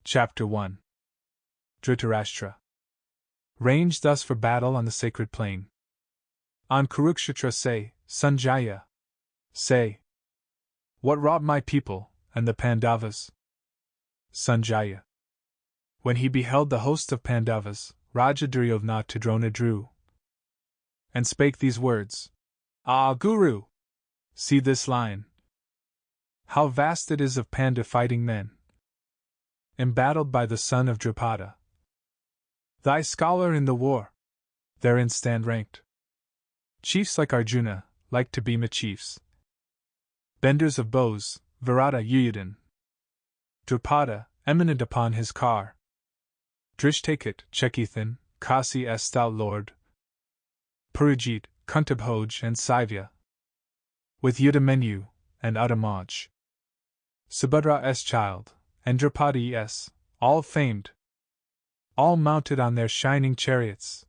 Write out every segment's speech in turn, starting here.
Chapter 1. Dhritarashtra. Ranged thus for battle on the sacred plain. On Kurukshetra say, Sanjaya. Say. What robbed my people, and the Pandavas? Sanjaya. When he beheld the host of Pandavas, Raja Duryodhana to Drona drew, and spake these words. Ah, Guru! See this line. How vast it is of Panda fighting men, embattled by the son of Drupada. Thy scholar in the war, therein stand ranked. Chiefs like Arjuna, like to Bhima chiefs. Benders of bows, Virata Yuyudhan. Drupada, eminent upon his car. Drishtakit, Chekithan, Kasi S. stout lord. Purajit, Kuntabhoj and Saivya. With Yudhamenyu, and Uddamaj. Subhadra S. child, and Draupadi S., all famed. All mounted on their shining chariots.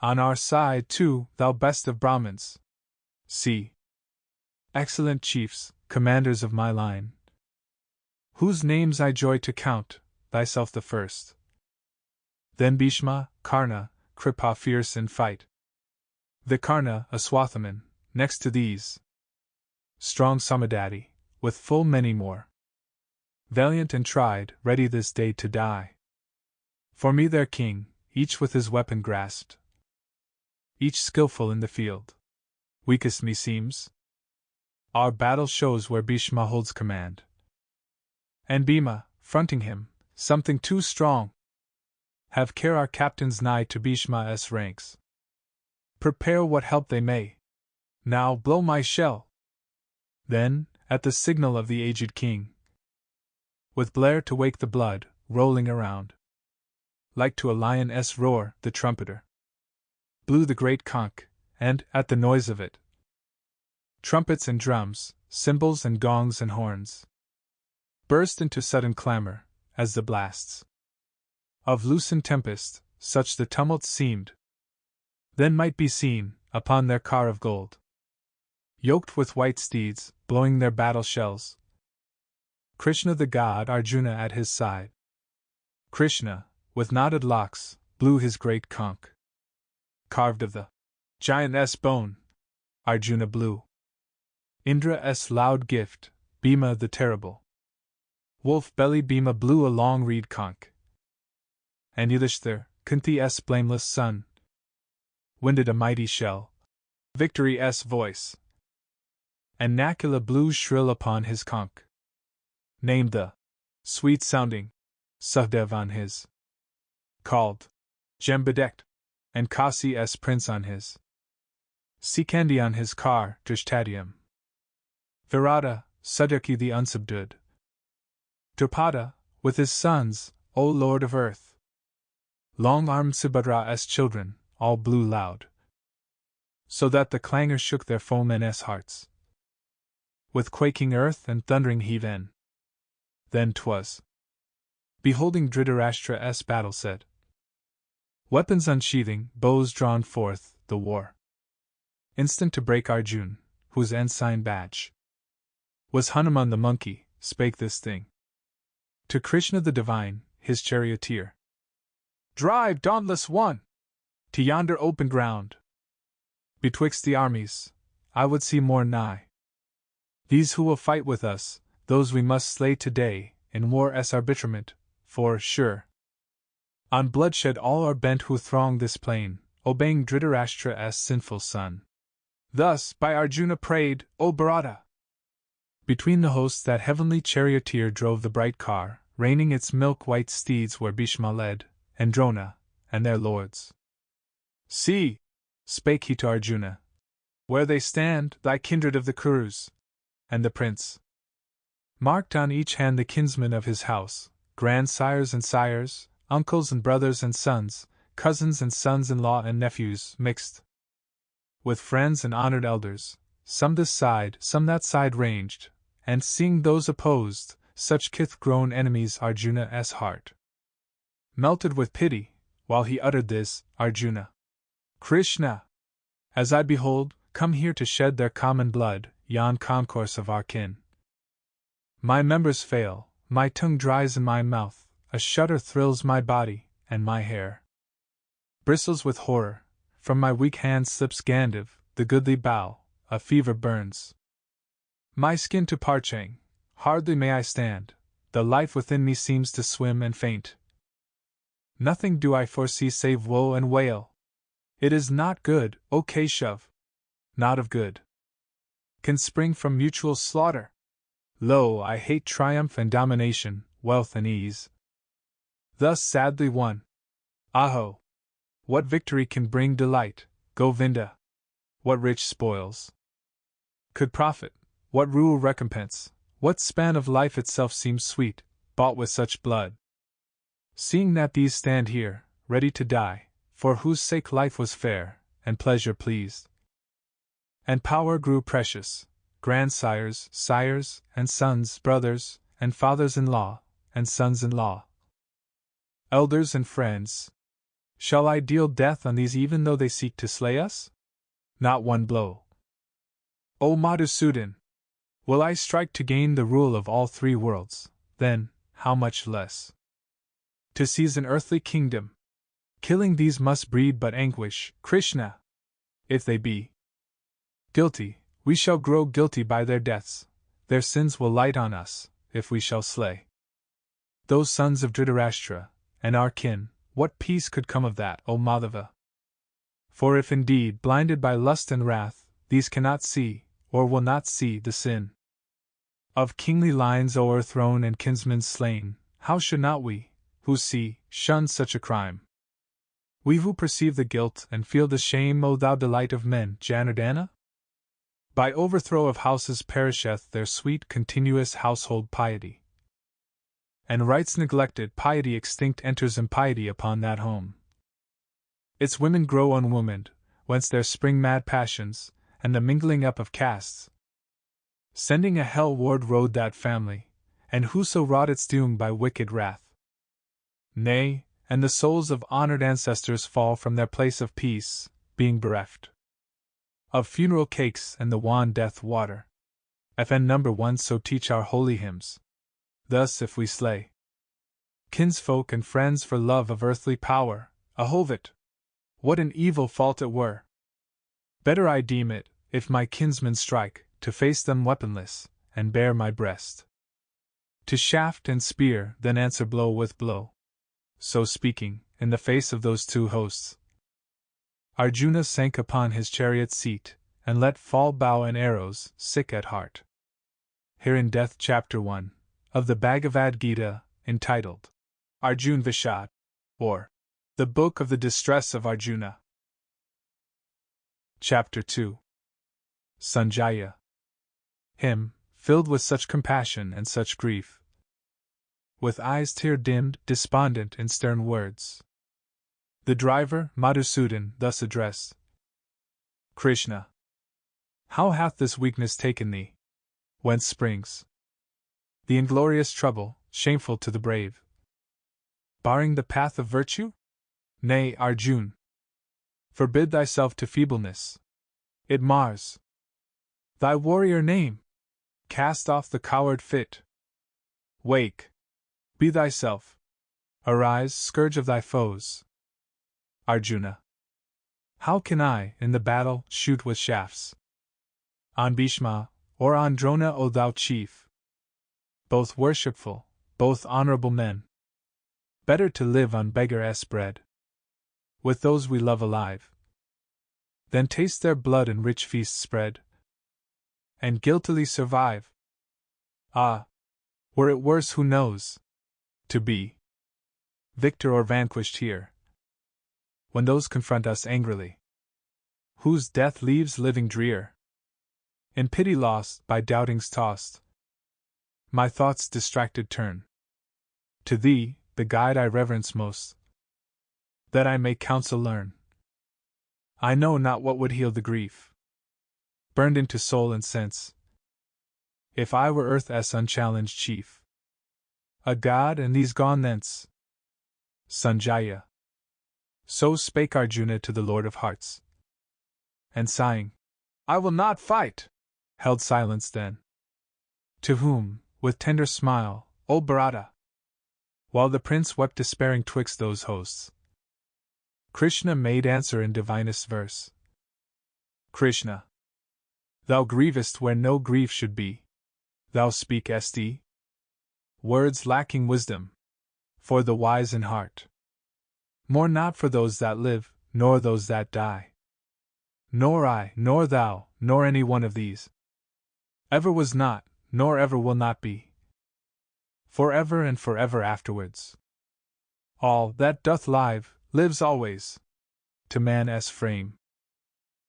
On our side, too, thou best of Brahmins. See. Excellent chiefs, commanders of my line. Whose names I joy to count, thyself the first. Then Bhishma, Karna, Kripa fierce in fight. Vikarna, a Swathaman, next to these. Strong Samadati, with full many more. Valiant and tried, ready this day to die. For me their king, each with his weapon grasped. Each skillful in the field. Weakest meseems. Our battle shows where Bhishma holds command. And Bhima, fronting him, something too strong. Have care our captains nigh to Bhishma's ranks. Prepare what help they may. Now blow my shell. Then, at the signal of the aged king, with blare to wake the blood, rolling around, like to a lion's roar, the trumpeter blew the great conch, and, at the noise of it, trumpets and drums, cymbals and gongs and horns, burst into sudden clamor, as the blasts of loosened tempest, such the tumult seemed. Then might be seen, upon their car of gold, yoked with white steeds, blowing their battle shells, Krishna the god, Arjuna at his side. Krishna, with knotted locks, blew his great conch, carved of the giant's bone. Arjuna blew Indra's loud gift, Bhima the terrible wolf belly. Bhima blew a long reed conch, and Yudhishthir, Kunti's blameless son, winded a mighty shell, Victory's voice. And Nakula blew shrill upon his conch, named the sweet-sounding Sahdev on his, called Jambedekt, and Kasi's prince on his, Sikandi on his car, Drishtadhyam. Virata, Satyaki the unsubdued. Drupada, with his sons, O Lord of earth. Long-armed Subhadra's children, all blew loud, so that the clangor shook their foemen's hearts. With quaking earth and thundering heave-in. Then 'twas, beholding Dhritarashtra's battle set, weapons unsheathing, bows drawn forth, the war instant to break. Arjun, whose ensign badge was Hanuman the monkey, spake this thing to Krishna the divine, his charioteer. Drive, dauntless one, to yonder open ground. Betwixt the armies, I would see more nigh. These who will fight with us, those we must slay today, in war's arbitrament, for, sure, on bloodshed all are bent who throng this plain, obeying Dhritarashtra's sinful son. Thus, by Arjuna prayed, O Bharata! Between the hosts that heavenly charioteer drove the bright car, reining its milk-white steeds where Bhishma led, and Drona, and their lords. See, spake he to Arjuna, where they stand, thy kindred of the Kurus, and the prince. Marked on each hand the kinsmen of his house, grandsires and sires, uncles and brothers and sons, cousins and sons-in-law and nephews, mixed with friends and honored elders, some this side, some that side ranged, and seeing those opposed, such kith-grown enemies, Arjuna's heart melted with pity, while he uttered this, Arjuna, Krishna, as I behold, come here to shed their common blood, yon concourse of our kin. My members fail, my tongue dries in my mouth, a shudder thrills my body, and my hair bristles with horror. From my weak hand slips Gandiv, the goodly bough, a fever burns my skin to parching, hardly may I stand, the life within me seems to swim and faint. Nothing do I foresee save woe and wail. It is not good, O Keshav, not of good can spring from mutual slaughter. Lo, I hate triumph and domination, wealth and ease. Thus sadly won. Aho! What victory can bring delight, Govinda? What rich spoils could profit? What rule recompense? What span of life itself seems sweet, bought with such blood? Seeing that these stand here, ready to die, for whose sake life was fair, and pleasure pleased, and power grew precious, grandsires, sires, and sons, brothers, and fathers-in-law, and sons-in-law, elders and friends, shall I deal death on these even though they seek to slay us? Not one blow. O Madhusudan! Will I strike to gain the rule of all three worlds, then, how much less to seize an earthly kingdom? Killing these must breed but anguish, Krishna. If they be guilty, we shall grow guilty by their deaths, their sins will light on us, if we shall slay those sons of Dhritarashtra, and our kin. What peace could come of that, O Madhava? For if indeed, blinded by lust and wrath, these cannot see, or will not see, the sin of kingly lines o'erthrown and kinsmen slain, how should not we, who see, shun such a crime? We who perceive the guilt and feel the shame, O thou delight of men, Janardana? By overthrow of houses perisheth their sweet continuous household piety. And rights neglected, piety extinct, enters impiety upon that home. Its women grow unwomaned, whence there spring mad passions, and the mingling up of castes. Sending a hell-ward road that family, and whoso wrought its doom by wicked wrath. Nay, and the souls of honored ancestors fall from their place of peace, being bereft of funeral cakes and the wan death water. FN number 1. So teach our holy hymns. Thus if we slay kinsfolk and friends for love of earthly power, ahovit! What an evil fault it were! Better I deem it, if my kinsmen strike, to face them weaponless, and bare my breast to shaft and spear, than answer blow with blow. So speaking, in the face of those two hosts, Arjuna sank upon his chariot seat, and let fall bow and arrows, sick at heart. Here in Death Chapter 1, of the Bhagavad Gita, entitled Arjun Vishad, or The Book of the Distress of Arjuna. Chapter 2. Sanjaya. Him, filled with such compassion and such grief, with eyes tear-dimmed, despondent in stern words, the driver, Madhusudan, thus addressed: Krishna, how hath this weakness taken thee? Whence springs the inglorious trouble, shameful to the brave? Barring the path of virtue? Nay, Arjun, forbid thyself to feebleness. It mars thy warrior name. Cast off the coward fit. Wake. Be thyself. Arise, scourge of thy foes. Arjuna, how can I, in the battle, shoot with shafts on Bhishma, or on Drona, O thou chief? Both worshipful, both honorable men. Better to live on beggar's bread, with those we love alive, than taste their blood in rich feasts spread, and guiltily survive. Ah! Were it worse, who knows? To be victor or vanquished here, when those confront us angrily, whose death leaves living drear. In pity lost, by doubtings tossed, my thoughts distracted turn to thee, the guide I reverence most, that I may counsel learn. I know not what would heal the grief burned into soul and sense, if I were earth's unchallenged chief, a god, and these gone thence. Sanjaya. So spake Arjuna to the Lord of Hearts, and sighing, I will not fight, held silence then. To whom, with tender smile, O Bharata! While the prince wept despairing twixt those hosts, Krishna made answer in divinest verse. Krishna! Thou grievest where no grief should be. Thou speakest words lacking wisdom, for the wise in heart. More not for those that live, nor those that die. Nor I, nor thou, nor any one of these ever was not, nor ever will not be. Forever and forever afterwards. All that doth live, lives always, to man's frame.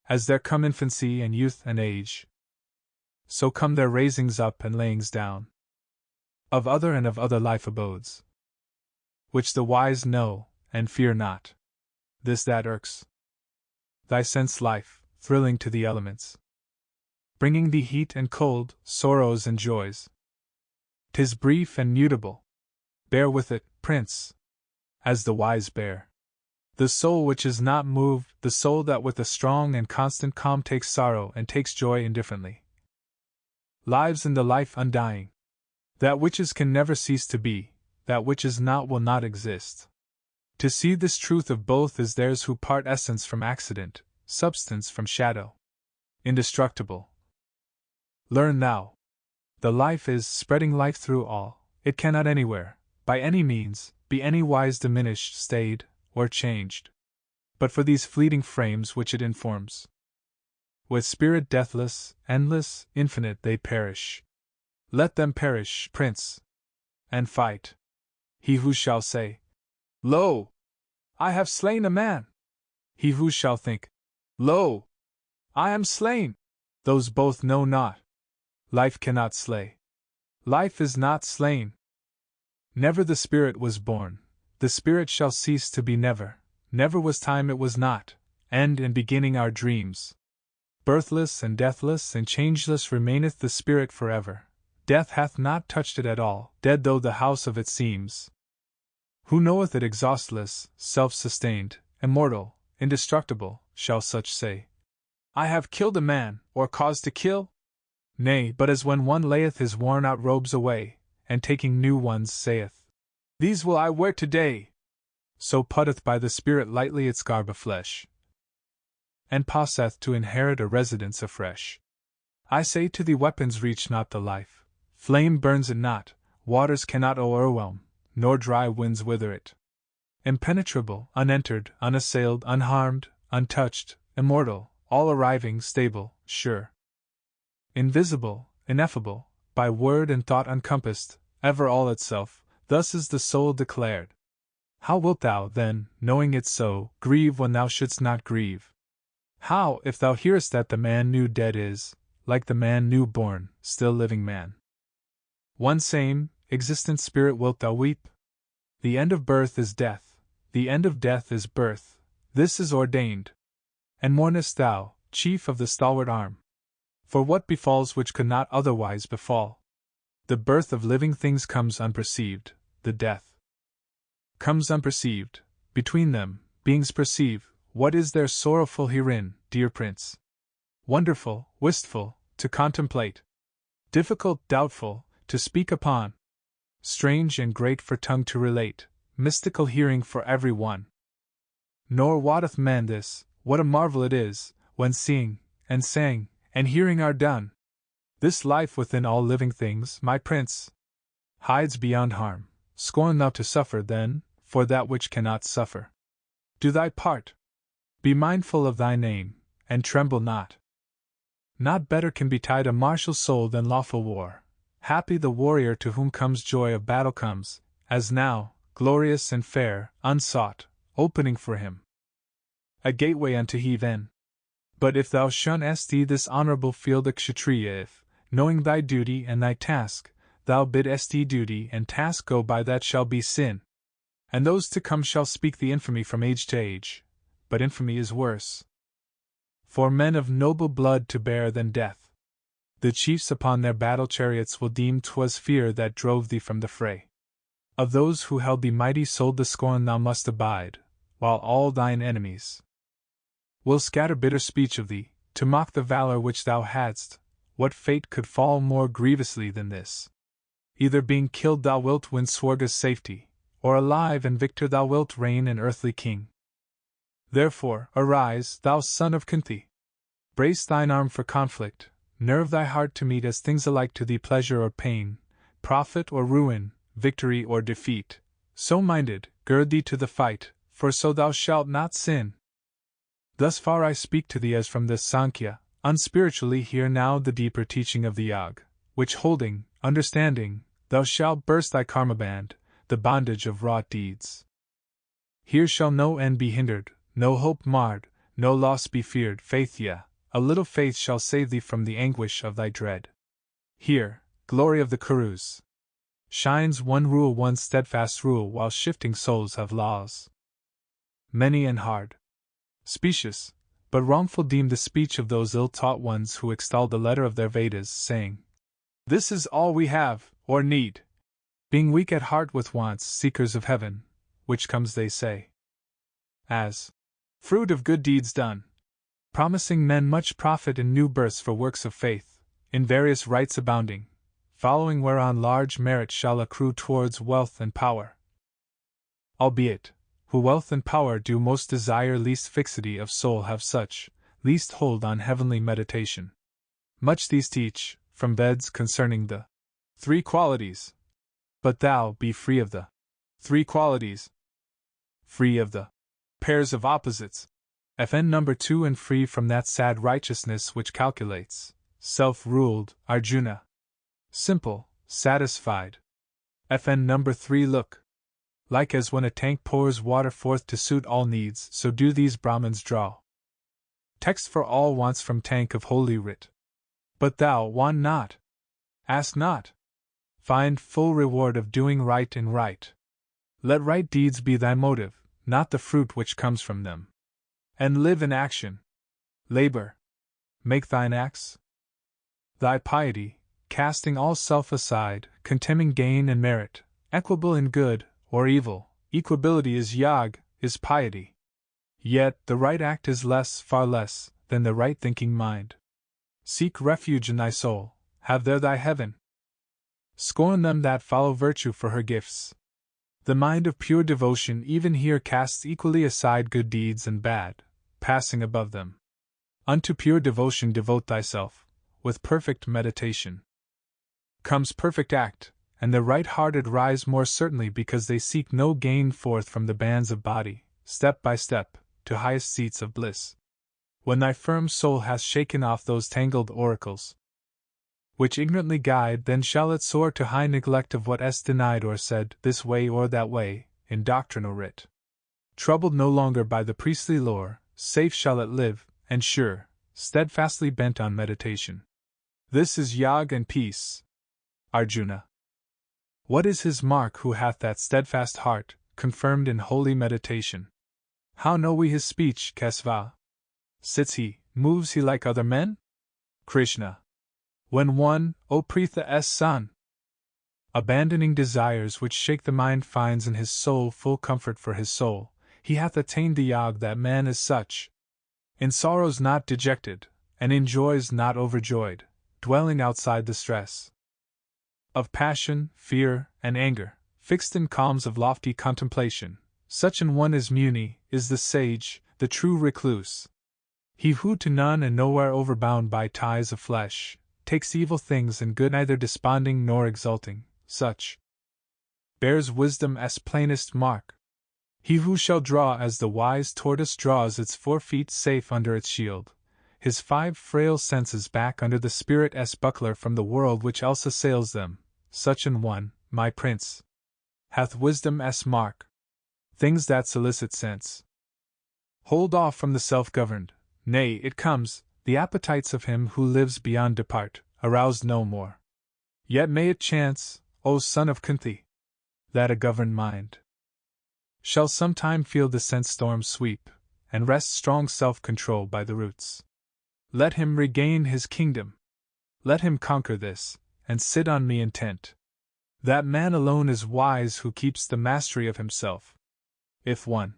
As there come infancy and youth and age, so come their raisings up and layings down of other and of other life abodes, which the wise know, and fear not. This that irks thy sense life, thrilling to the elements, bringing thee heat and cold, sorrows and joys. 'Tis brief and mutable. Bear with it, prince, as the wise bear. The soul which is not moved, the soul that with a strong and constant calm takes sorrow and takes joy indifferently, lives in the life undying. That which is can never cease to be, that which is not will not exist. To see this truth of both is theirs who part essence from accident, substance from shadow. Indestructible. Learn thou. The life is spreading life through all, it cannot anywhere, by any means, be any wise diminished, stayed, or changed. But for these fleeting frames which it informs, with spirit deathless, endless, infinite they perish. Let them perish, prince, and fight. He who shall say, Lo! I have slain a man! He who shall think, Lo! I am slain! Those both know not. Life cannot slay. Life is not slain. Never the spirit was born, the spirit shall cease to be never. Never was time it was not, end and beginning are dreams. Birthless and deathless and changeless remaineth the spirit forever. Death hath not touched it at all, dead though the house of it seems. Who knoweth it exhaustless, self-sustained, immortal, indestructible, shall such say, I have killed a man, or caused to kill? Nay, but as when one layeth his worn-out robes away, and taking new ones saith, These will I wear today, so putteth by the spirit lightly its garb of flesh, and passeth to inherit a residence afresh. I say to thee, weapons reach not the life. Flame burns it not, waters cannot o'erwhelm, nor dry winds wither it. Impenetrable, unentered, unassailed, unharmed, untouched, immortal, all arriving, stable, sure. Invisible, ineffable, by word and thought uncompassed, ever all itself, thus is the soul declared. How wilt thou, then, knowing it so, grieve when thou shouldst not grieve? How, if thou hearest that the man new dead is, like the man new born, still living man? One same, existent spirit wilt thou weep? The end of birth is death, the end of death is birth, this is ordained. And mournest thou, chief of the stalwart arm, for what befalls which could not otherwise befall? The birth of living things comes unperceived, the death comes unperceived. Between them, beings perceive, what is there sorrowful herein, dear prince? Wonderful, wistful, to contemplate, difficult, doubtful, to speak upon, strange and great for tongue to relate, mystical hearing for every one. Nor wotteth man this, what a marvel it is, when seeing, and saying, and hearing are done. This life within all living things, my prince, hides beyond harm. Scorn thou to suffer, then, for that which cannot suffer. Do thy part. Be mindful of thy name, and tremble not. Not better can betide a martial soul than lawful war. Happy the warrior to whom comes joy of battle comes, as now, glorious and fair, unsought, opening for him a gateway unto heaven. But if thou shunnest this honorable field of Kshatriya, if, knowing thy duty and thy task, thou bidst duty and task go by, that shall be sin. And those to come shall speak the infamy from age to age, but infamy is worse for men of noble blood to bear than death. The chiefs upon their battle chariots will deem 'twas fear that drove thee from the fray. Of those who held thee mighty souled the scorn thou must abide, while all thine enemies will scatter bitter speech of thee, to mock the valor which thou hadst. What fate could fall more grievously than this? Either being killed thou wilt win Swarga's safety, or alive and victor thou wilt reign an earthly king. Therefore, arise, thou son of Kunti. Brace thine arm for conflict, nerve thy heart to meet as things alike to thee pleasure or pain, profit or ruin, victory or defeat. So minded, gird thee to the fight, for so thou shalt not sin. Thus far I speak to thee as from this Sankhya, unspiritually hear now the deeper teaching of the Yag, which holding, understanding, thou shalt burst thy karma band, the bondage of wrought deeds. Here shall no end be hindered, no hope marred, no loss be feared. Faith, yea, a little faith shall save thee from the anguish of thy dread. Here, glory of the Kurus, shines one rule, one steadfast rule, while shifting souls have laws. Many and hard, specious, but wrongful deem the speech of those ill-taught ones who extol the letter of their Vedas, saying, "This is all we have, or need," being weak at heart with wants, seekers of heaven, which comes, they say, as fruit of good deeds done, promising men much profit in new births for works of faith, in various rites abounding, following whereon large merit shall accrue towards wealth and power. Albeit, who wealth and power do most desire, least fixity of soul have such, least hold on heavenly meditation. Much these teach, from Veds concerning the three qualities. But thou be free of the three qualities, free of the pairs of opposites, FN number 2, and free from that sad righteousness which calculates, self-ruled, Arjuna. Simple, satisfied. FN number 3. Look. Like as when a tank pours water forth to suit all needs, so do these Brahmins draw text for all wants from tank of holy writ. But thou want not, ask not, find full reward of doing right in right. Let right deeds be thy motive, not the fruit which comes from them. And live in action. Labor. Make thine acts thy piety, casting all self aside, contemning gain and merit, equable in good or evil. Equability is yag, is piety. Yet the right act is less, far less, than the right thinking mind. Seek refuge in thy soul, have there thy heaven. Scorn them that follow virtue for her gifts. The mind of pure devotion even here casts equally aside good deeds and bad, passing above them. Unto pure devotion devote thyself, with perfect meditation. Comes perfect act, and the right-hearted rise more certainly because they seek no gain forth from the bands of body, step by step, to highest seats of bliss. When thy firm soul hath shaken off those tangled oracles which ignorantly guide, then shall it soar to high neglect of what is denied or said, this way or that way, in doctrine or writ. Troubled no longer by the priestly lore, safe shall it live, and sure, steadfastly bent on meditation. This is yag and peace. Arjuna. What is his mark who hath that steadfast heart, confirmed in holy meditation? How know we his speech, Kesava? Sits he, moves he like other men? Krishna. When one, O Pritha's son, abandoning desires which shake the mind, finds in his soul full comfort for his soul, he hath attained the yag. That man is such, in sorrows not dejected, and in joys not overjoyed, dwelling outside the stress of passion, fear, and anger, fixed in calms of lofty contemplation. Such an one as Muni is the sage, the true recluse. He who to none and nowhere overbound by ties of flesh, takes evil things and good neither desponding nor exulting, such bears wisdom as plainest mark. He who shall draw as the wise tortoise draws its 4 feet safe under its shield, his 5 frail senses back under the spirit's buckler from the world which else assails them, such an one, my prince, hath wisdom's mark. Things that solicit sense hold off from the self-governed, nay, it comes, the appetites of him who lives beyond depart, aroused no more. Yet may it chance, O son of Kunti, that a governed mind shall sometime feel the sense storm sweep, and wrest strong self-control by the roots. Let him regain his kingdom. Let him conquer this, and sit on me intent. That man alone is wise who keeps the mastery of himself. If one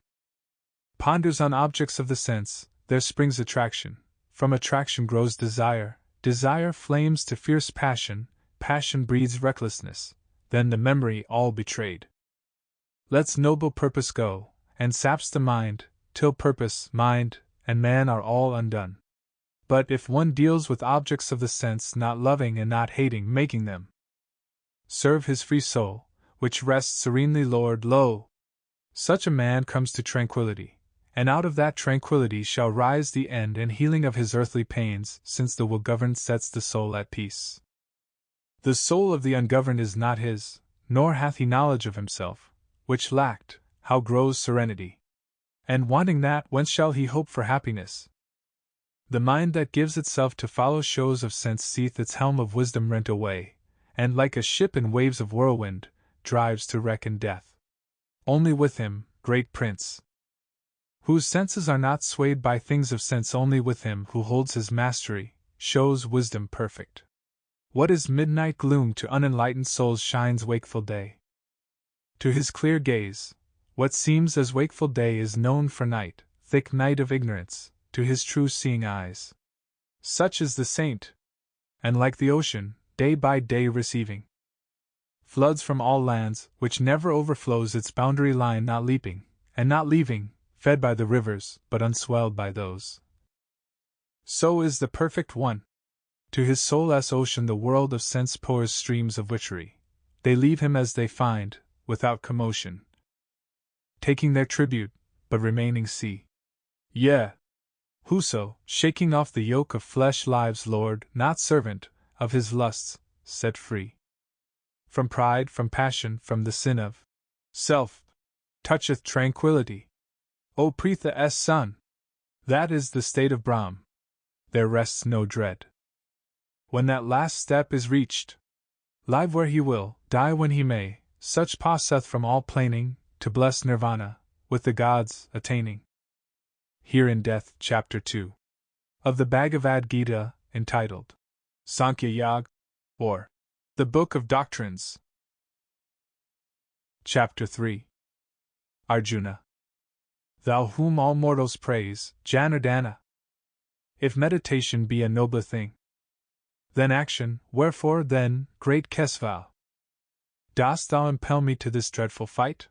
ponders on objects of the sense, there springs attraction. From attraction grows desire, desire flames to fierce passion, passion breeds recklessness, then the memory all betrayed. Let's noble purpose go, and saps the mind, till purpose, mind, and man are all undone. But if one deals with objects of the sense, not loving and not hating, making them serve his free soul, which rests serenely Lord, lo! Such a man comes to tranquility, and out of that tranquility shall rise the end and healing of his earthly pains, since the will governed sets the soul at peace. The soul of the ungoverned is not his, nor hath he knowledge of himself, which lacked, how grows serenity? And wanting that, whence shall he hope for happiness? The mind that gives itself to follow shows of sense seeth its helm of wisdom rent away, and like a ship in waves of whirlwind, drives to wreck and death. Only with him, great prince, whose senses are not swayed by things of sense, only with him who holds his mastery, shows wisdom perfect. What is midnight gloom to unenlightened souls shines wakeful day. To his clear gaze, what seems as wakeful day is known for night, thick night of ignorance, to his true seeing eyes. Such is the saint, and like the ocean, day by day receiving floods from all lands, which never overflows its boundary line, not leaping, and not leaving, fed by the rivers, but unswelled by those. So is the perfect one. To his soul's ocean the world of sense pours streams of witchery. They leave him as they find, without commotion, taking their tribute, but remaining sea. Yea, whoso, shaking off the yoke of flesh, lives lord, not servant, of his lusts, set free from pride, from passion, from the sin of self, toucheth tranquility. O Pritha's son! That is the state of Brahm. There rests no dread. When that last step is reached, live where he will, die when he may, such passeth from all plaining, to bless nirvana, with the gods, attaining. Here in Death, Chapter 2. Of the Bhagavad Gita, entitled Sankhya Yoga, or the Book of Doctrines. Chapter 3. Arjuna. Thou whom all mortals praise, Janardana! If meditation be a nobler thing, then action, wherefore then, great Kesava, dost thou impel me to this dreadful fight?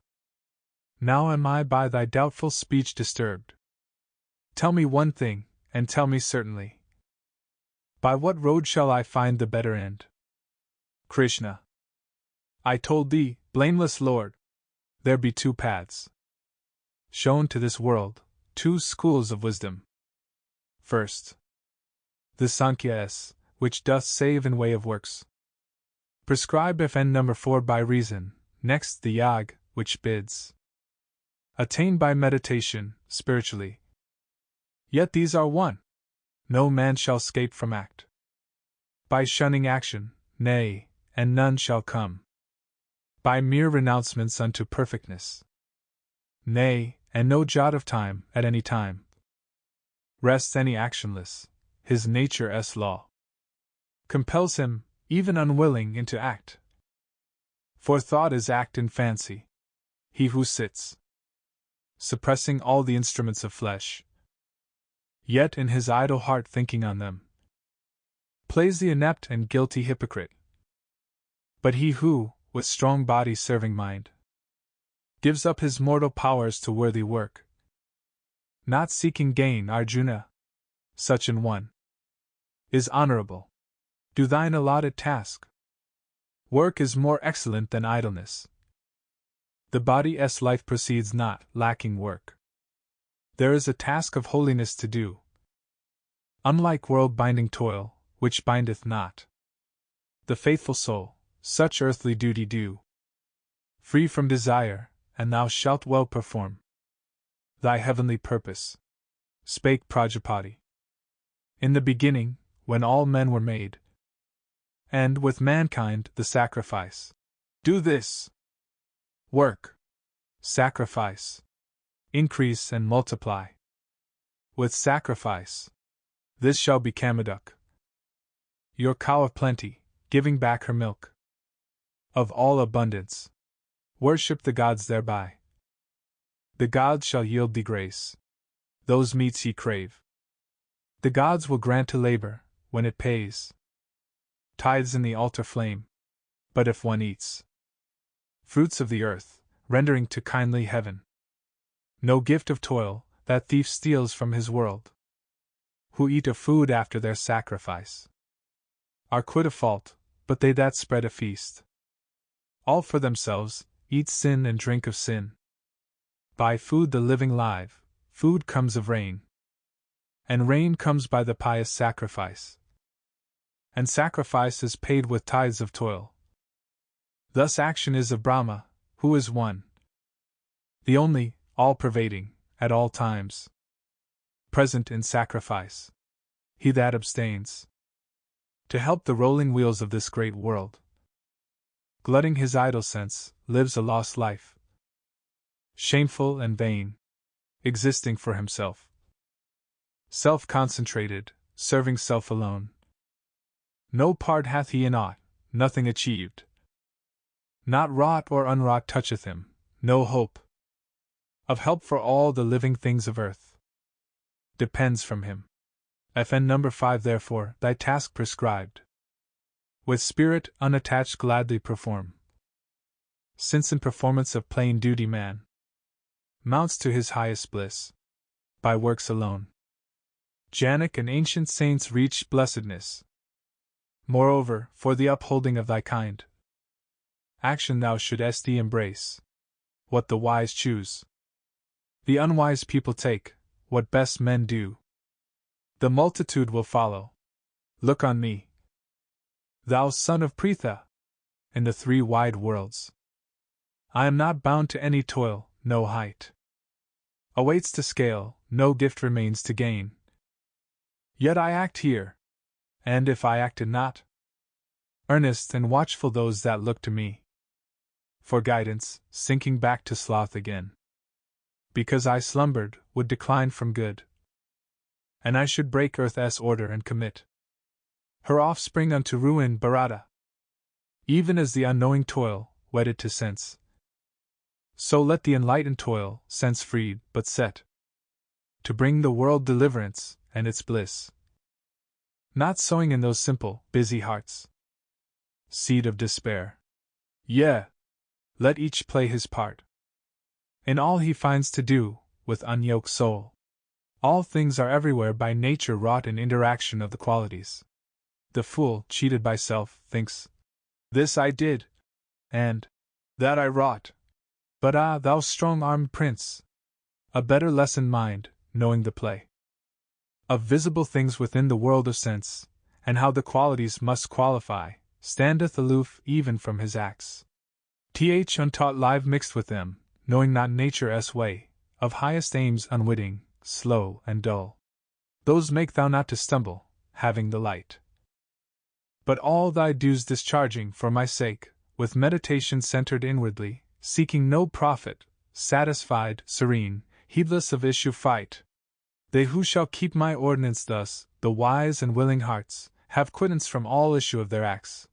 Now am I by thy doubtful speech disturbed. Tell me one thing, and tell me certainly. By what road shall I find the better end? Krishna. I told thee, blameless Lord, there be two paths shown to this world, two schools of wisdom. First, the Sankhya, which doth save in way of works, prescribe if and number 4 by reason. Next the Yoga, which bids attain by meditation, spiritually. Yet these are one. No man shall escape from act by shunning action, nay, and none shall come by mere renouncements unto perfectness. Nay, and no jot of time, at any time, rests any actionless. His nature's law compels him, even unwilling, into act. For thought is act in fancy. He who sits suppressing all the instruments of flesh, yet in his idle heart thinking on them, plays the inept and guilty hypocrite. But he who, with strong body serving mind, gives up his mortal powers to worthy work, not seeking gain, Arjuna, such an one is honorable. Do thine allotted task. Work is more excellent than idleness. The body's life proceeds not, lacking work. There is a task of holiness to do. Unlike world-binding toil, which bindeth not the faithful soul, such earthly duty do. Free from desire, and thou shalt well perform thy heavenly purpose. Spake Prajapati. In the beginning, when all men were made, and with mankind the sacrifice. Do this. Work. Sacrifice. Increase and multiply. With sacrifice. This shall be Kamaduk, your cow of plenty, giving back her milk of all abundance. Worship the gods thereby. The gods shall yield thee grace. Those meats ye crave, the gods will grant to labor, when it pays tithes in the altar flame. But if one eats fruits of the earth, rendering to kindly heaven. No gift of toil, that thief steals from his world. Who eat of food after their sacrifice are quit of fault, but they that spread a feast, all for themselves, eat sin and drink of sin. By food the living live, food comes of rain, and rain comes by the pious sacrifice, and sacrifice is paid with tithes of toil. Thus action is of Brahma, who is one, the only, all-pervading, at all times, present in sacrifice. He that abstains to help the rolling wheels of this great world, glutting his idle sense, lives a lost life, shameful and vain, existing for himself, self-concentrated, serving self alone. No part hath he in aught, nothing achieved. Not wrought or unwrought toucheth him, no hope of help for all the living things of earth depends from him. FN number 5 Therefore, thy task prescribed, with spirit unattached gladly perform, since in performance of plain duty man mounts to his highest bliss by works alone. Janak and ancient saints reached blessedness. Moreover, for the upholding of thy kind, action thou shouldst embrace what the wise choose. The unwise people take what best men do. The multitude will follow. Look on me, thou son of Pritha, in the three wide worlds. I am not bound to any toil, no height awaits to scale, no gift remains to gain. Yet I act here, and if I acted not, earnest and watchful those that look to me for guidance, sinking back to sloth again, because I slumbered, would decline from good, and I should break earth's order and commit her offspring unto ruin. Bharata. Even as the unknowing toil, wedded to sense, so let the enlightened toil, sense freed, but set to bring the world deliverance and its bliss. Not sowing in those simple, busy hearts seed of despair. Yea, let each play his part in all he finds to do, with unyoked soul. All things are everywhere by nature wrought in interaction of the qualities. The fool, cheated by self, thinks, this I did, and that I wrought. But ah, thou strong-armed prince, a better lesson mind, knowing the play of visible things within the world of sense, and how the qualities must qualify, standeth aloof even from his acts. Untaught live mixed with them, knowing not nature's way, of highest aims unwitting, slow and dull. Those make thou not to stumble, having the light. But all thy dues discharging for my sake, with meditation centered inwardly, seeking no profit, satisfied, serene, heedless of issue fight. They who shall keep my ordinance thus, the wise and willing hearts, have quittance from all issue of their acts.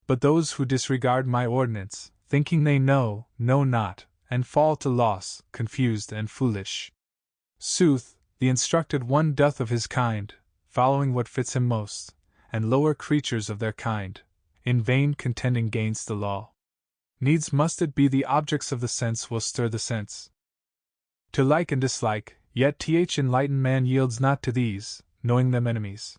But those who disregard my ordinance, thinking they know not, and fall to loss, confused and foolish. Sooth, the instructed one doth of his kind, following what fits him most, and lower creatures of their kind, in vain contending gainst the law. Needs must it be the objects of the sense will stir the sense to like and dislike, yet enlightened man yields not to these, knowing them enemies.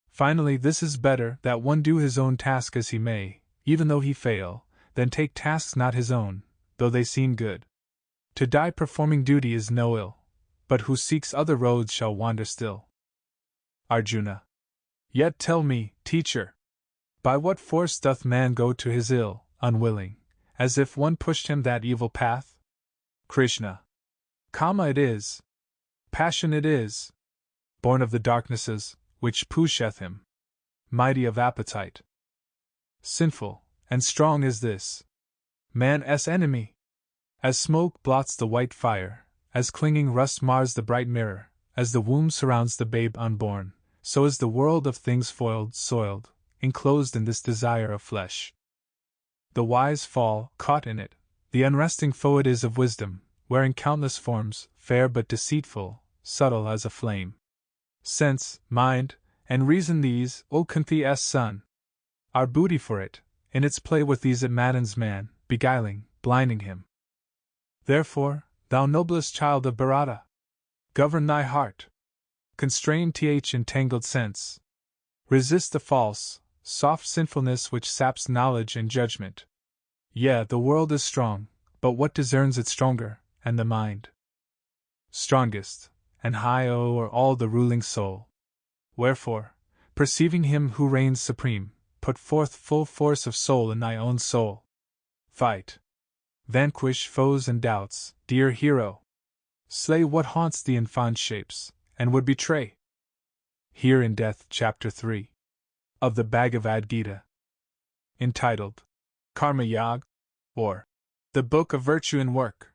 Finally, this is better, that one do his own task as he may, even though he fail, than take tasks not his own, though they seem good. To die performing duty is no ill, but who seeks other roads shall wander still. Arjuna. Yet tell me, teacher, by what force doth man go to his ill, unwilling, as if one pushed him that evil path? Krishna. Kama it is. Passion it is. Born of the darknesses, which pusheth him. Mighty of appetite. Sinful, and strong is this man's enemy. As smoke blots the white fire, as clinging rust mars the bright mirror, as the womb surrounds the babe unborn, so is the world of things foiled, soiled, enclosed in this desire of flesh. The wise fall, caught in it, the unresting foe it is of wisdom, wearing countless forms, fair but deceitful, subtle as a flame. Sense, mind, and reason these, O Kunti's son, are booty for it. In its play with these it maddens man, beguiling, blinding him. Therefore, thou noblest child of Bharata, govern thy heart. Constrain th entangled sense. Resist the false, soft sinfulness which saps knowledge and judgment. Yea, the world is strong, but what discerns it stronger, and the mind strongest, and high o'er all the ruling soul. Wherefore, perceiving him who reigns supreme, put forth full force of soul in thy own soul. Fight. Vanquish foes and doubts, dear hero. Slay what haunts thee in fond shapes, and would betray. Here in Death, Chapter 3 of the Bhagavad Gita, entitled Karma Yoga, or The Book of Virtue and Work.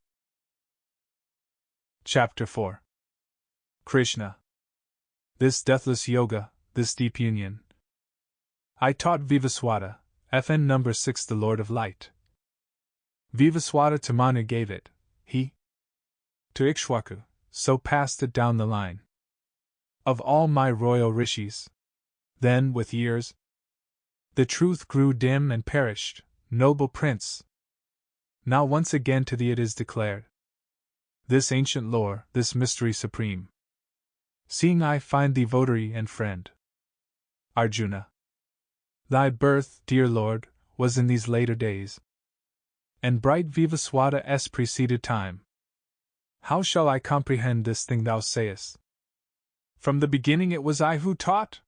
Chapter 4. Krishna. This deathless yoga, this deep union, I taught Vivaswata, FN number 6, the Lord of Light. Vivaswata to Manu gave it, he to Ikshwaku, so passed it down the line of all my royal rishis. Then, with years, the truth grew dim and perished, noble prince. Now once again to thee it is declared, this ancient lore, this mystery supreme. Seeing I find thee votary and friend. Arjuna. Thy birth, dear Lord, was in these later days, and bright Vivaswata's preceded time. How shall I comprehend this thing thou sayest? From the beginning it was I who taught?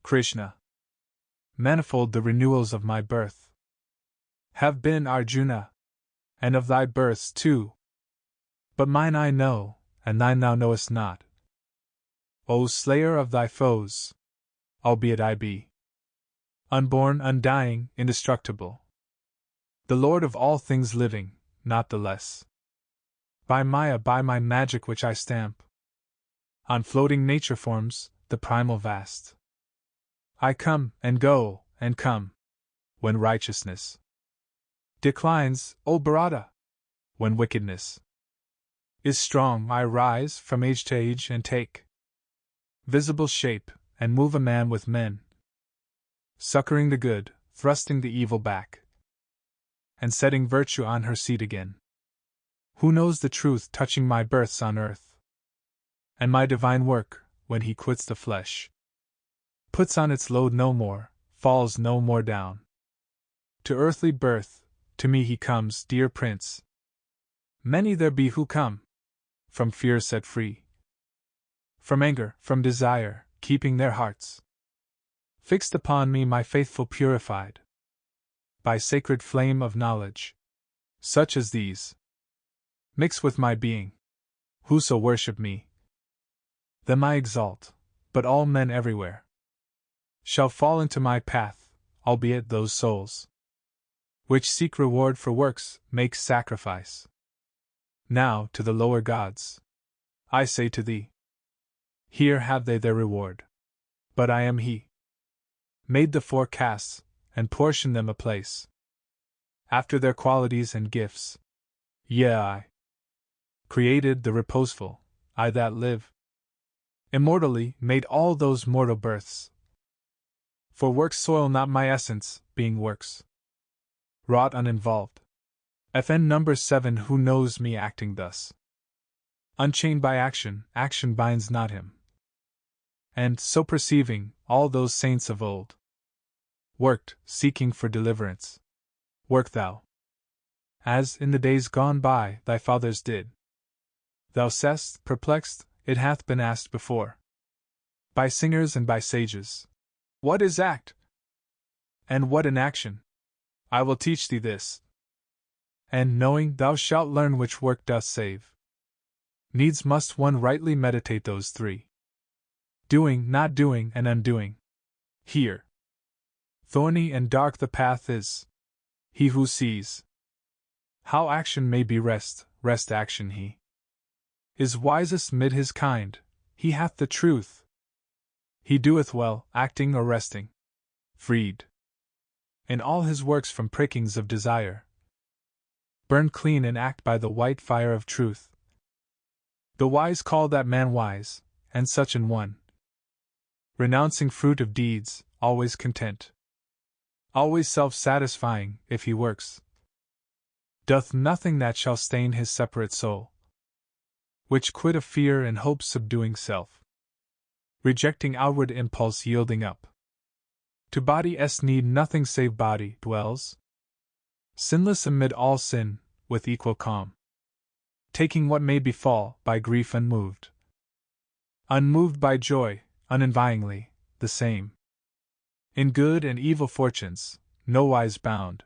Krishna. Manifold the renewals of my birth have been, Arjuna, and of thy births too. But mine I know, and thine thou knowest not. O slayer of thy foes, albeit I be unborn, undying, indestructible, the Lord of all things living, not the less. By Maya, by my magic which I stamp on floating nature forms, the primal vast, I come, and go, and come. When righteousness declines, O Bharata, when wickedness is strong, I rise from age to age and take visible shape, and move a man with men, succoring the good, thrusting the evil back, and setting virtue on her seat again. Who knows the truth touching my births on earth, and my divine work, when he quits the flesh, puts on its load no more, falls no more down to earthly birth, to me he comes, dear prince. Many there be who come, from fear set free, from anger, from desire, keeping their hearts fixed upon me, my faithful purified by sacred flame of knowledge. Such as these mix with my being. Whoso worship me, them I exalt, but all men everywhere shall fall into my path, albeit those souls which seek reward for works make sacrifice. Now to the lower gods I say to thee, here have they their reward. But I am he made the four castes, and portioned them a place after their qualities and gifts. Yea, I created the reposeful, I that live immortally, made all those mortal births. For works soil not my essence, being works wrought uninvolved. FN number 7. Who knows me acting thus? Unchained by action, action binds not him. And, so perceiving, all those saints of old worked, seeking for deliverance. Work thou, as, in the days gone by, thy fathers did. Thou sayest, perplexed, it hath been asked before, by singers and by sages, what is act? And what inaction? I will teach thee this. And knowing, thou shalt learn which work doth save. Needs must one rightly meditate those three: doing, not doing, and undoing. Here, thorny and dark the path is. He who sees how action may be rest action, he is wisest mid his kind, he hath the truth. He doeth well, acting or resting, freed in all his works from prickings of desire, burn clean and act by the white fire of truth. The wise call that man wise, and such an one, renouncing fruit of deeds, always content, always self-satisfying, if he works doth nothing that shall stain his separate soul, which quit of fear and hope subduing self, rejecting outward impulse yielding up. To body's need nothing save body dwells, sinless amid all sin, with equal calm, taking what may befall, by grief unmoved. Unmoved by joy, unenvyingly, the same. In good and evil fortunes, nowise bound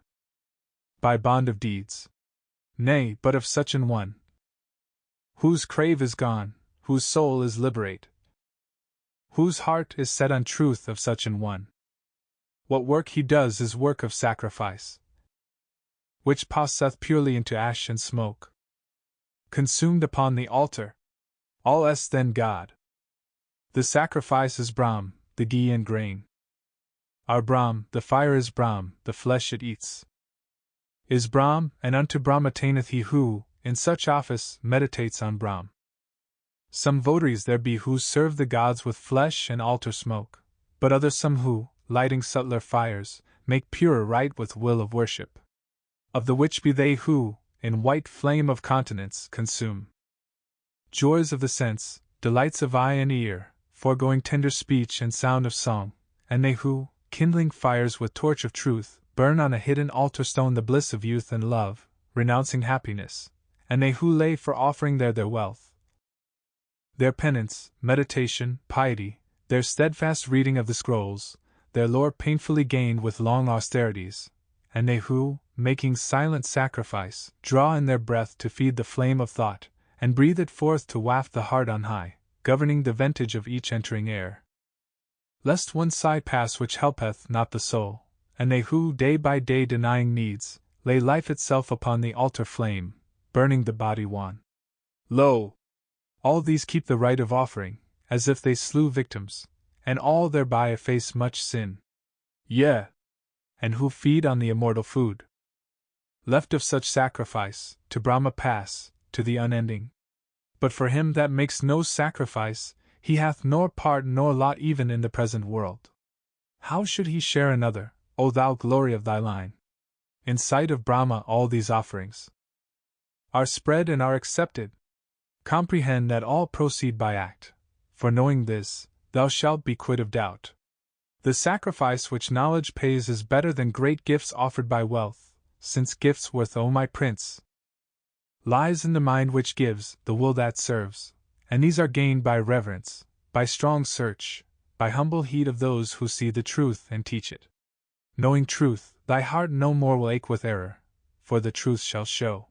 by bond of deeds, nay, but of such an one, whose crave is gone, whose soul is liberate, whose heart is set on truth of such an one. What work he does is work of sacrifice, which passeth purely into ash and smoke, consumed upon the altar. All else then God. The sacrifice is Brahm, the ghee and grain. Our Brahm, the fire is Brahm, the flesh it eats is Brahm, and unto Brahm attaineth he who, in such office, meditates on Brahm. Some votaries there be who serve the gods with flesh and altar smoke, but others some who, lighting subtler fires, make purer rite with will of worship. Of the which be they who, in white flame of continence, consume joys of the sense, delights of eye and ear, foregoing tender speech and sound of song, and they who, kindling fires with torch of truth, burn on a hidden altar stone the bliss of youth and love, renouncing happiness, and they who lay for offering there their wealth, their penance, meditation, piety, their steadfast reading of the scrolls, their lore painfully gained with long austerities, and they who, making silent sacrifice, draw in their breath to feed the flame of thought, and breathe it forth to waft the heart on high, governing the ventage of each entering air, lest one sigh pass which helpeth not the soul, and they who, day by day denying needs, lay life itself upon the altar flame, burning the body wan. Lo! All these keep the rite of offering, as if they slew victims, and all thereby efface much sin. Yea, and who feed on the immortal food left of such sacrifice, to Brahma pass, to the unending. But for him that makes no sacrifice, he hath nor part nor lot even in the present world. How should he share another, O thou glory of thy line? In sight of Brahma all these offerings are spread and are accepted. Comprehend that all proceed by act, for knowing this, thou shalt be quit of doubt. The sacrifice which knowledge pays is better than great gifts offered by wealth, since gifts worth, O my prince, lies in the mind which gives, the will that serves, and these are gained by reverence, by strong search, by humble heed of those who see the truth and teach it. Knowing truth, thy heart no more will ache with error, for the truth shall show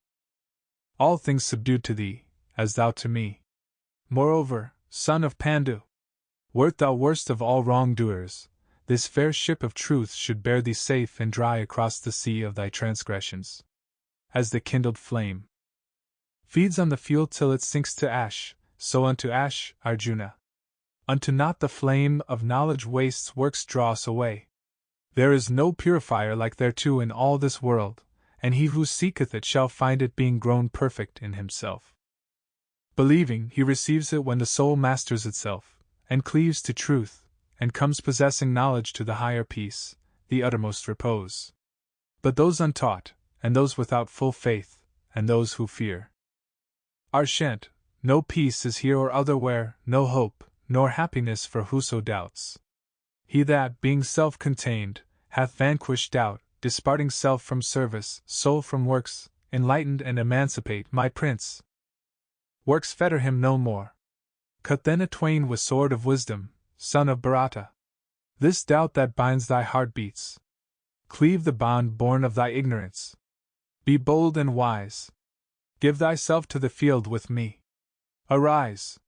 all things subdued to thee, as thou to me. Moreover, son of Pandu, wert thou worst of all wrongdoers, this fair ship of truth should bear thee safe and dry across the sea of thy transgressions. As the kindled flame feeds on the fuel till it sinks to ash, so unto ash, Arjuna. Unto naught the flame of knowledge wastes works dross away. There is no purifier like thereto in all this world, and he who seeketh it shall find it being grown perfect in himself. Believing, he receives it when the soul masters itself, and cleaves to truth, and comes possessing knowledge to the higher peace, the uttermost repose. But those untaught, and those without full faith, and those who fear are shent, no peace is here or otherwhere, no hope, nor happiness for whoso doubts. He that, being self-contained, hath vanquished doubt, disparting self from service, soul from works, enlightened and emancipate, my prince. Works fetter him no more. Cut then atwain with sword of wisdom, son of Bharata. This doubt that binds thy heartbeats. Cleave the bond born of thy ignorance. Be bold and wise. Give thyself to the field with me. Arise.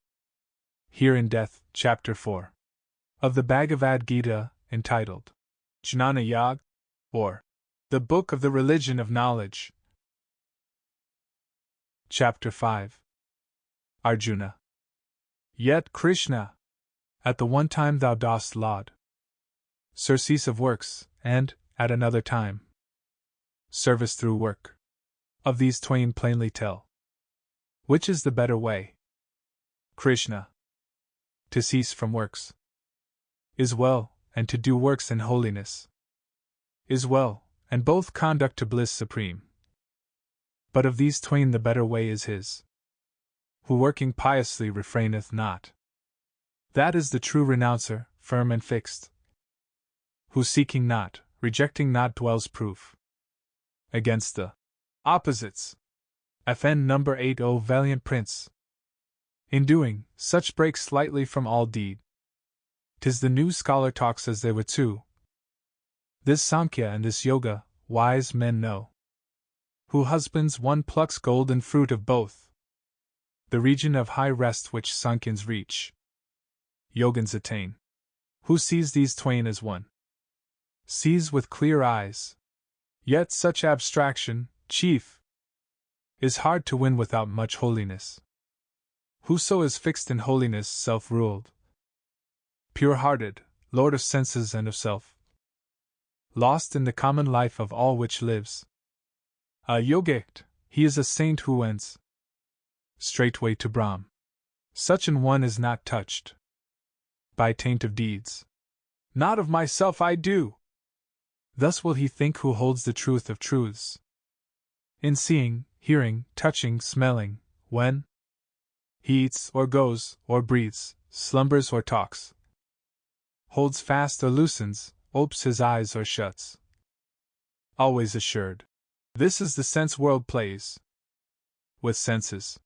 Here in Death, Chapter 4. Of the Bhagavad Gita, entitled Jnana Yag, or The Book of the Religion of Knowledge. Chapter 5. Arjuna. Yet, Krishna, at the one time thou dost laud surcease of works, and, at another time, service through work. Of these twain plainly tell. Which is the better way? Krishna. To cease from works is well, and to do works in holiness is well, and both conduct to bliss supreme. But of these twain the better way is his, who working piously refraineth not. That is the true renouncer, firm and fixed, who seeking not, rejecting not dwells proof against the opposites. FN number 8. O valiant prince! In doing, such breaks slightly from all deed. 'Tis the new scholar talks as they were two. This Sankhya and this Yoga, wise men know. Who husbands one plucks golden fruit of both. The region of high rest which Sankhyans reach, Yogans attain. Who sees these twain as one, sees with clear eyes. Yet such abstraction, chief, is hard to win without much holiness. Whoso is fixed in holiness, self-ruled, pure-hearted, lord of senses and of self, lost in the common life of all which lives, a yogic, he is a saint who wends straightway to Brahm. Such an one is not touched by taint of deeds. Not of myself I do. Thus will he think who holds the truth of truths. In seeing, hearing, touching, smelling, when he eats or goes or breathes, slumbers or talks, holds fast or loosens, opes his eyes or shuts, always assured. This is the sense world plays with senses.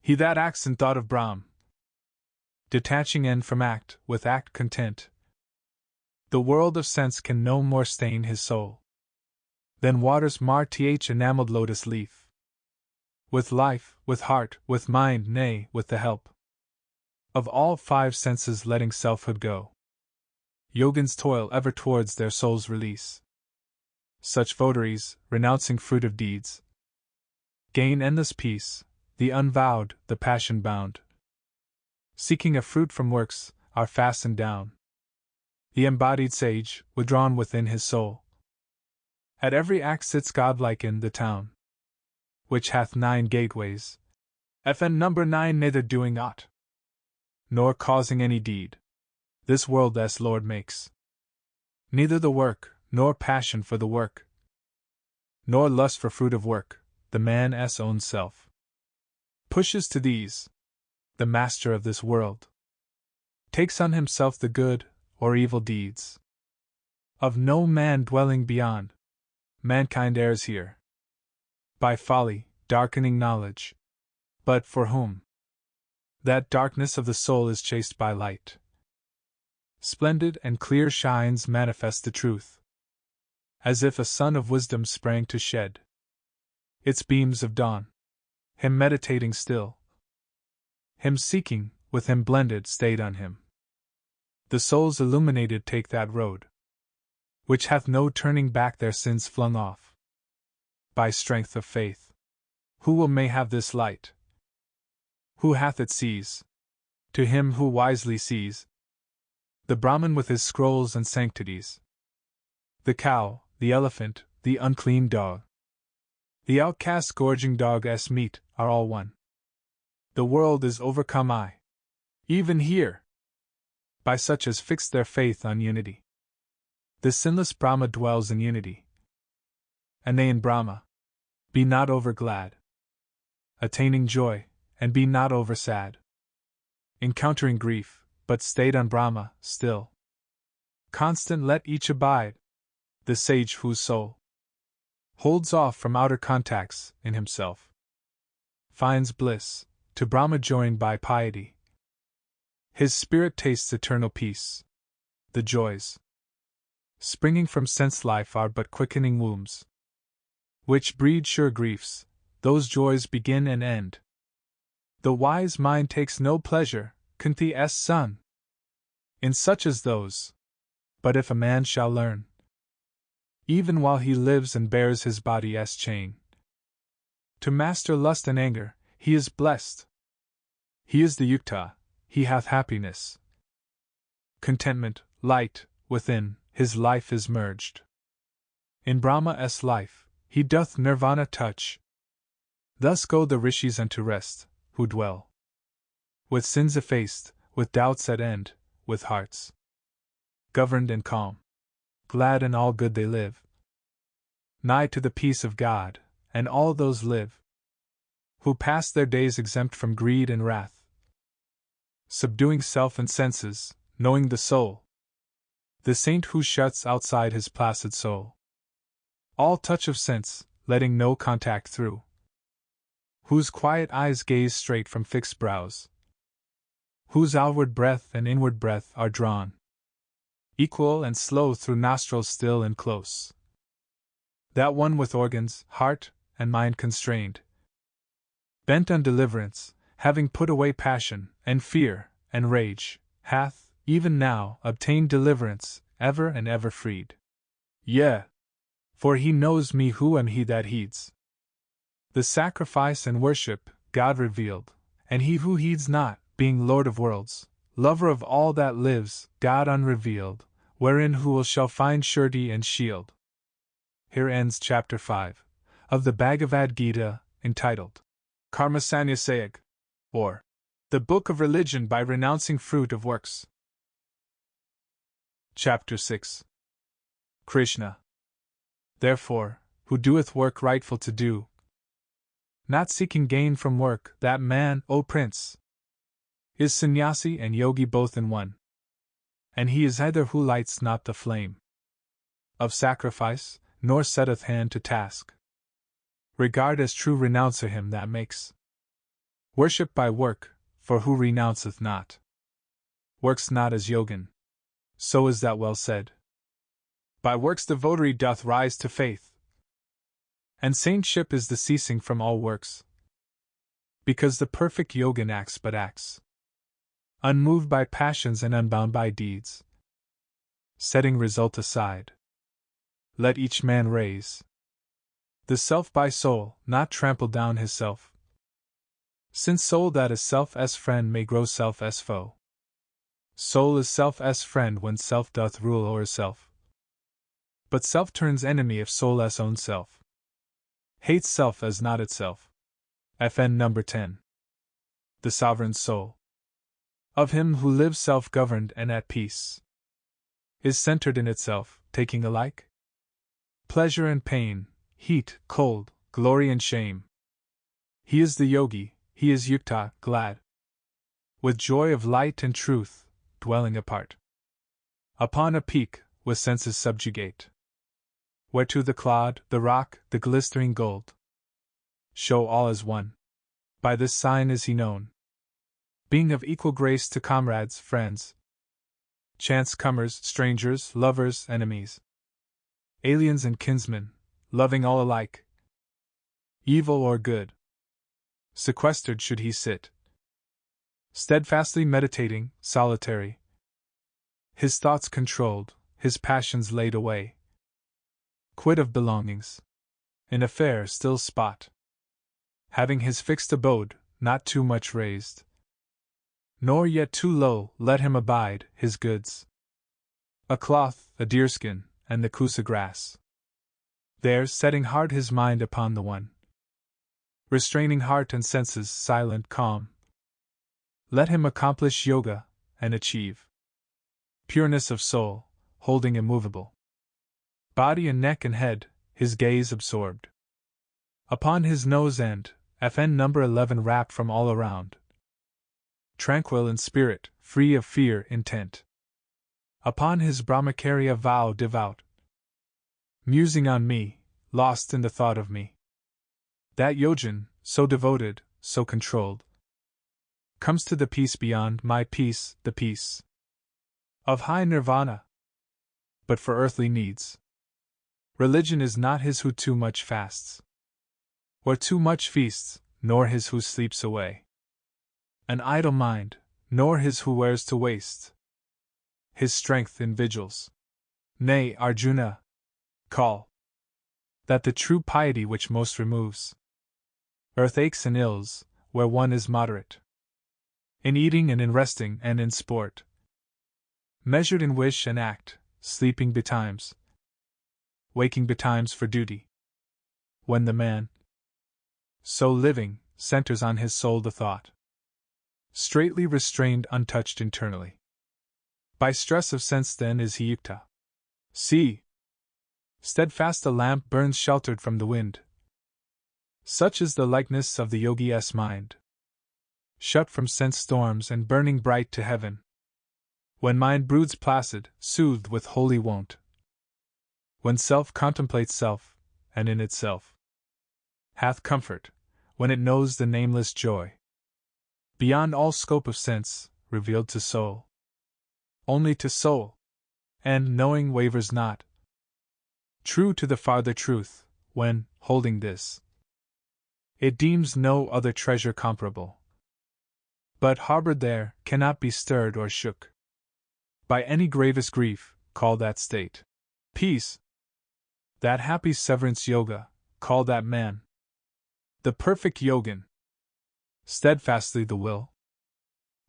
He that acts in thought of Brahm, detaching end from act, with act content, the world of sense can no more stain his soul than waters mar th enameled lotus leaf. With life, with heart, with mind, nay, with the help of all five senses letting selfhood go, Yogans toil ever towards their soul's release. Such votaries, renouncing fruit of deeds, gain endless peace, the unvowed, the passion-bound, seeking a fruit from works, are fastened down. The embodied sage, withdrawn within his soul, at every act sits godlike in the town, which hath 9 gateways. FN number 9. Neither doing aught, nor causing any deed, this world's Lord makes. Neither the work, nor passion for the work, nor lust for fruit of work, the man's own self pushes to these. The master of this world takes on himself the good or evil deeds of no man dwelling beyond. Mankind errs here by folly, darkening knowledge, but for whom that darkness of the soul is chased by light, splendid and clear shines manifest the truth, as if a sun of wisdom sprang to shed its beams of dawn. Him meditating still, him seeking, with him blended, stayed on him. The souls illuminated take that road which hath no turning back, their sins flung off by strength of faith. Who will may have this light? Who hath it sees? To him who wisely sees the Brahman with his scrolls and sanctities, the cow, the elephant, the unclean dog, the outcast gorging dog's meat, are all one. The world is overcome, even here, by such as fix their faith on unity. The sinless Brahma dwells in unity, and they in Brahma. Be not over glad, attaining joy, and be not over sad, encountering grief, but stayed on Brahma, still. Constant let each abide, the sage whose soul holds off from outer contacts in himself, finds bliss, to Brahma joined by piety. His spirit tastes eternal peace. The joys springing from sense life are but quickening wombs, which breed sure griefs. Those joys begin and end. The wise mind takes no pleasure, Kunti's son, in such as those. But if a man shall learn, even while he lives and bears his body's chain, to master lust and anger, he is blessed. He is the yukta, he hath happiness, contentment, light, within, his life is merged in Brahma's life, he doth nirvana touch. Thus go the rishis unto rest, who dwell with sins effaced, with doubts at end, with hearts governed and calm. Glad in all good they live, nigh to the peace of God, and all those live who pass their days exempt from greed and wrath, subduing self and senses, knowing the soul, the saint who shuts outside his placid soul all touch of sense, letting no contact through, whose quiet eyes gaze straight from fixed brows, whose outward breath and inward breath are drawn equal and slow through nostrils still and close, that one with organs, heart, and mind constrained, bent on deliverance, having put away passion, and fear, and rage, hath, even now, obtained deliverance, ever and ever freed. Yea, for he knows me who am he that heeds the sacrifice and worship, God revealed, and he who heeds not, being Lord of worlds, lover of all that lives, God unrevealed, wherein who shall find surety and shield. Here ends chapter 5 of the Bhagavad Gita, entitled Karma Sannyasayag, or The Book of Religion by Renouncing Fruit of Works. Chapter 6. Krishna. Therefore, who doeth work rightful to do, not seeking gain from work, that man, O Prince, is sannyasi and yogi both in one. And he is either who lights not the flame of sacrifice, nor setteth hand to task. Regard as true renouncer him that makes worship by work, for who renounceth not, works not as yogin. So is that well said. By works the devotee doth rise to faith, and saintship is the ceasing from all works, because the perfect yogin acts but acts, unmoved by passions and unbound by deeds. Setting result aside, let each man raise the self by soul, not trample down his self, since soul that is self-'s friend may grow self-'s foe. Soul is self-'s friend when self doth rule o'er self, but self turns enemy if soul's own self hates self as not itself. FN number 10. The sovereign soul of him who lives self-governed and at peace is centered in itself, taking alike pleasure and pain, heat, cold, glory and shame. He is the yogi, he is yukta, glad, with joy of light and truth, dwelling apart upon a peak, with senses subjugate, whereto the clod, the rock, the glistering gold show all as one. By this sign is he known, being of equal grace to comrades, friends, chance comers, strangers, lovers, enemies, aliens and kinsmen, loving all alike, evil or good. Sequestered should he sit, steadfastly meditating, solitary, his thoughts controlled, his passions laid away, quit of belongings, in a fair, still spot, having his fixed abode, not too much raised, nor yet too low, let him abide, his goods, a cloth, a deerskin, and the kusa grass. There, setting hard his mind upon the one, restraining heart and senses, silent, calm, let him accomplish yoga, and achieve pureness of soul, holding immovable body and neck and head, his gaze absorbed upon his nose and, FN number 11 wrapped from all around, tranquil in spirit, free of fear, intent upon his brahmacharya vow devout, musing on me, lost in the thought of me. That yojin, so devoted, so controlled, comes to the peace beyond my peace, the peace of high nirvana. But for earthly needs, religion is not his who too much fasts, or too much feasts, nor his who sleeps away an idle mind, nor his who wears to waste his strength in vigils. Nay, Arjuna, call that the true piety which most removes earth aches and ills, where one is moderate in eating and in resting and in sport, measured in wish and act, sleeping betimes, waking betimes for duty. When the man, so living, centers on his soul the thought, straightly restrained, untouched internally by stress of sense, then is he yukta. See, steadfast a lamp burns sheltered from the wind, Such is the likeness of the yogi's mind, shut from sense storms and burning bright to heaven. When mind broods placid, soothed with holy wont. When self contemplates self, and in itself hath comfort, when it knows the nameless joy, beyond all scope of sense, revealed to soul. Only to soul, and, knowing, wavers not. True to the farther truth, when, holding this, it deems no other treasure comparable, but harbored there, cannot be stirred or shook by any gravest grief. Call that state peace. That happy severance yoga, call that man. The perfect yogin. Steadfastly the will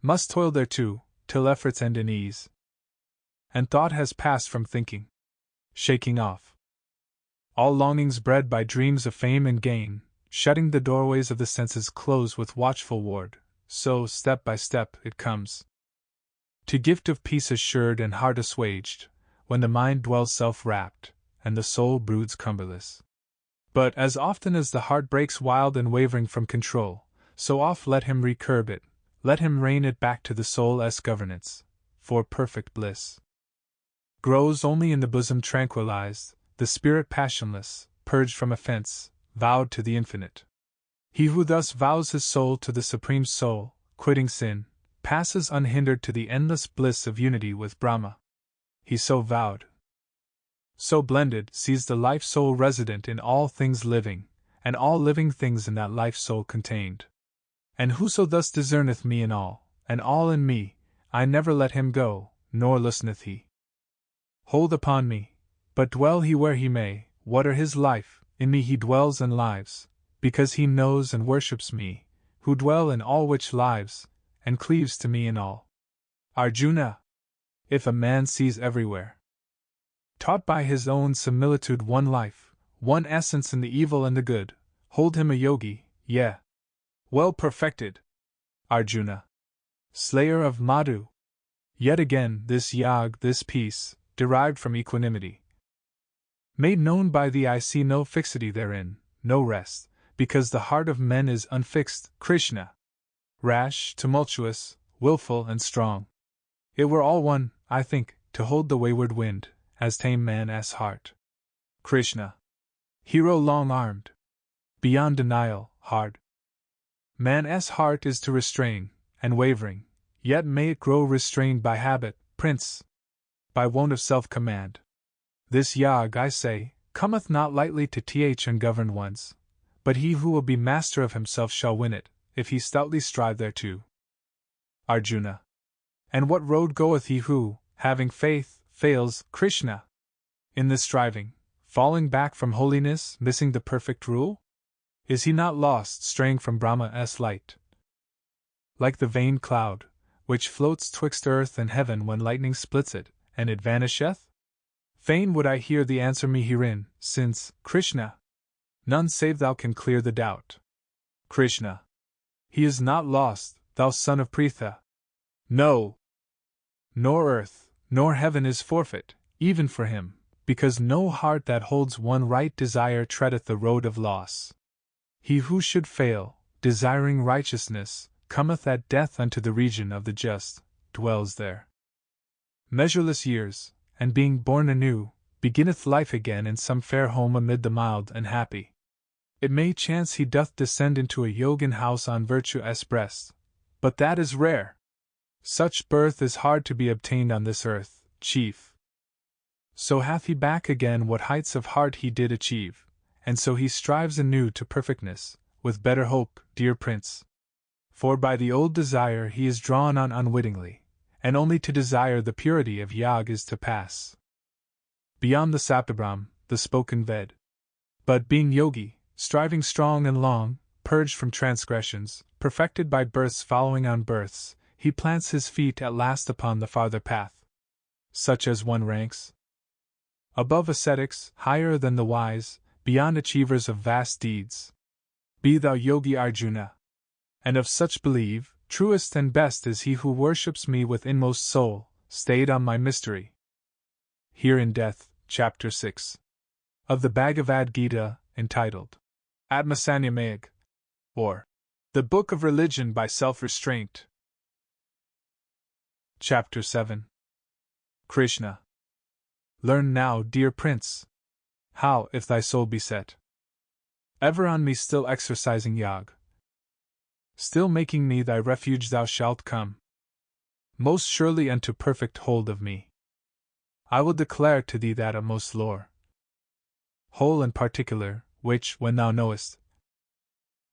must toil thereto, till efforts end in ease, and thought has passed from thinking, shaking off all longings bred by dreams of fame and gain, shutting the doorways of the senses close with watchful ward. So, step by step, it comes to gift of peace assured and heart assuaged, when the mind dwells self-wrapped, and the soul broods cumberless. But as often as the heart breaks wild and wavering from control, so oft let him recurb it, let him rein it back to the soul's governance, for perfect bliss grows only in the bosom tranquilized, the spirit passionless, purged from offense, vowed to the infinite. He who thus vows his soul to the Supreme Soul, quitting sin, passes unhindered to the endless bliss of unity with Brahma. He so vowed, so blended, sees the life soul resident in all things living, and all living things in that life soul contained. And whoso thus discerneth me in all, and all in me, I never let him go, nor looseneth he hold upon me, but dwell he where he may, whate'er his life, in me he dwells and lives, because he knows and worships me, who dwell in all which lives, and cleaves to me in all. Arjuna, if a man sees everywhere, taught by his own similitude one life, one essence in the evil and the good, hold him a yogi, yea, well perfected. Arjuna, slayer of Madhu. Yet again, this yag, this peace, derived from equanimity, made known by thee, I see no fixity therein, no rest, because the heart of men is unfixed, Krishna. Rash, tumultuous, willful, and strong. It were all one, I think, to hold the wayward wind, as tame man's heart. Krishna. Hero long-armed. Beyond denial, hard. Man's heart is to restrain, and wavering, yet may it grow restrained by habit, prince, by wont of self-command. This yag, I say, cometh not lightly to ungoverned ones, but he who will be master of himself shall win it, if he stoutly strive thereto. Arjuna. And what road goeth he who, having faith, fails, Krishna, in this striving, falling back from holiness, missing the perfect rule? Is he not lost, straying from Brahma's light? Like the vain cloud, which floats twixt earth and heaven when lightning splits it, and it vanisheth? Fain would I hear thee answer me herein, since, Krishna, none save thou can clear the doubt. Krishna. He is not lost, thou son of Pritha. No. Nor earth, nor heaven is forfeit, even for him, because no heart that holds one right desire treadeth the road of loss. He who should fail, desiring righteousness, cometh at death unto the region of the just, dwells there measureless years, and being born anew, beginneth life again in some fair home amid the mild and happy. It may chance he doth descend into a yogin house on virtue's breast, but that is rare. Such birth is hard to be obtained on this earth, chief. So hath he back again what heights of heart he did achieve, and so he strives anew to perfectness, with better hope, dear prince. For by the old desire he is drawn on unwittingly, and only to desire the purity of yag is to pass beyond the saptabrahm, the spoken Ved. But being yogi, striving strong and long, purged from transgressions, perfected by births following on births, he plants his feet at last upon the farther path, such as one ranks above ascetics, higher than the wise, beyond achievers of vast deeds. Be thou yogi Arjuna, and of such believe, truest and best is he who worships me with inmost soul, stayed on my mystery. Here in Death, Chapter 6 of the Bhagavad Gita, entitled Atmasanyamag, or The Book of Religion by Self-Restraint. Chapter 7. Krishna. Learn now, dear Prince, how, if thy soul be set ever on me, still exercising yog, still making me thy refuge, thou shalt come most surely unto perfect hold of me. I will declare to thee that utmost lore, whole and particular, which, when thou knowest,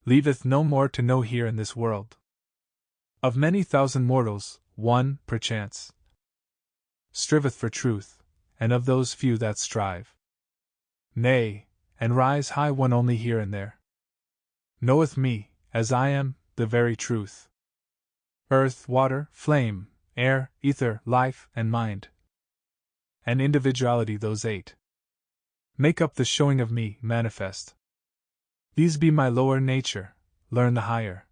leaveth no more to know here in this world. Of many thousand mortals, one, perchance, striveth for truth, and of those few that strive, nay, and rise high, one only here and there knoweth me, as I am, the very truth. Earth, water, flame, air, ether, life, and mind, and individuality, those eight, make up the showing of me, manifest. These be my lower nature, learn the higher,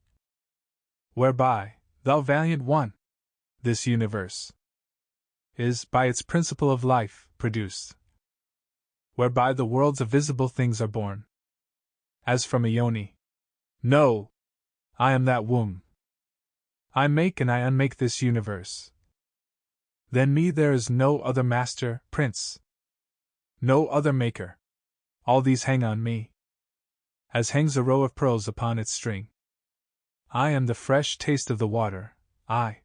whereby, thou valiant one, this universe is, by its principle of life, produced, whereby the worlds of visible things are born, as from a yoni. No, I am that womb. I make and I unmake this universe. Than me there is no other master, prince, no other maker. All these hang on me, as hangs a row of pearls upon its string. I am the fresh taste of the water, I,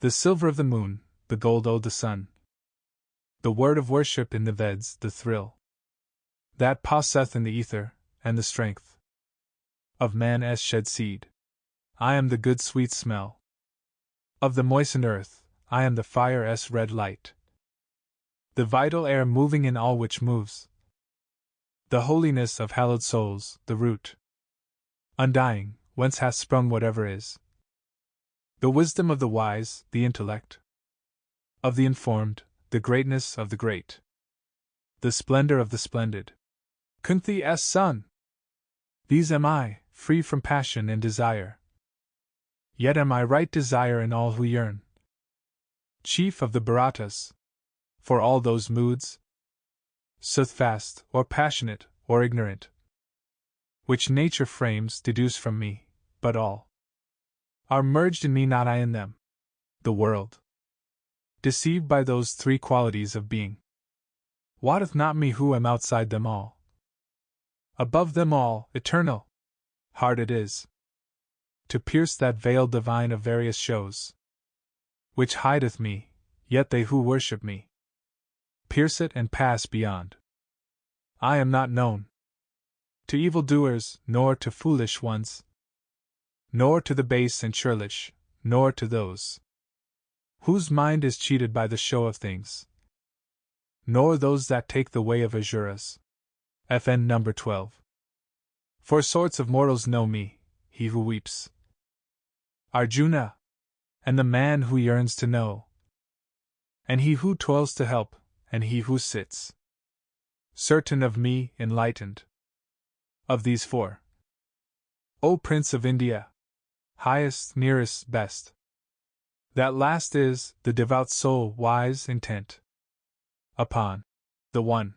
the silver of the moon, the gold o' the sun, the word of worship in the Veds, the thrill that passeth in the ether, and the strength of man as shed seed. I am the good sweet smell of the moistened earth, I am the fire's red light, the vital air moving in all which moves, the holiness of hallowed souls, the root undying, whence hath sprung whatever is, the wisdom of the wise, the intellect of the informed, the greatness of the great, the splendor of the splendid. Kunti's son. These am I, free from passion and desire. Yet am I right desire in all who yearn. Chief of the Bharatas, for all those moods, soothfast, or passionate, or ignorant, which nature frames, deduce from me, but all are merged in me, not I in them. The world, deceived by those three qualities of being, wotteth not me who am outside them all, above them all, eternal. Hard it is to pierce that veil divine of various shows, which hideth me, yet they who worship me pierce it and pass beyond. I am not known to evildoers, nor to foolish ones, nor to the base and churlish, nor to those whose mind is cheated by the show of things, nor those that take the way of asuras. FN number 12. Four sorts of mortals know me: he who weeps, Arjuna, and the man who yearns to know, and he who toils to help, and he who sits certain of me, enlightened. Of these four, O Prince of India, highest, nearest, best, that last is the devout soul, wise, intent upon the one.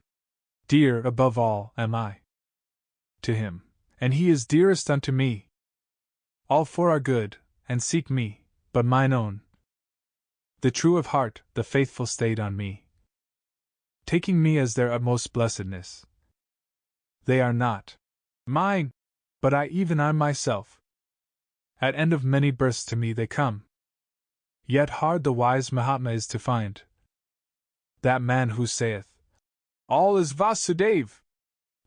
Dear above all am I to him, and he is dearest unto me. All four are good, and seek me, but mine own, the true of heart, the faithful stayed on me, taking me as their utmost blessedness. They are not mine, but I, even I myself. At end of many births to me they come. Yet hard the wise Mahatma is to find, that man who saith, all is Vasudev.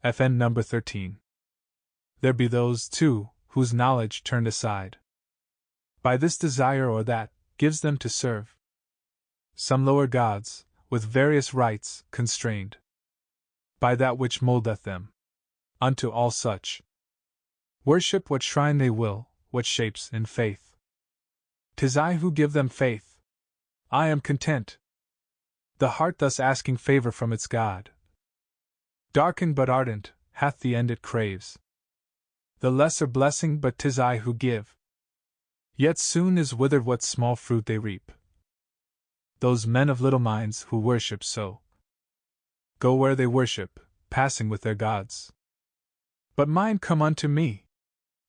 FN number 13. There be those, too, whose knowledge turned aside by this desire or that, gives them to serve some lower gods, with various rites, constrained by that which mouldeth them. Unto all such worship what shrine they will, what shapes, in faith. 'Tis I who give them faith. I am content. The heart thus asking favor from its God, darkened but ardent, hath the end it craves. The lesser blessing, but 'tis I who give. Yet soon is withered what small fruit they reap. Those men of little minds who worship so go where they worship, passing with their gods But mine come unto me.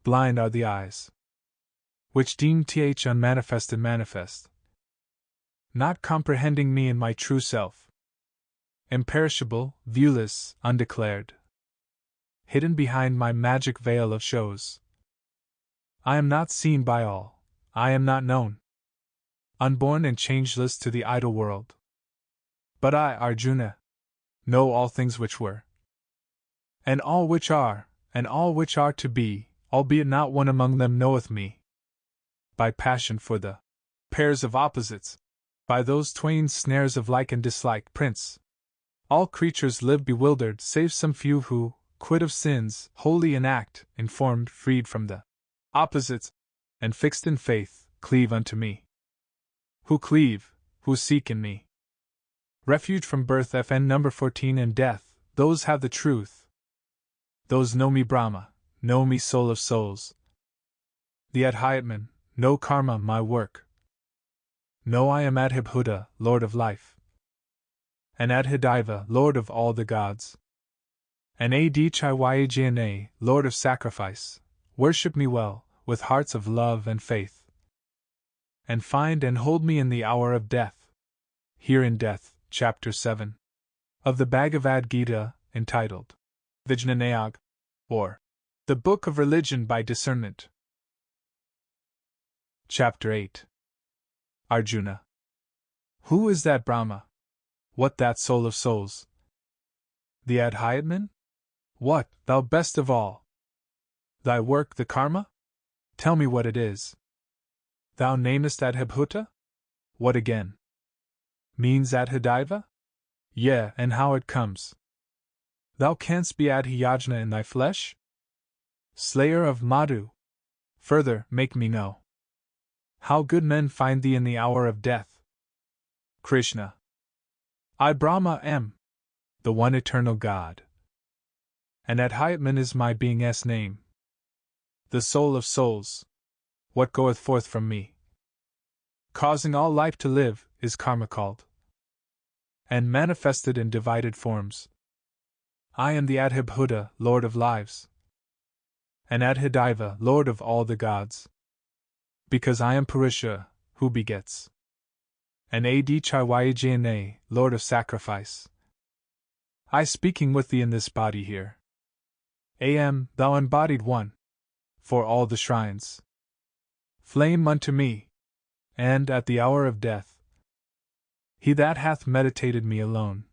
Blind are the eyes, which deem th unmanifested manifest, not comprehending me in my true self, imperishable, viewless, undeclared, hidden behind my magic veil of shows. I am not seen by all, I am not known, unborn and changeless to the idle world. But I, Arjuna, know all things which were, and all which are, and all which are to be, albeit not one among them knoweth me. By passion for the pairs of opposites, by those twain snares of like and dislike, Prince, all creatures live bewildered save some few who, quit of sins, holy in act, informed, freed from the opposites, and fixed in faith, cleave unto me. Who cleave, who seek in me refuge from birth, FN number 14, and death, those have the truth. Those know me Brahma, know me soul of souls. The Adhyatman, know karma, my work. Know I am Adhibhuta, Lord of life, and Adhidaiva, Lord of all the gods, and Adhyayajna, Lord of sacrifice. Worship me well, with hearts of love and faith, and find and hold me in the hour of death. Here in Death, Chapter 7 of the Bhagavad Gita, entitled Vijnanayag, or The Book of Religion by Discernment. Chapter 8. Arjuna. Who is that Brahma? What that soul of souls? The Adhyatman? What, thou best of all? Thy work the karma? Tell me what it is. Thou namest Adhibhuta? What again? Means Adhidaiva? Yea, and how it comes. Thou canst be Adhyajna in thy flesh? Slayer of Madhu. Further, make me know how good men find thee in the hour of death. Krishna. I Brahma am, the one eternal God, and Adhyatman is my being's name. The soul of souls, what goeth forth from me, causing all life to live, is karma called, and manifested in divided forms. I am the Adhibhuta, Lord of lives, and Adhidaiva, Lord of all the gods, because I am Purusha, who begets, and Adhyayajna, Lord of sacrifice. I speaking with thee in this body here. Am, thou embodied one, for all the shrines. Flame unto me, and at the hour of death, he that hath meditated me alone,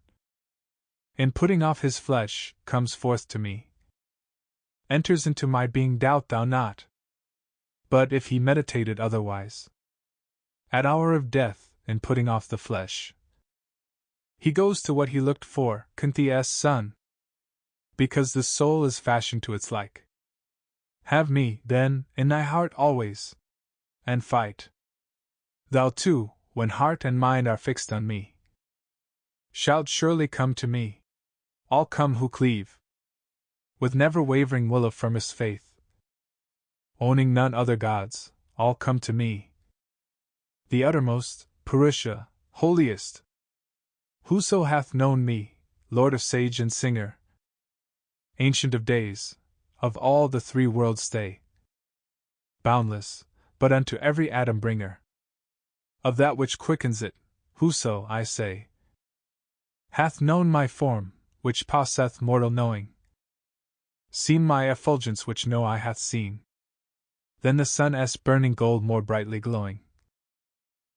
in putting off his flesh, comes forth to me, enters into my being, doubt thou not. But if he meditated otherwise, at hour of death, in putting off the flesh, he goes to what he looked for, Kunti's son, because the soul is fashioned to its like. Have me, then, in thy heart always, and fight. Thou too, when heart and mind are fixed on me, shalt surely come to me. All come who cleave, with never wavering will of firmest faith, owning none other gods, all come to me. The uttermost, Purusha, holiest, whoso hath known me, Lord of sage and singer, ancient of days, of all the three worlds stay, boundless, but unto every atom bringer of that which quickens it, whoso, I say, hath known my form, which passeth mortal knowing, seen my effulgence which no eye hath seen, then the sun's burning gold more brightly glowing,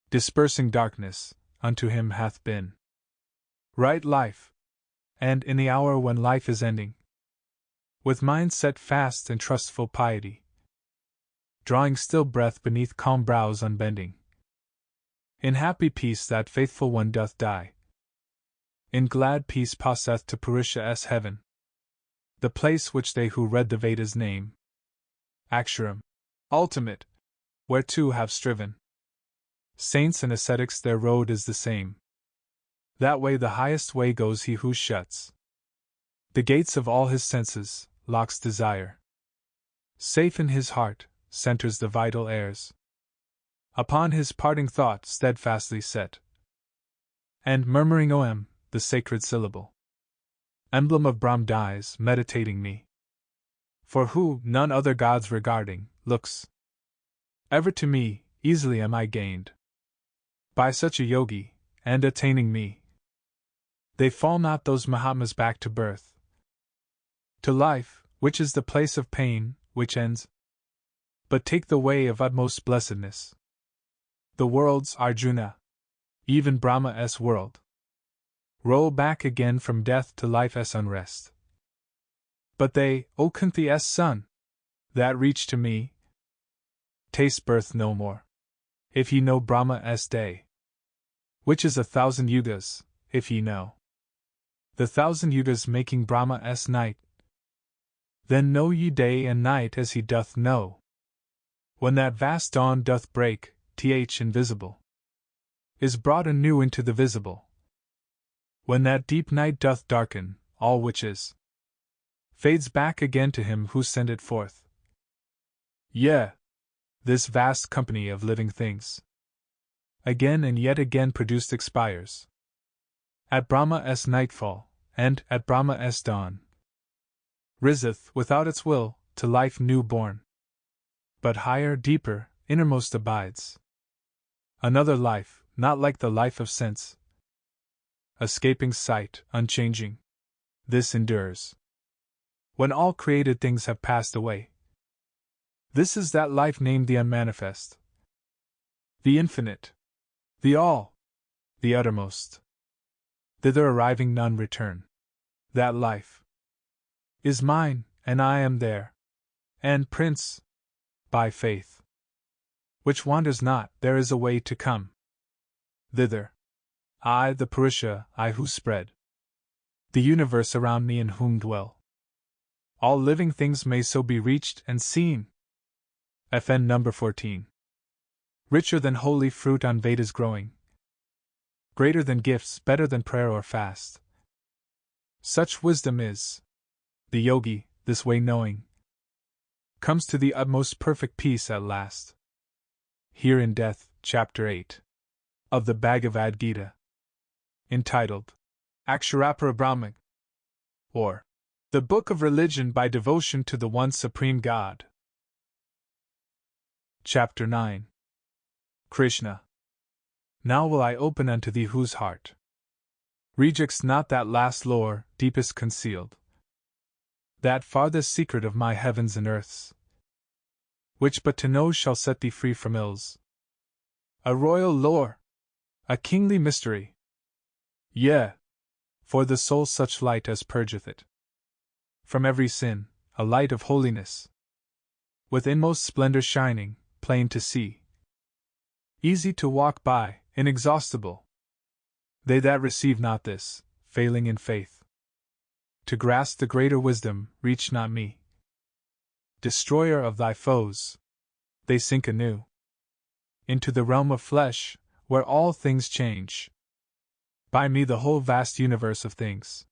dispersing darkness, unto him hath been right life, and in the hour when life is ending, with mind set fast and trustful piety, drawing still breath beneath calm brows unbending, in happy peace that faithful one doth die, in glad peace passeth to Purusha's heaven, the place which they who read the Vedas name Aksharam, ultimate, whereto have striven saints and ascetics. Their road is the same. That way, the highest way, goes he who shuts the gates of all his senses, locks desire safe in his heart, centers the vital airs upon his parting thought steadfastly set, and murmuring Om, the sacred syllable, emblem of Brahm, dies, meditating me. For who, none other gods regarding, looks ever to me, easily am I gained by such a yogi, and attaining me, they fall not those Mahatmas back to birth, to life, which is the place of pain, which ends, but take the way of utmost blessedness. The worlds, Arjuna, even Brahma's world, roll back again from death to life's unrest. But they, O Kunti's son, that reach to me, taste birth no more. If ye know Brahma's day, which is 1,000 yugas, if ye know the 1,000 yugas making Brahma's night, then know ye day and night as he doth know. When that vast dawn doth break, invisible is brought anew into the visible. When that deep night doth darken, all which is fades back again to him who sent it forth. Yea, this vast company of living things, again and yet again produced expires. At Brahma's nightfall, and at Brahma's dawn, riseth, without its will, to life new born. But higher, deeper, innermost abides another life, not like the life of sense, escaping sight, unchanging. This endures when all created things have passed away. This is that life named the unmanifest, the infinite, the all, the uttermost. Thither arriving none return. That life is mine, and I am there. And, Prince, by faith, which wanders not, there is a way to come thither. I, the Purusha, I who spread the universe around me, in whom dwell all living things, may so be reached and seen. FN number 14. Richer than holy fruit on Vedas growing, greater than gifts, better than prayer or fast. Such wisdom is. The yogi, this way knowing, comes to the utmost perfect peace at last. Here in Death, Chapter 8 of the Bhagavad Gita, entitled Aksharapara Brahman, or The Book of Religion by Devotion to the One Supreme God. Chapter 9. Krishna. Now will I open unto thee whose heart rejects not that last lore, deepest concealed, that farthest secret of my heavens and earths, which but to know shall set thee free from ills. A royal lore, a kingly mystery. Yea, for the soul such light as purgeth it from every sin, a light of holiness, with inmost splendor shining, plain to see, easy to walk by, inexhaustible. They that receive not this, failing in faith to grasp the greater wisdom, reach not me. Destroyer of thy foes, they sink anew into the realm of flesh, where all things change. By me the whole vast universe of things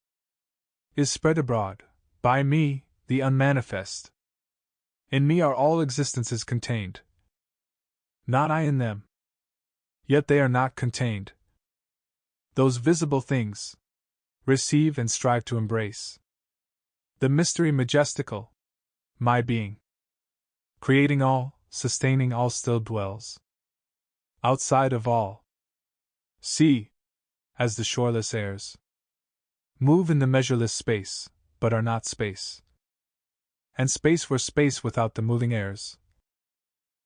is spread abroad, by me, the unmanifest. In me are all existences contained, not I in them. Yet they are not contained. Those visible things receive and strive to embrace the mystery majestical, my being, creating all, sustaining all, still dwells outside of all. See, as the shoreless airs move in the measureless space, but are not space, and space were space without the moving airs,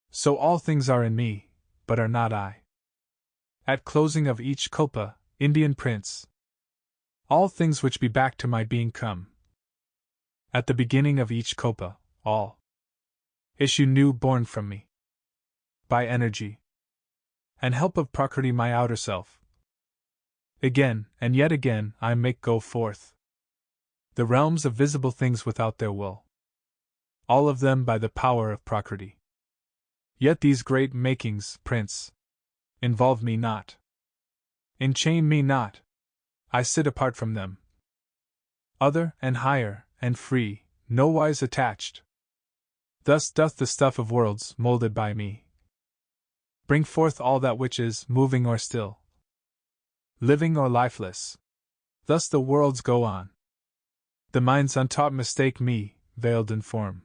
so all things are in me, but are not I. At closing of each kalpa, Indian prince, all things which be back to my being come. At the beginning of each kalpa, all issue new born from me. By energy and help of Prakriti, my outer self. Again, and yet again, I make go forth the realms of visible things without their will, all of them by the power of Prakriti. Yet these great makings, Prince, involve me not, enchain me not. I sit apart from them, other and higher and free, nowise attached. Thus doth the stuff of worlds, molded by me, bring forth all that which is moving or still, living or lifeless. Thus the worlds go on. The minds untaught mistake me, veiled in form.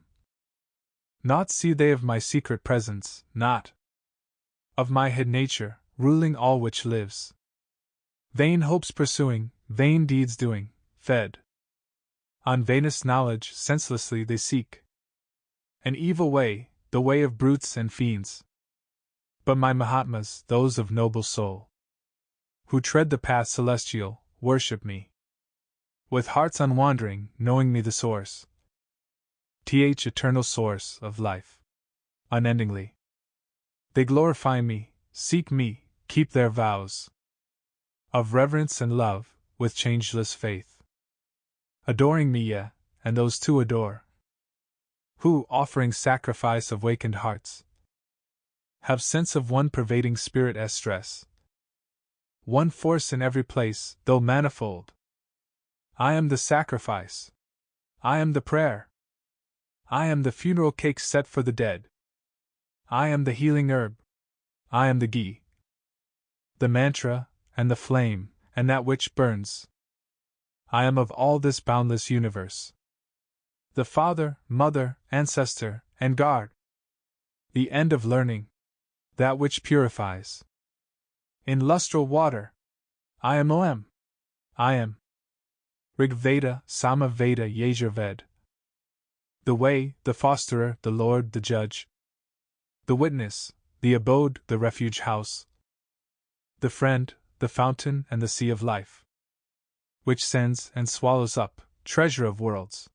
Naught see they of my secret presence, naught of my hid nature, ruling all which lives. Vain hopes pursuing, vain deeds doing, fed on vainest knowledge, senselessly they seek an evil way, the way of brutes and fiends. But my Mahatmas, those of noble soul, who tread the path celestial, worship me with hearts unwandering, knowing me the source, eternal source of life, unendingly. They glorify me, seek me, keep their vows of reverence and love, with changeless faith, adoring me, yea, and those too adore, who, offering sacrifice of wakened hearts, have sense of one pervading spirit as stress, one force in every place, though manifold. I am the sacrifice. I am the prayer. I am the funeral cake set for the dead. I am the healing herb. I am the ghee, the mantra, and the flame, and that which burns. I am of all this boundless universe, the father, mother, ancestor, and guard, the end of learning, that which purifies. In lustral water, I am Om. I am Rig Veda, Sama Veda, Yajur Ved, the way, the fosterer, the Lord, the judge, the witness, the abode, the refuge house, the friend, the fountain, and the sea of life, which sends and swallows up, treasure of worlds,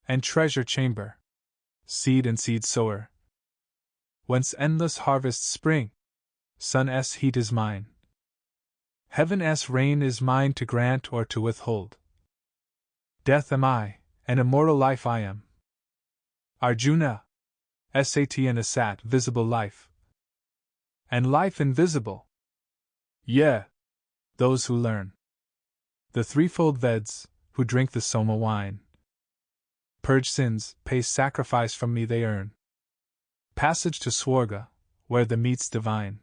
and treasure chamber, seed and seed sower, whence endless harvests spring. Sun's heat is mine. Heaven's rain is mine to grant or to withhold. Death am I, and immortal life I am. Arjuna, Sat and Asat, visible life, and life invisible. Yea, those who learn the threefold Veds, who drink the Soma wine, purge sins, pay sacrifice from me they earn passage to Swarga, where the meats divine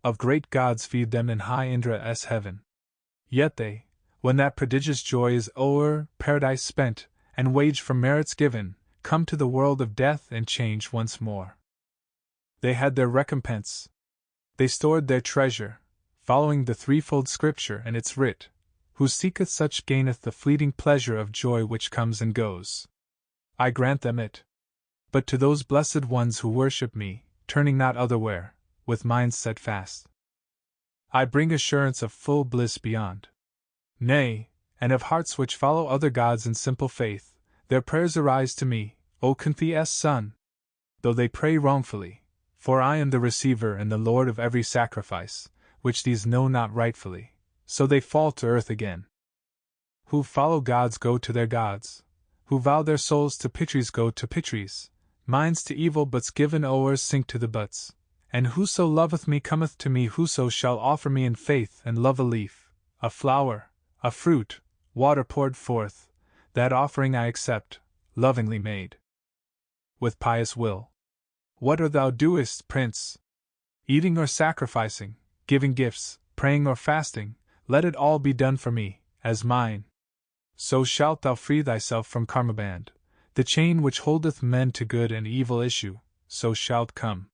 of great gods feed them in high Indra's heaven. Yet they, when that prodigious joy is o'er, paradise spent, and wage for merits given, come to the world of death and change once more. They had their recompense. They stored their treasure, following the threefold scripture and its writ, who seeketh such gaineth the fleeting pleasure of joy which comes and goes. I grant them it. But to those blessed ones who worship me, turning not otherwhere, with minds set fast, I bring assurance of full bliss beyond. Nay, and of hearts which follow other gods in simple faith, their prayers arise to me, O Kunti's son, though they pray wrongfully, for I am the receiver and the Lord of every sacrifice, which these know not rightfully, so they fall to earth again. Who follow gods go to their gods, who vow their souls to Pitris go to Pitris, minds to evil buts given o'er sink to the buts, and whoso loveth me cometh to me. Whoso shall offer me in faith and love a leaf, a flower, a fruit, water poured forth, that offering I accept, lovingly made with pious will. Whate'er thou doest, Prince, eating or sacrificing, giving gifts, praying or fasting, let it all be done for me, as mine. So shalt thou free thyself from karmaband, the chain which holdeth men to good and evil issue, so shalt come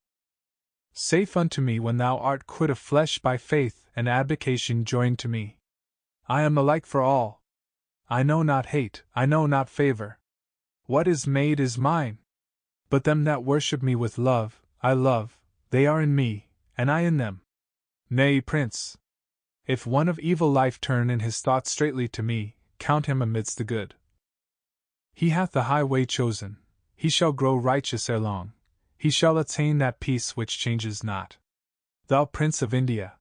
safe unto me when thou art quit of flesh by faith and abdication joined to me. I am alike for all. I know not hate, I know not favor. What is made is mine. But them that worship me with love, I love, they are in me, and I in them. Nay, Prince, if one of evil life turn in his thoughts straightly to me, count him amidst the good. He hath the high way chosen, he shall grow righteous ere long, he shall attain that peace which changes not. Thou Prince of India,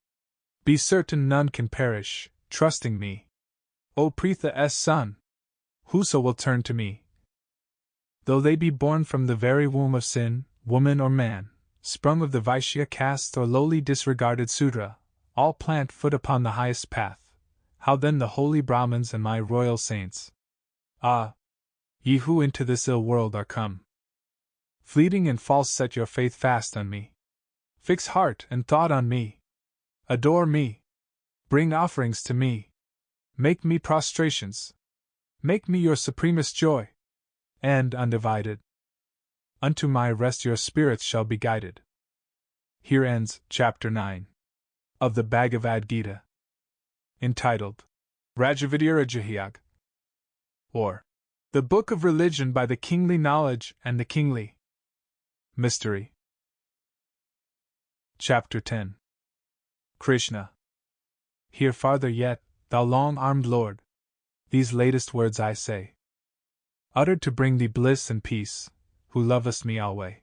be certain none can perish, trusting me. O Pritha's son, whoso will turn to me, though they be born from the very womb of sin, woman or man, sprung of the Vaishya caste or lowly disregarded Sudra, all plant foot upon the highest path, how then the holy Brahmins and my royal saints? Ah! Ye who into this ill world are come, fleeting and false, set your faith fast on me. Fix heart and thought on me. Adore me. Bring offerings to me. Make me prostrations. Make me your supremest joy. and undivided. Unto my rest your spirits shall be guided. Here ends Chapter 9 of the Bhagavad Gita, entitled Rajavidyarajahyag, or The Book of Religion by the Kingly Knowledge and the Kingly Mystery. Chapter 10. Krishna. Hear farther yet, thou long-armed Lord, these latest words I say, uttered to bring thee bliss and peace, who lovest me alway.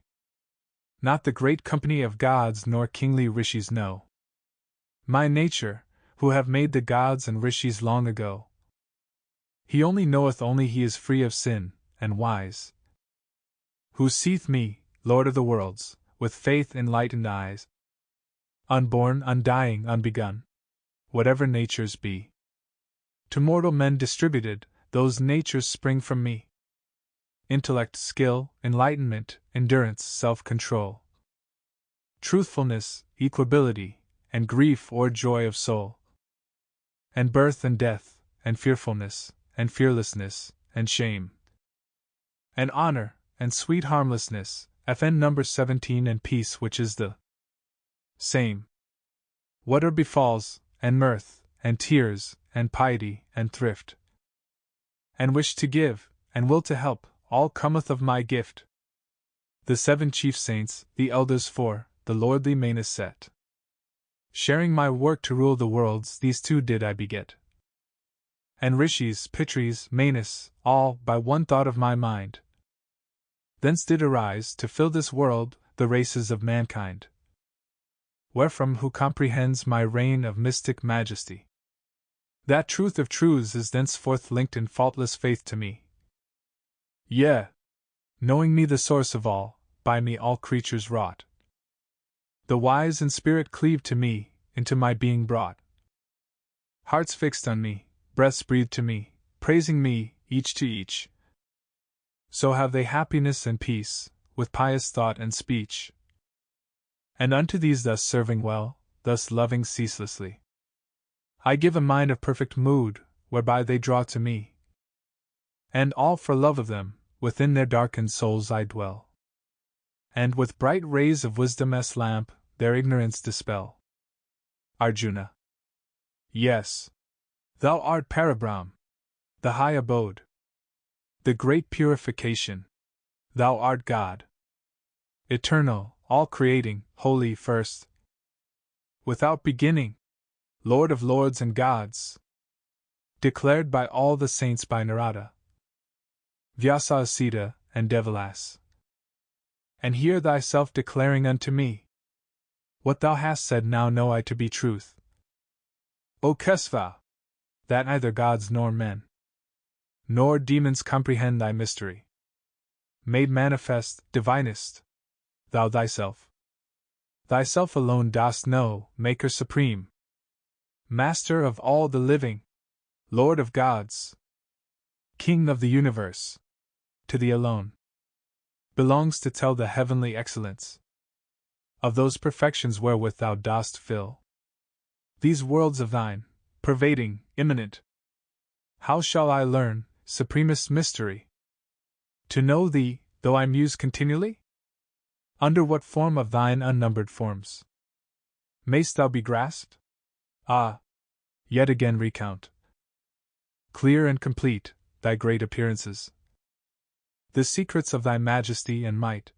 Not the great company of gods nor kingly rishis know my nature, who have made the gods and rishis long ago. He only knoweth only he is free of sin, and wise, who seeth me, Lord of the worlds, with faith enlightened eyes, unborn, undying, unbegun, whatever natures be, to mortal men distributed, those natures spring from me. Intellect, skill, enlightenment, endurance, self-control, truthfulness, equability, and grief or joy of soul, and birth and death, and fearfulness, and fearlessness, and shame, and honor, and sweet harmlessness, FN number 17, and peace, which is the same. Whatever befalls, and mirth, and tears, and piety, and thrift, and wish to give, and will to help, all cometh of my gift. The 7 chief saints, the elders 4, the lordly Manas set, sharing my work to rule the worlds, these 2 did I beget. And rishis, pitris, Manas, all, by one thought of my mind, thence did arise, to fill this world, the races of mankind. Wherefrom who comprehends my reign of mystic majesty, that truth of truths is thenceforth linked in faultless faith to me. Yea, knowing me the source of all, by me all creatures wrought, the wise in spirit cleave to me, into my being brought. Hearts fixed on me, breaths breathed to me, praising me, each to each. So have they happiness and peace, with pious thought and speech. And unto these thus serving well, thus loving ceaselessly, I give a mind of perfect mood, whereby they draw to me. And all for love of them, within their darkened souls I dwell. And with bright rays of wisdom's lamp, their ignorance dispel. Arjuna. Yes. Thou art Parabrahm, the high abode, the great purification. Thou art God, eternal, all-creating, holy, first, without beginning, Lord of lords and gods, declared by all the saints by Narada, Vyasasita, and Devalas. And hear thyself declaring unto me, what thou hast said now know I to be truth. O Kesava, that neither gods nor men, nor demons comprehend thy mystery, made manifest, divinest, thou thyself alone dost know, Maker supreme, Master of all the living, Lord of gods, King of the universe. To thee alone belongs to tell the heavenly excellence of those perfections wherewith thou dost fill these worlds of thine, pervading, immanent. How shall I learn, supremest mystery, to know thee, though I muse continually? Under what form of thine unnumbered forms mayst thou be grasped? Ah! Yet again recount, clear and complete, thy great appearances, the secrets of thy majesty and might.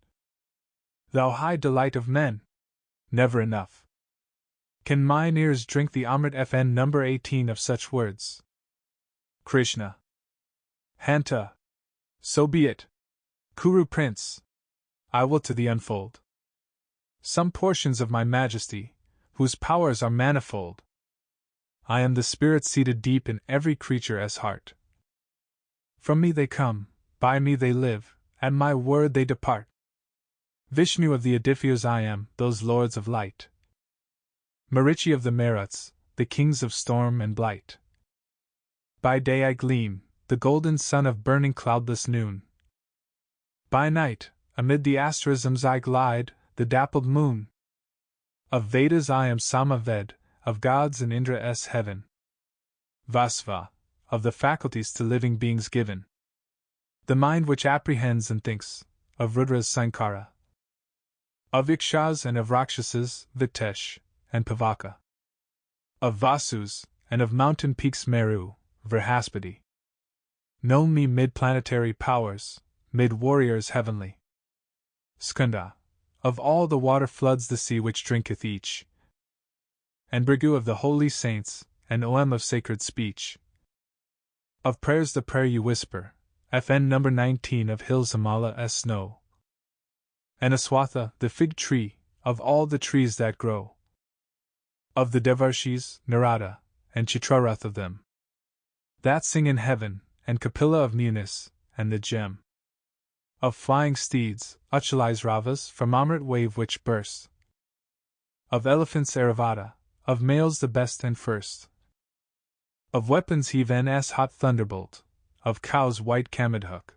Thou high delight of men, never enough can mine ears drink the Amrit FN number 18 of such words. Krishna. Hanta. So be it. Kuru Prince. I will to thee unfold some portions of my majesty, whose powers are manifold. I am the spirit seated deep in every creature as heart. From me they come, by me they live, at my word they depart. Vishnu of the Adithyas I am, those lords of light. Marichi of the Maruts, the kings of storm and blight. By day I gleam, the golden sun of burning cloudless noon. By night, amid the asterisms I glide, the dappled moon. Of Vedas I am Samaved, of gods and Indra's heaven. Vasva, of the faculties to living beings given. the mind which apprehends and thinks, of Rudra's Sankara, of Ikshas and of Rakshasas, Vitesh, and Pavaka, of Vasus, and of mountain peaks Meru, Vrihaspati. Know me mid planetary powers, mid warriors heavenly. Skanda, of all the water floods the sea which drinketh each, and Brigu of the holy saints, and Om of sacred speech. Of prayers the prayer you whisper, FN number 19 of hills Amala as snow, and Aswatha, the fig tree, of all the trees that grow. Of the Devarshis, Narada, and Chitrarath of them, that sing in heaven, and Kapila of Munis, and the gem. Of flying steeds, Uchalize Ravas, from Amrit wave which bursts. Of elephants Airavata, of males the best and first. Of weapons heave NS hot thunderbolt, of cows white Kamidhook,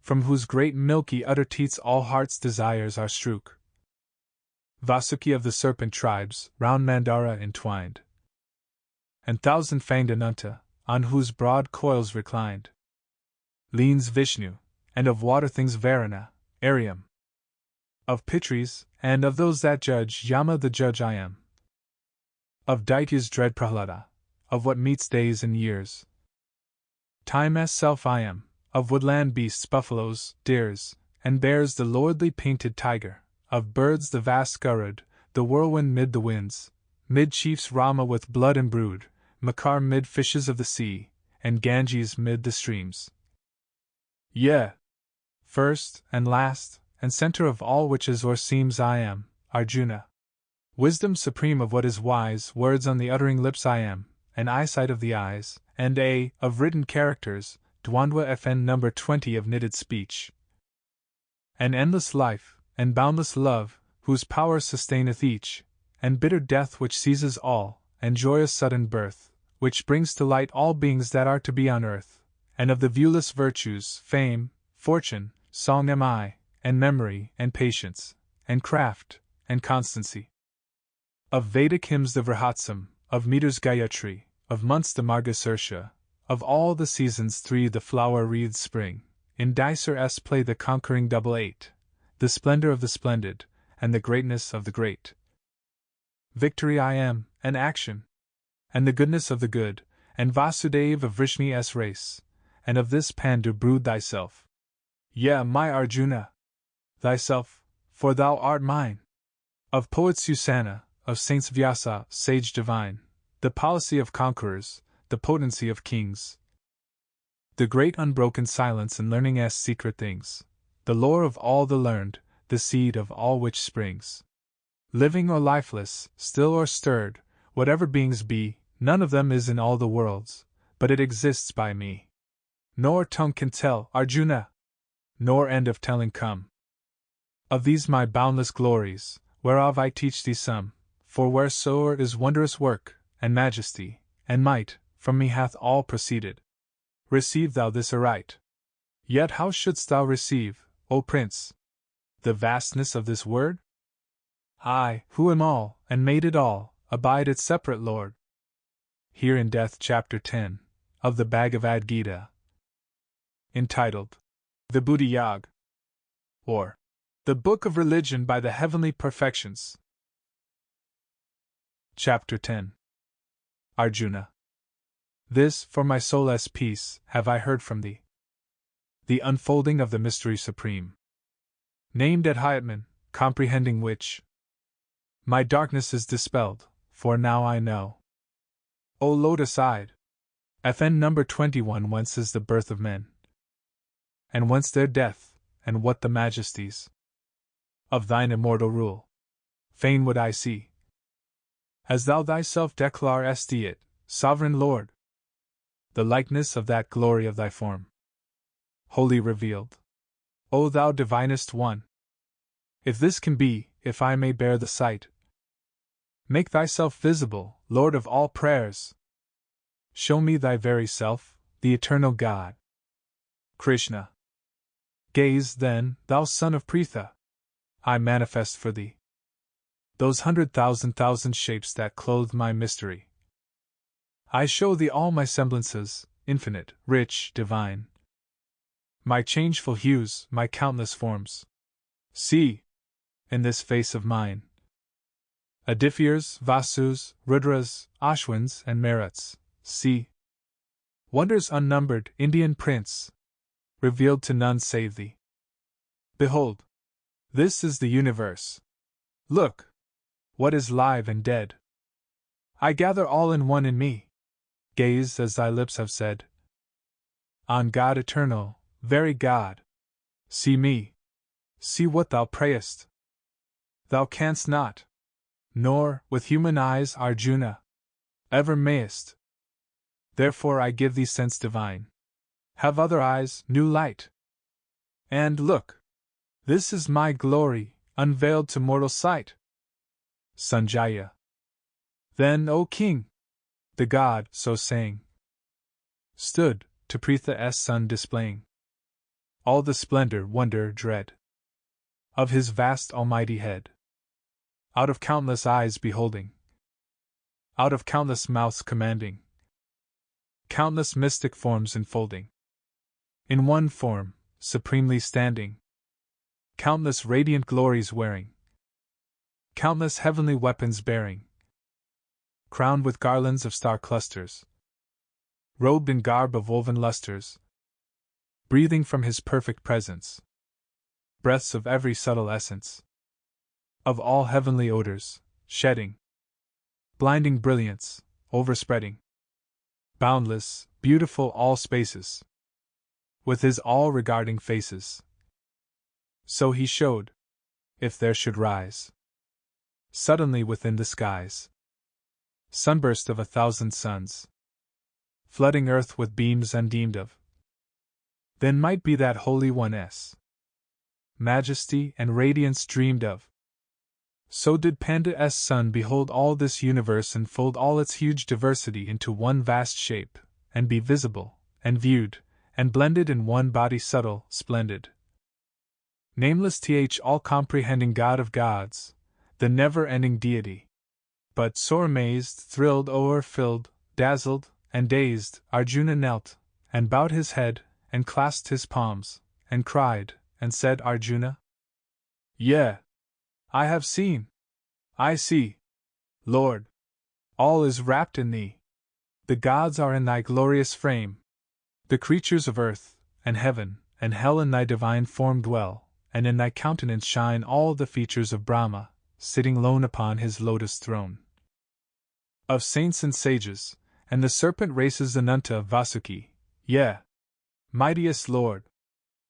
from whose great milky udder teats all heart's desires are strook. Vasuki of the serpent tribes, round Mandara entwined, and thousand-fanged Ananta, on whose broad coils reclined, leans Vishnu, and of water things Varuna, Ariam. Of Pitris, and of those that judge, Yama the judge I am. Of Daitya's dread Prahlada, of what meets days and years. Time as self I am, of woodland beasts buffaloes, deers, and bears the lordly painted tiger, of birds the vast Garud, the whirlwind mid the winds, mid chiefs Rama with blood imbrued, Makar mid fishes of the sea, and Ganges mid the streams. Yea, first, and last, and center of all which is or seems I am, Arjuna. Wisdom supreme of what is wise, words on the uttering lips I am, and eyesight of the eyes, and of written characters, Dwandwa FN number 20 of knitted speech. An endless life, and boundless love, whose power sustaineth each, and bitter death which seizes all, and joyous sudden birth, which brings to light all beings that are to be on earth, and of the viewless virtues, fame, fortune, song am I, and memory, and patience, and craft, and constancy. Of Vedic hymns the Vrihatsam, of meters Gayatri, of months the Margasirsha, of all the seasons 3 the flower wreathed spring, in Dicer S play the conquering double 8, the splendor of the splendid, and the greatness of the great. Victory I am, and action, and the goodness of the good, and Vasudev of Vrishni S race, and of this Pandu brood thyself. Yea, my Arjuna, thyself, for thou art mine. Of poets Susanna, of saints Vyasa, sage divine, the policy of conquerors, the potency of kings, the great unbroken silence and learning as secret things, the lore of all the learned, the seed of all which springs. Living or lifeless, still or stirred, whatever beings be, none of them is in all the worlds, but it exists by me. Nor tongue can tell, Arjuna, nor end of telling come. Of these my boundless glories, whereof I teach thee some, for wheresoe'er is wondrous work, and majesty, and might, from me hath all proceeded. Receive thou this aright. Yet how shouldst thou receive, O Prince, the vastness of this word? I, who am all, and made it all, abide its separate Lord. Here in Death Chapter 10, of the Bhagavad Gita, entitled Vibhuti Yag, or The Book of Religion by the Heavenly Perfections. Chapter 10. Arjuna. This, for my soul's peace, have I heard from thee. The unfolding of the mystery supreme, named Adhyatman, comprehending which my darkness is dispelled, for now I know. O lotus-eyed, FN number 21, whence is the birth of men, and whence their death, and what the majesties of thine immortal rule? Fain would I see, as thou thyself declarest it, sovereign Lord, the likeness of that glory of thy form, wholly revealed. O thou divinest one! If this can be, if I may bear the sight, make thyself visible, Lord of all prayers. Show me thy very self, the eternal God. Krishna. Gaze, then, thou son of Pritha. I manifest for thee those 100,000 shapes that clothe my mystery. I show thee all my semblances, infinite, rich, divine. my changeful hues, my countless forms. See, in this face of mine, Adithyas, Vasus, Rudras, Ashwins, and Maruts, see, wonders unnumbered, Indian prince, revealed to none save thee. Behold, this is the universe. Look, what is live and dead. I gather all in one in me. Gaze as thy lips have said. On God eternal, very God. See me. See what thou prayest. Thou canst not, nor, with human eyes, Arjuna, ever mayest. Therefore I give thee sense divine. Have other eyes, new light. And look, this is my glory, unveiled to mortal sight. Sanjaya. Then, O king, the god, so saying, stood, to Pritha's son displaying all the splendor, wonder, dread of his vast almighty head. Out of countless eyes beholding, out of countless mouths commanding, countless mystic forms enfolding, in one form, supremely standing, countless radiant glories wearing, countless heavenly weapons bearing, crowned with garlands of star clusters, robed in garb of woven lustres, breathing from his perfect presence breaths of every subtle essence, of all heavenly odors, shedding blinding brilliance, overspreading boundless, beautiful all spaces, with his all-regarding faces. So he showed, if there should rise suddenly within the skies sunburst of 1,000 suns, flooding earth with beams undeemed of, then might be that Holy One's majesty and radiance dreamed of. So did Panda's son behold all this universe unfold all its huge diversity into one vast shape, and be visible, and viewed, and blended in one body subtle, splendid, nameless all-comprehending God of gods, the never-ending deity. But sore amazed, thrilled, o'er-filled, dazzled, and dazed, Arjuna knelt, and bowed his head, and clasped his palms, and cried, and said, Arjuna, yea, I have seen, I see, Lord, all is wrapped in thee. The gods are in thy glorious frame, the creatures of earth, and heaven, and hell in thy divine form dwell, and in thy countenance shine all the features of Brahma, sitting lone upon his lotus throne, of saints and sages, and the serpent races Ananta of Vasuki, yea, mightiest Lord,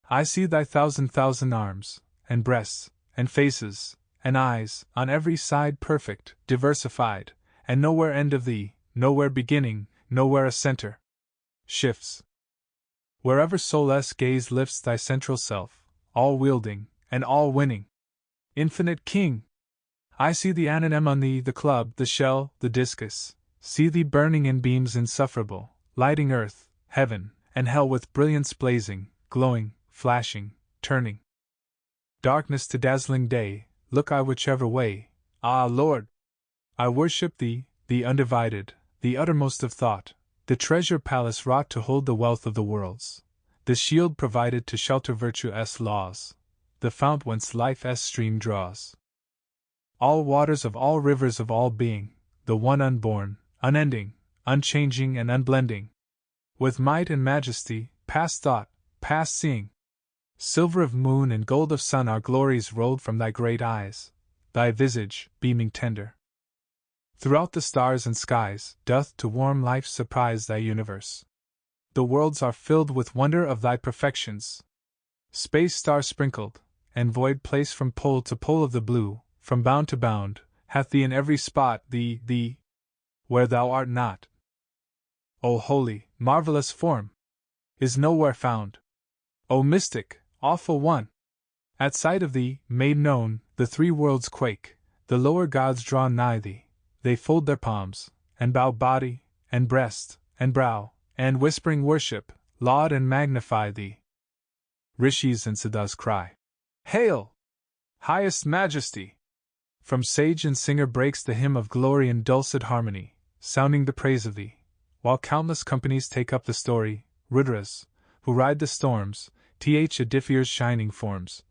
I see thy thousand arms, and breasts, and faces, and eyes, on every side perfect, diversified, and nowhere end of thee, nowhere beginning, nowhere a center. Shifts. Wherever soulless gaze lifts thy central self, all wielding, and all winning. Infinite King! I see the anonym on thee, the club, the shell, the discus, see thee burning in beams insufferable, lighting earth, heaven, and hell with brilliance blazing, glowing, flashing, turning darkness to dazzling day. Look I whichever way, ah Lord! I worship thee, the undivided, the uttermost of thought, the treasure palace wrought to hold the wealth of the worlds, the shield provided to shelter virtue's laws, the fount whence life's stream draws. All waters of all rivers of all being, the one unborn, unending, unchanging and unblending. With might and majesty, past thought, past seeing, silver of moon and gold of sun our glories rolled from thy great eyes, thy visage, beaming tender. Throughout the stars and skies, doth to warm life surprise thy universe. The worlds are filled with wonder of thy perfections. Space star sprinkled, and void place from pole to pole of the blue, from bound to bound, hath thee in every spot, thee, where thou art not. O holy, marvelous form! Is nowhere found. O mystic, awful one! At sight of thee, made known, the three worlds quake, the lower gods draw nigh thee, they fold their palms, and bow body, and breast, and brow, and whispering worship, laud and magnify thee. Rishis and Siddhas cry, Hail! Highest Majesty! From sage and singer breaks the hymn of glory in dulcet harmony, sounding the praise of thee, while countless companies take up the story, Rudras, who ride the storms, Adifir's shining forms.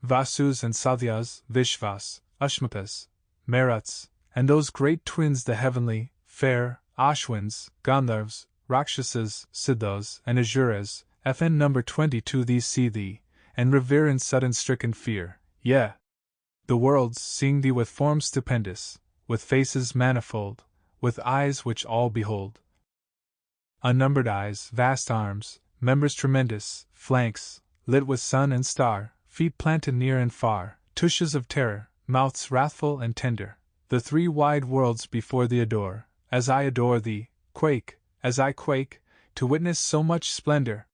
Vasus and Sathyas, Vishvas, Ashmapas, Maruts, and those great twins the heavenly, fair, Ashwins, Gandharvas, Rakshasas, Siddhas, and Asuras, FN number 22. These see thee, and revere in sudden stricken fear, yea. The worlds, seeing thee with forms stupendous, with faces manifold, with eyes which all behold. Unnumbered eyes, vast arms, members tremendous, flanks, lit with sun and star, feet planted near and far, tushes of terror, mouths wrathful and tender, the three wide worlds before thee adore, as I adore thee, quake, as I quake, to witness so much splendor.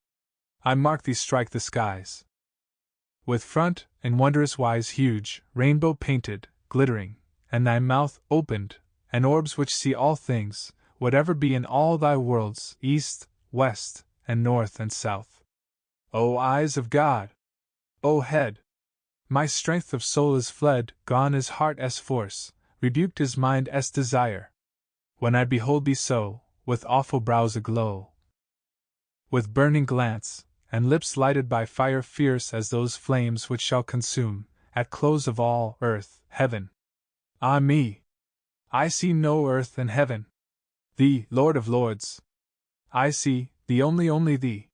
I mark thee strike the skies. With front, in wondrous wise huge, rainbow painted, glittering, and thy mouth opened, and orbs which see all things, whatever be in all thy worlds, east, west, and north and south. O eyes of God! O head! My strength of soul is fled, gone is heart's force, rebuked is mind's desire. When I behold thee so, with awful brows aglow, with burning glance, and lips lighted by fire fierce as those flames which shall consume, at close of all, earth, heaven. Ah me! I see no earth and heaven. Thee, Lord of Lords! I see, thee only thee.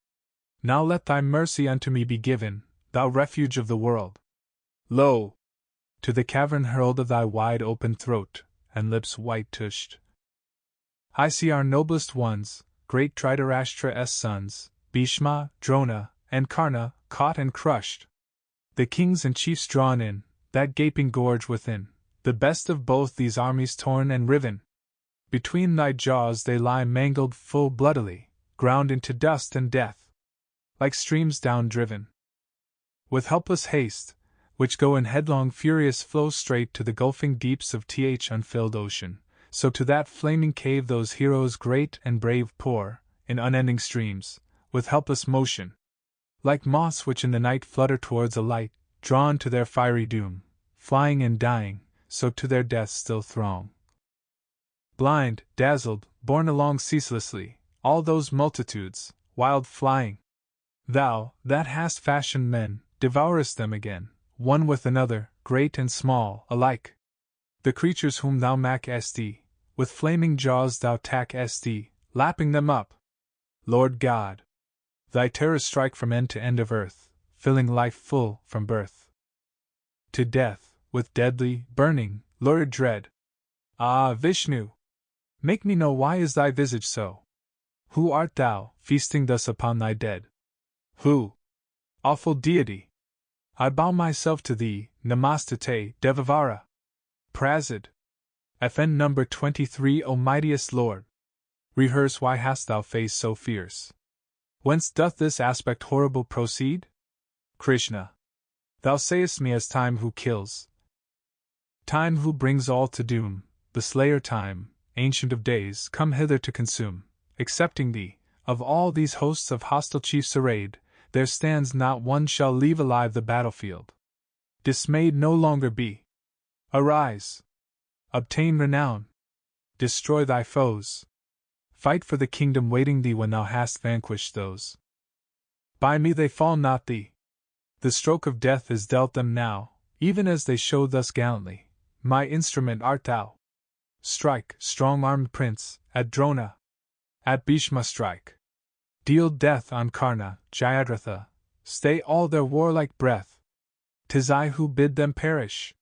Now let thy mercy unto me be given, thou refuge of the world. Lo! To the cavern hurled of thy wide open throat, and lips white tushed, I see our noblest ones, great Dhritarashtra's sons, Bhishma, Drona, and Karna, caught and crushed. The kings and chiefs drawn in, that gaping gorge within, the best of both these armies torn and riven. Between thy jaws they lie mangled full bloodily, ground into dust and death, like streams down driven. With helpless haste, which go in headlong furious flow straight to the gulfing deeps of unfilled ocean, so to that flaming cave those heroes great and brave pour, in unending streams, with helpless motion. Like moths which in the night flutter towards a light, drawn to their fiery doom, flying and dying, so to their death still throng. Blind, dazzled, borne along ceaselessly, all those multitudes, wild flying. Thou, that hast fashioned men, devourest them again, one with another, great and small, alike. The creatures whom thou makest, with flaming jaws thou takest, lapping them up. Lord God! Thy terrors strike from end to end of earth, filling life full from birth to death, with deadly, burning, lurid dread. Ah, Vishnu! Make me know why is thy visage so? Who art thou, feasting thus upon thy dead? Who? Awful deity! I bow myself to thee, Namastate, Devavara. Prazid. FN number 23. O mightiest Lord! Rehearse why hast thou face so fierce? Whence doth this aspect horrible proceed? Krishna. Thou sayest me as time who kills, time who brings all to doom, the slayer time, ancient of days, come hither to consume. Excepting thee, of all these hosts of hostile chiefs arrayed, there stands not one shall leave alive the battlefield. Dismayed no longer be. Arise! Obtain renown! Destroy thy foes! Fight for the kingdom waiting thee when thou hast vanquished those. By me they fall not thee. The stroke of death is dealt them now, even as they show thus gallantly. My instrument art thou. Strike, strong-armed prince, at Drona. At Bhishma strike. Deal death on Karna, Jayadratha. Stay all their warlike breath. 'Tis I who bid them perish.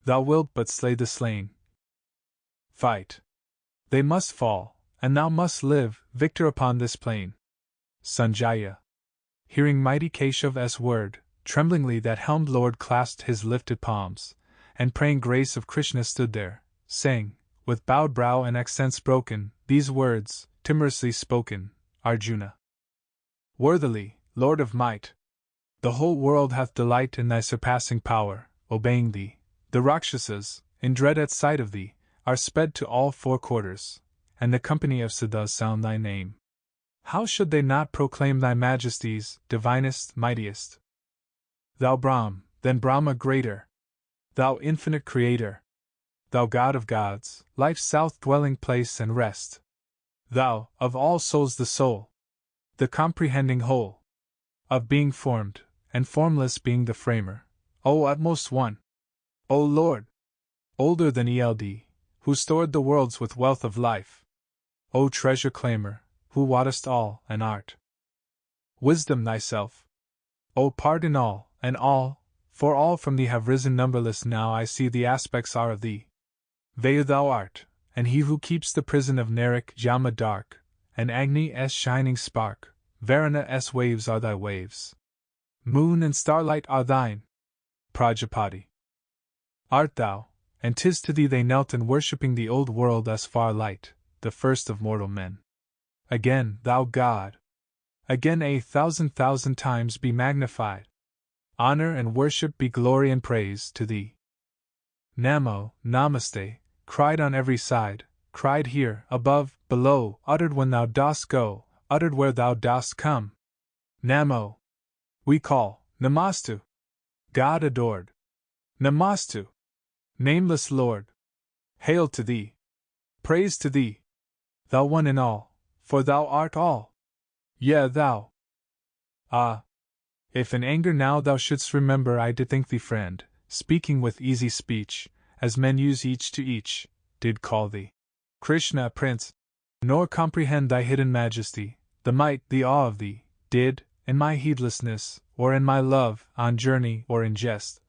Thou wilt but slay the slain. Fight. They must fall, and thou must live, victor upon this plain. Sanjaya. Hearing mighty Keshav's word, tremblingly that helmed lord clasped his lifted palms, and praying grace of Krishna stood there, saying, with bowed brow and accents broken, these words, timorously spoken, Arjuna. Worthily, Lord of might! The whole world hath delight in thy surpassing power, obeying thee. The Rakshasas, in dread at sight of thee, are sped to all four quarters, and the company of Siddhas sound thy name. How should they not proclaim thy majesties, divinest, mightiest? Thou Brahm, then Brahma greater! Thou infinite creator! Thou God of gods, life's south-dwelling place and rest! Thou, of all souls the soul! The comprehending whole! of being formed, and formless being the framer, O utmost one! O Lord! Older than Eld, who stored the worlds with wealth of life, O treasure claimer, who wottest all, and art wisdom thyself, O pardon all, and all, for all from thee have risen numberless. Now I see the aspects are of thee. Vayu thou art, and he who keeps the prison of Narak Jama dark, and Agni s shining spark, Varuna s waves are thy waves. Moon and starlight are thine. Prajapati art thou, and 'tis to thee they knelt in worshipping the old world as far light, the first of mortal men. Again, thou God! Again 1,000,000 times be magnified. Honor and worship be glory and praise to thee. Namo, Namaste, cried on every side, cried here, above, below, uttered when thou dost go, uttered where thou dost come. Namo! We call, Namastu! God adored! Namastu! Nameless Lord! Hail to thee! Praise to thee! Thou one in all, for thou art all! Yea, thou! Ah! If in anger now thou shouldst remember I did think thee friend, speaking with easy speech, as men use each to each, did call thee Krishna, Prince, nor comprehend thy hidden majesty, the might, the awe of thee, did, in my heedlessness, or in my love, on journey or in jest,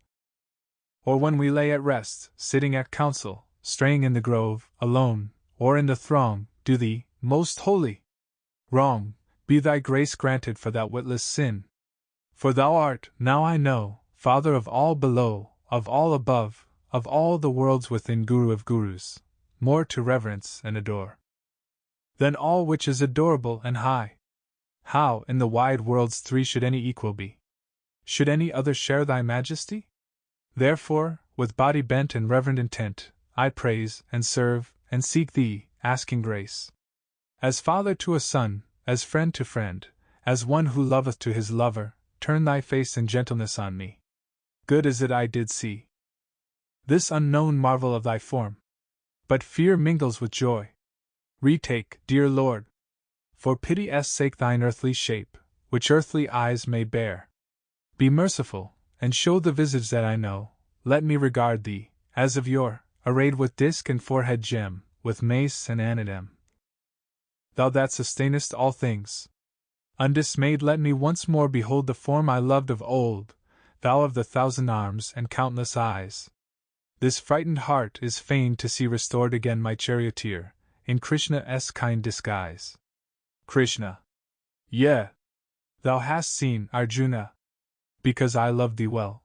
or when we lay at rest, sitting at council, straying in the grove, alone, or in the throng, do thee, most holy wrong, be thy grace granted for that witless sin. For thou art, now I know, Father of all below, of all above, of all the worlds within, Guru of gurus, more to reverence and adore than all which is adorable and high. How, in the wide worlds three, should any equal be? Should any other share thy majesty? Therefore, with body bent and reverent intent, I praise, and serve, and seek thee, asking grace. As father to a son, as friend to friend, as one who loveth to his lover, turn thy face in gentleness on me. Good is it I did see this unknown marvel of thy form. But fear mingles with joy. Retake, dear Lord, for pity's sake, thine earthly shape, which earthly eyes may bear. Be merciful, and show the visage that I know. Let me regard thee, as of yore, arrayed with disk and forehead gem, with mace and anadem. Thou that sustainest all things, undismayed, let me once more behold the form I loved of old, thou of the thousand arms and countless eyes. This frightened heart is fain to see restored again my charioteer, in Krishna's kind disguise. Krishna. Yea. Thou hast seen, Arjuna, because I love thee well,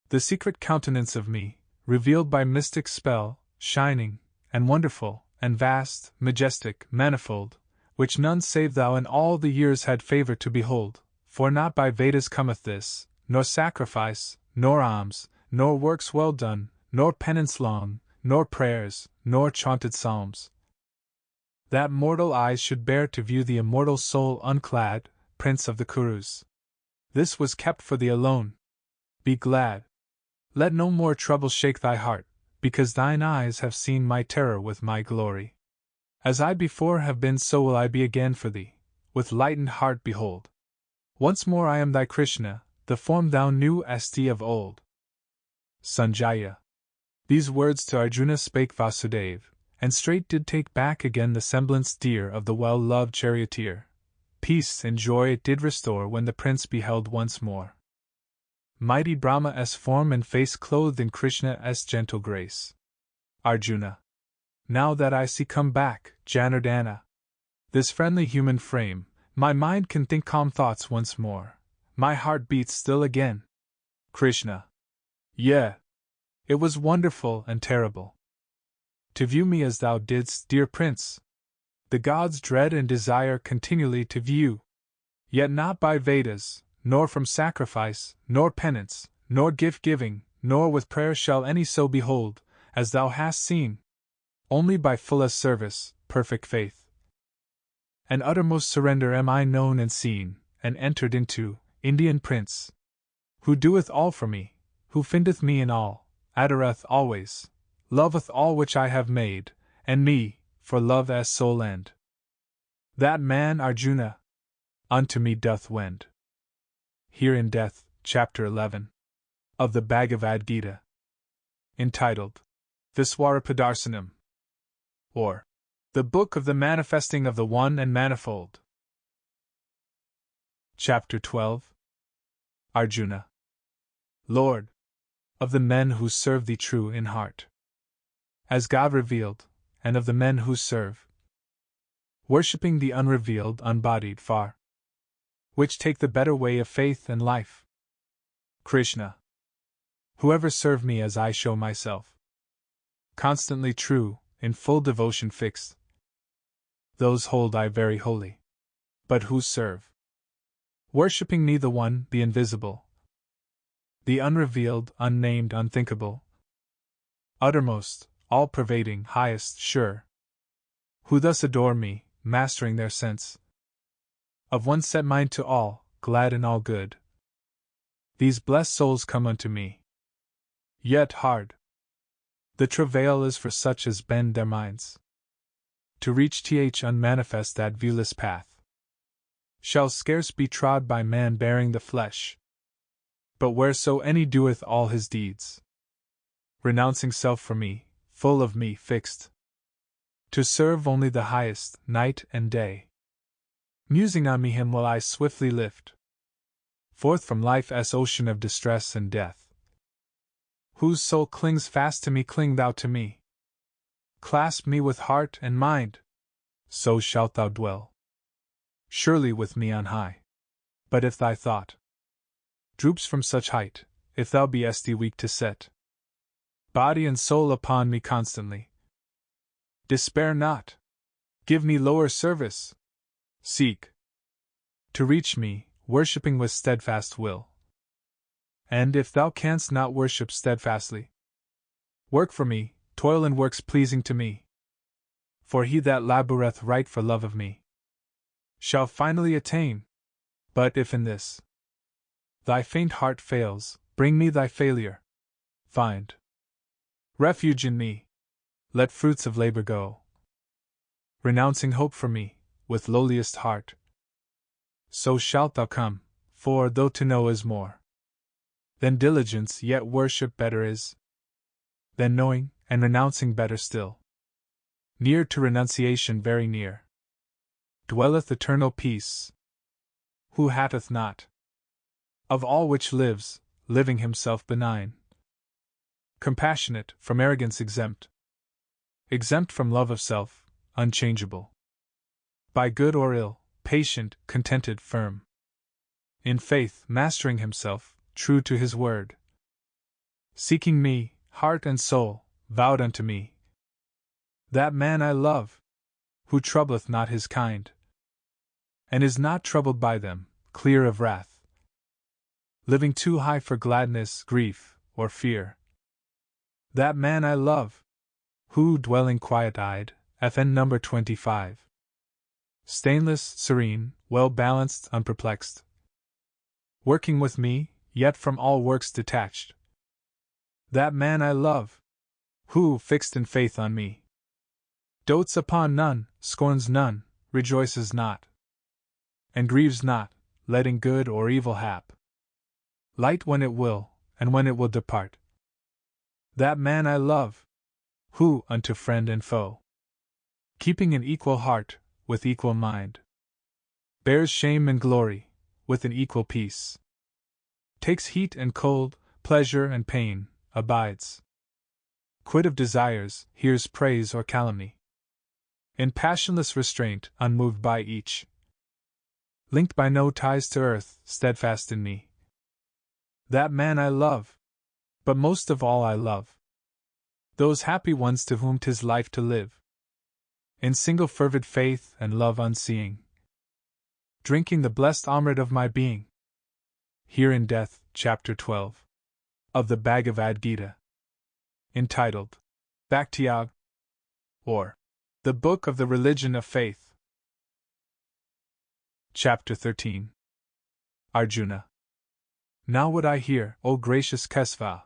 the secret countenance of me, revealed by mystic spell, shining, and wonderful, and vast, majestic, manifold, which none save thou in all the years had favor to behold, for not by Vedas cometh this, nor sacrifice, nor alms, nor works well done, nor penance long, nor prayers, nor chaunted psalms, that mortal eyes should bear to view the immortal soul unclad, Prince of the Kurus. This was kept for thee alone. Be glad. Let no more trouble shake thy heart, because thine eyes have seen my terror with my glory. As I before have been, so will I be again for thee. With lightened heart behold. Once more I am thy Krishna, the form thou knewest of old. Sanjaya. These words to Arjuna spake Vasudeva, and straight did take back again the semblance dear of the well-loved charioteer. Peace and joy it did restore when the prince beheld once more mighty Brahma's form and face clothed in Krishna's gentle grace. Arjuna. Now that I see come back, Janardana, this friendly human frame, my mind can think calm thoughts once more, my heart beats still again. Krishna. Yea. It was wonderful and terrible to view me as thou didst, dear prince. The gods dread and desire continually to view, yet not by Vedas, nor from sacrifice, nor penance, nor gift-giving, nor with prayer shall any so behold, as thou hast seen. Only by fullest service, perfect faith, and uttermost surrender am I known and seen, and entered into, Indian prince, who doeth all for me, who findeth me in all, adoreth always, loveth all which I have made, and me, for love as sole end. That man, Arjuna, unto me doth wend. Here in Death, Chapter 11. Of the Bhagavad Gita. Entitled, Viswarapadarsanam, or The Book of the Manifesting of the One and Manifold. Chapter 12. Arjuna. Lord, of the men who serve thee true in heart, as God revealed, and of the men who serve, worshipping the unrevealed, unbodied far, which take the better way of faith and life. Krishna. Whoever serve me as I show myself, constantly true, in full devotion fixed, those hold I very holy. But who serve, worshipping me the One, the invisible, the unrevealed, unnamed, unthinkable, uttermost, all-pervading, highest, sure, who thus adore me, mastering their sense, of one set mind to all, glad in all good, these blessed souls come unto me. Yet hard the travail is for such as bend their minds to reach th unmanifest that viewless path, shall scarce be trod by man bearing the flesh, but whereso any doeth all his deeds, renouncing self for me, full of me fixed, to serve only the highest, night and day, musing on me him will I swiftly lift forth from life's ocean of distress and death. Whose soul clings fast to me, cling thou to me. Clasp me with heart and mind, so shalt thou dwell surely with me on high. But if thy thought droops from such height, if thou beest weak to set body and soul upon me constantly, despair not, give me lower service, seek to reach me, worshipping with steadfast will. And if thou canst not worship steadfastly, work for me, toil in works pleasing to me. For he that laboureth right for love of me shall finally attain. But if in this thy faint heart fails, bring me thy failure. Find refuge in me, let fruits of labour go, renouncing hope for me, with lowliest heart. So shalt thou come, for though to know is more than diligence, yet worship better is than knowing, and renouncing better still. Near to renunciation, very near, dwelleth eternal peace. Who hateth not of all which lives, living himself benign, compassionate, from arrogance exempt, exempt from love of self, unchangeable, by good or ill, patient, contented, firm, in faith, mastering himself, true to his word, seeking me, heart and soul, vowed unto me. That man I love, who troubleth not his kind, and is not troubled by them, clear of wrath, living too high for gladness, grief, or fear. That man I love, who, dwelling quiet-eyed, FN number 25, stainless, serene, well-balanced, unperplexed, working with me, yet from all works detached. That man I love, who, fixed in faith on me, dotes upon none, scorns none, rejoices not, and grieves not, letting good or evil hap, light when it will, and when it will depart. That man I love, who, unto friend and foe, keeping an equal heart, with equal mind, bears shame and glory, with an equal peace, takes heat and cold, pleasure and pain, abides, quit of desires, hears praise or calumny, in passionless restraint, unmoved by each, linked by no ties to earth, steadfast in me. That man I love, but most of all I love those happy ones to whom 'tis life to live, in single fervid faith and love unseeing, drinking the blessed amrit of my being. Here in Death, Chapter 12. Of the Bhagavad Gita. Entitled, Bhakti-yoga, or The Book of the Religion of Faith. Chapter 13. Arjuna. Now would I hear, O gracious Kesava,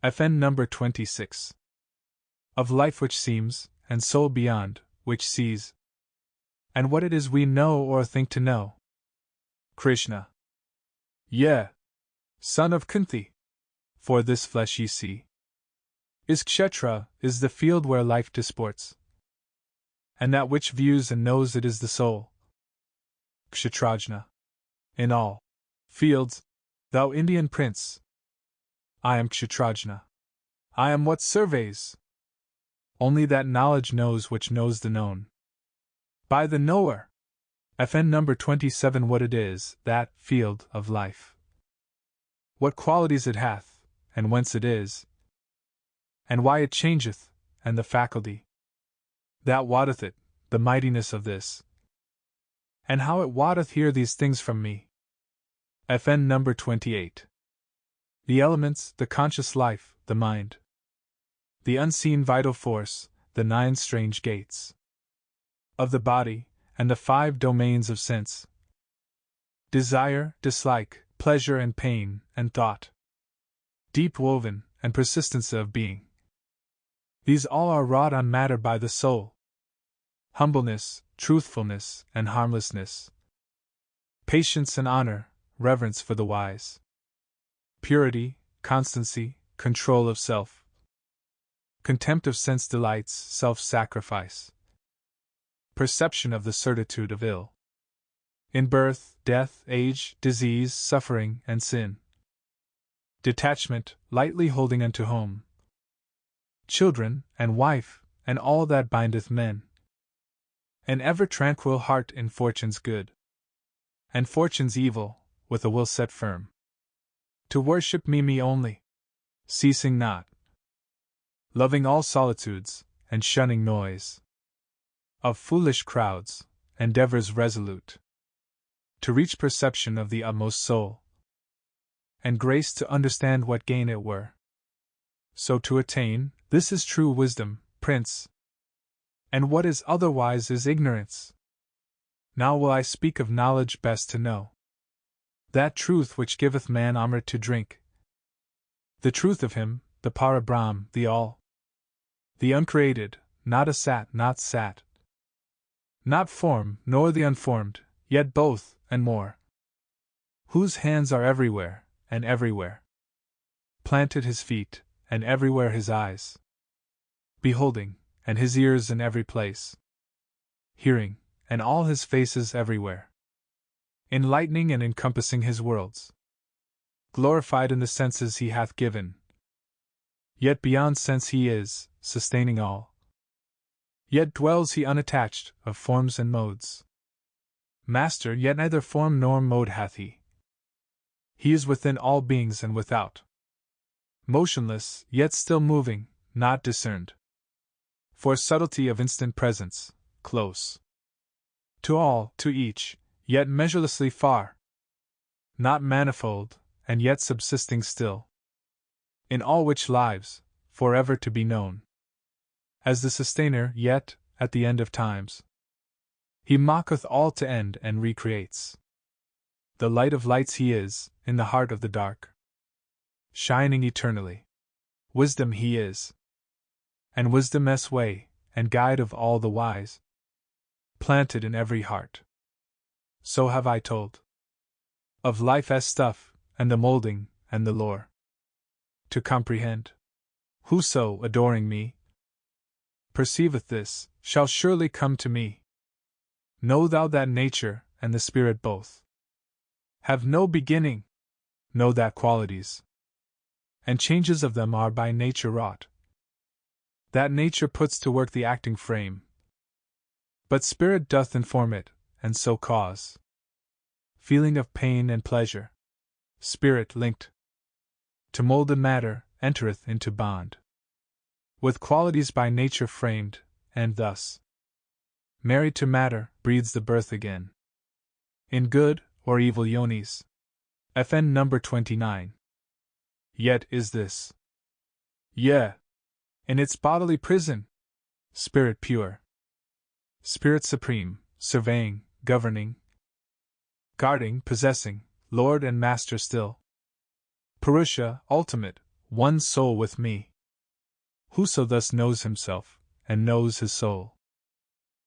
FN number 26, of life which seems, and soul beyond, which sees, and what it is we know or think to know. Krishna. Yea, son of Kunti, for this flesh ye see, is Kshetra, is the field where life disports, and that which views and knows it is the soul. Kshetrajna. In all fields, thou Indian prince, I am Kshetrajna. I am what surveys. Only that knowledge knows which knows the known. By the knower. FN number 27. What it is, that field of life. What qualities it hath, and whence it is, and why it changeth, and the faculty that wotteth it, the mightiness of this, and how it wotteth hear these things from me. FN number 28. The elements, the conscious life, the mind, the unseen vital force, the 9 strange gates of the body, and the 5 domains of sense, desire, dislike, pleasure and pain, and thought, deep woven, and persistence of being. These all are wrought on matter by the soul. Humbleness, truthfulness, and harmlessness, patience and honor, reverence for the wise, purity, constancy, control of self, contempt of sense delights, self-sacrifice, perception of the certitude of ill, in birth, death, age, disease, suffering, and sin, detachment, lightly holding unto home, children, and wife, and all that bindeth men, an ever tranquil heart in fortune's good, and fortune's evil, with a will set firm, to worship me only, ceasing not, loving all solitudes, and shunning noise of foolish crowds, endeavors resolute, to reach perception of the utmost soul, and grace to understand what gain it were. So to attain, this is true wisdom, prince, and what is otherwise is ignorance. Now will I speak of knowledge best to know, that truth which giveth man Amrit to drink, the truth of him, the Parabrahm, the All, the uncreated, not Asat, not Sat, not form, nor the unformed, yet both, and more, whose hands are everywhere, and everywhere planted his feet, and everywhere his eyes, beholding, and his ears in every place, hearing, and all his faces everywhere, enlightening and encompassing his worlds, glorified in the senses he hath given, yet beyond sense he is, sustaining all, yet dwells he unattached of forms and modes, master, yet neither form nor mode hath he. He is within all beings and without, motionless, yet still moving, not discerned, for subtlety of instant presence, close to all, to each, yet measurelessly far, not manifold, and yet subsisting still, in all which lives, forever to be known, as the sustainer, yet, at the end of times, he mocketh all to end and recreates. The light of lights he is, in the heart of the dark, shining eternally. Wisdom he is, and wisdom's way, and guide of all the wise, planted in every heart. So have I told of life as stuff, and the moulding, and the lore, to comprehend. Whoso, adoring me, perceiveth this, shall surely come to me. Know thou that nature, and the spirit both, have no beginning. Know that qualities and changes of them are by nature wrought, that nature puts to work the acting frame, but spirit doth inform it, and so cause feeling of pain and pleasure, spirit linked to moulded matter, entereth into bond with qualities by nature framed, and thus, married to matter, breathes the birth again, in good or evil yonis. FN number 29. Yet is this, yea, in its bodily prison, spirit pure, spirit supreme, surveying, governing, guarding, possessing, Lord and Master still, Purusha, ultimate, one soul with me. Whoso thus knows himself, and knows his soul,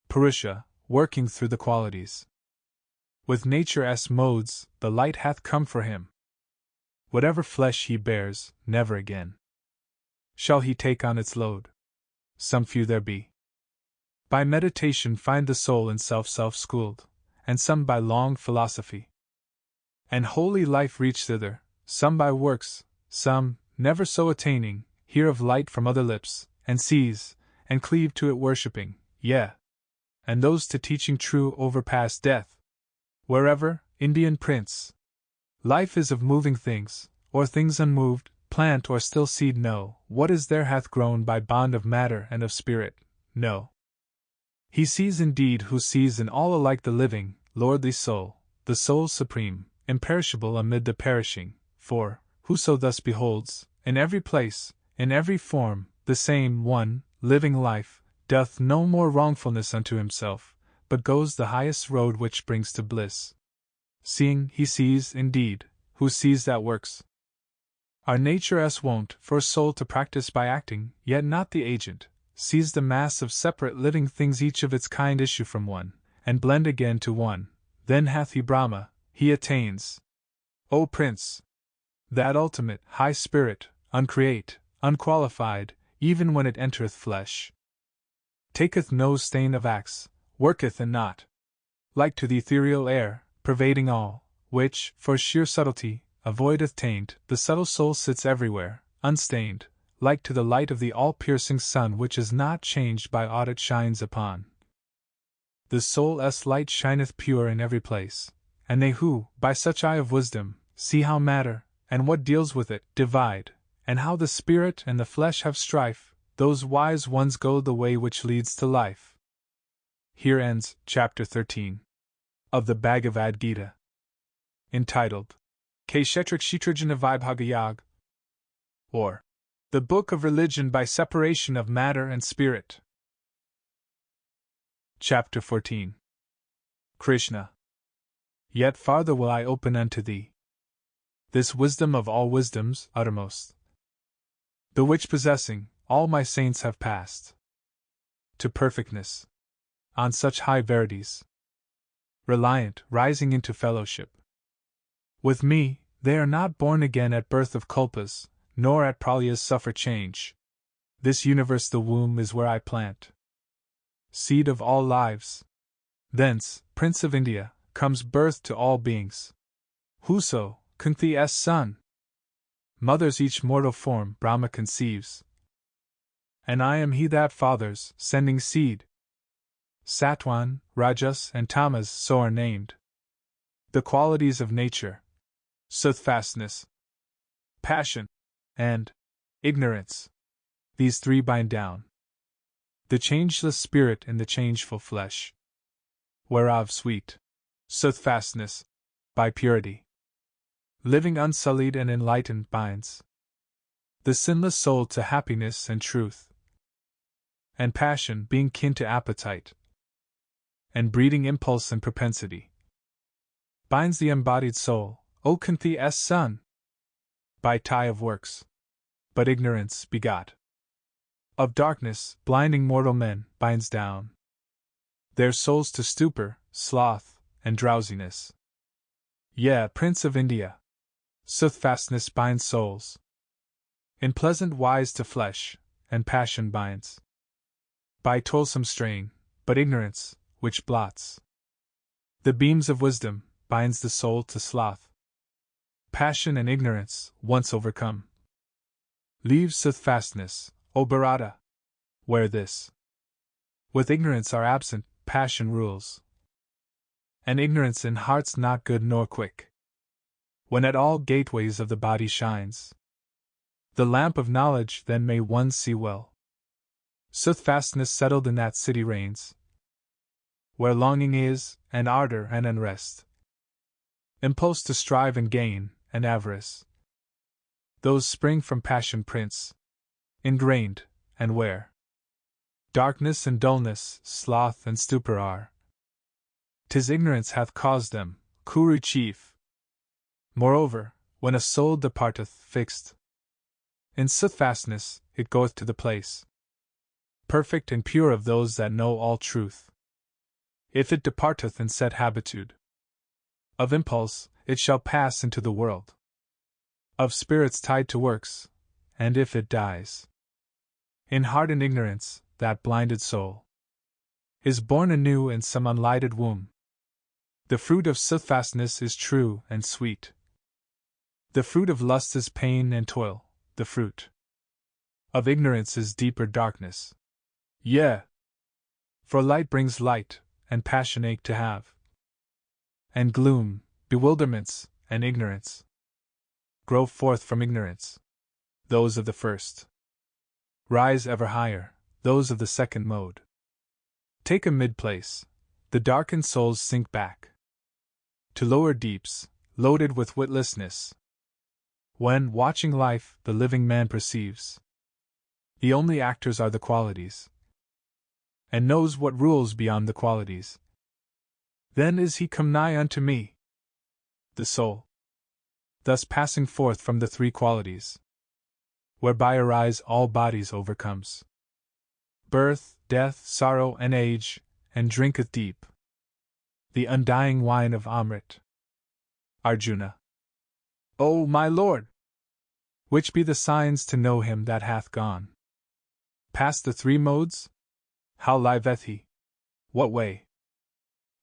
Purusha, working through the qualities, with nature's modes, the light hath come for him. Whatever flesh he bears, never again shall he take on its load. Some few there be by meditation find the soul in self-schooled, and some by long philosophy and holy life reach thither, some by works, some, never so attaining, hear of light from other lips, and seize, and cleave to it worshipping, yea, and those to teaching true overpass death. Wherever, Indian prince, life is of moving things, or things unmoved, plant or still seed no, what is there hath grown by bond of matter and of spirit, no. He sees indeed who sees in all alike the living, lordly soul, the soul supreme, imperishable amid the perishing, for, whoso thus beholds, in every place, in every form, the same one, living life, doth no more wrongfulness unto himself, but goes the highest road which brings to bliss. Seeing, he sees, indeed, who sees that works our nature as wont for a soul to practice by acting, yet not the agent, sees the mass of separate living things each of its kind issue from one, and blend again to one, then hath he Brahma, he attains, O Prince, that ultimate, high spirit, uncreate, unqualified, even when it entereth flesh. Taketh no stain of acts, worketh and not. Like to the ethereal air, pervading all, which, for sheer subtlety, avoideth taint, the subtle soul sits everywhere, unstained, like to the light of the all-piercing sun which is not changed by aught it shines upon. The soul's light shineth pure in every place, and they who, by such eye of wisdom, see how matter, and what deals with it, divide, and how the spirit and the flesh have strife, those wise ones go the way which leads to life. Here ends Chapter 13 of the Bhagavad Gita, entitled Kshetrik Kshetrajana Vibhagayag, or The Book of Religion by Separation of Matter and Spirit. Chapter 14. Krishna. Yet farther will I open unto thee this wisdom of all wisdoms uttermost, the which possessing, all my saints have passed to perfectness, on such high verities, reliant, rising into fellowship with me. They are not born again at birth of kalpas, nor at pralyas suffer change. This universe the womb is where I plant seed of all lives. Thence, Prince of India, comes birth to all beings. Whoso, Kunti's son, mothers each mortal form Brahma conceives, and I am he that fathers, sending seed. Satwan, Rajas, and Tamas so are named the qualities of nature, soothfastness, passion, and ignorance. These three bind down the changeless spirit in the changeful flesh, whereof sweet soothfastness, by purity, living unsullied and enlightened, binds the sinless soul to happiness and truth, and passion being kin to appetite, and breeding impulse and propensity, binds the embodied soul, O Kunti's son, by tie of works, but ignorance begot of darkness, blinding mortal men, binds down their souls to stupor, sloth, and drowsiness. Yea, Prince of India, soothfastness binds souls in pleasant wise to flesh, and passion binds by toilsome strain, but ignorance, which blots the beams of wisdom, binds the soul to sloth. Passion and ignorance, once overcome, leaves soothfastness, O Bharata, where this with ignorance are absent, passion rules, and ignorance in hearts not good nor quick. When at all gateways of the body shines the lamp of knowledge, then may one see well. Soothfastness settled in that city reigns, where longing is, and ardor and unrest, impulse to strive and gain, and avarice. Those spring from passion, Prince, ingrained, and where darkness and dullness, sloth and stupor are. 'Tis ignorance hath caused them, Kuru chief. Moreover, when a soul departeth fixed in soothfastness, it goeth to the place perfect and pure of those that know all truth. If it departeth in set habitude of impulse, it shall pass into the world of spirits tied to works, and if it dies in hardened ignorance, that blinded soul is born anew in some unlighted womb. The fruit of steadfastness is true and sweet. The fruit of lust is pain and toil. The fruit of ignorance is deeper darkness. Yea, for light brings light, and passion ache to have. And gloom, bewilderments, and ignorance grow forth from ignorance. Those of the first rise ever higher, those of the second mode take a mid-place. The darkened souls sink back to lower deeps, loaded with witlessness. When, watching life, the living man perceives the only actors are the qualities, and knows what rules beyond the qualities, then is he come nigh unto me. The soul, thus passing forth from the three qualities, whereby arise all bodies, overcomes birth, death, sorrow, and age, and drinketh deep the undying wine of Amrit. Arjuna. O my lord! Which be the signs to know him that hath gone past the three modes? How liveth he? What way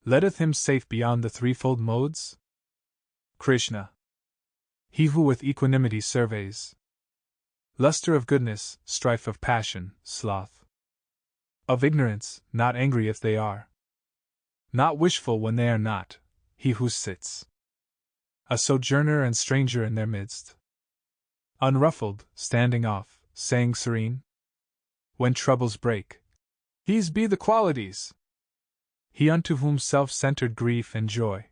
letteth him safe beyond the threefold modes? Krishna. He who with equanimity surveys luster of goodness, strife of passion, sloth of ignorance, not angry if they are, not wishful when they are not, he who sits a sojourner and stranger in their midst, unruffled, standing off, saying serene, when troubles break, these be the qualities. He unto whom self-centered grief and joy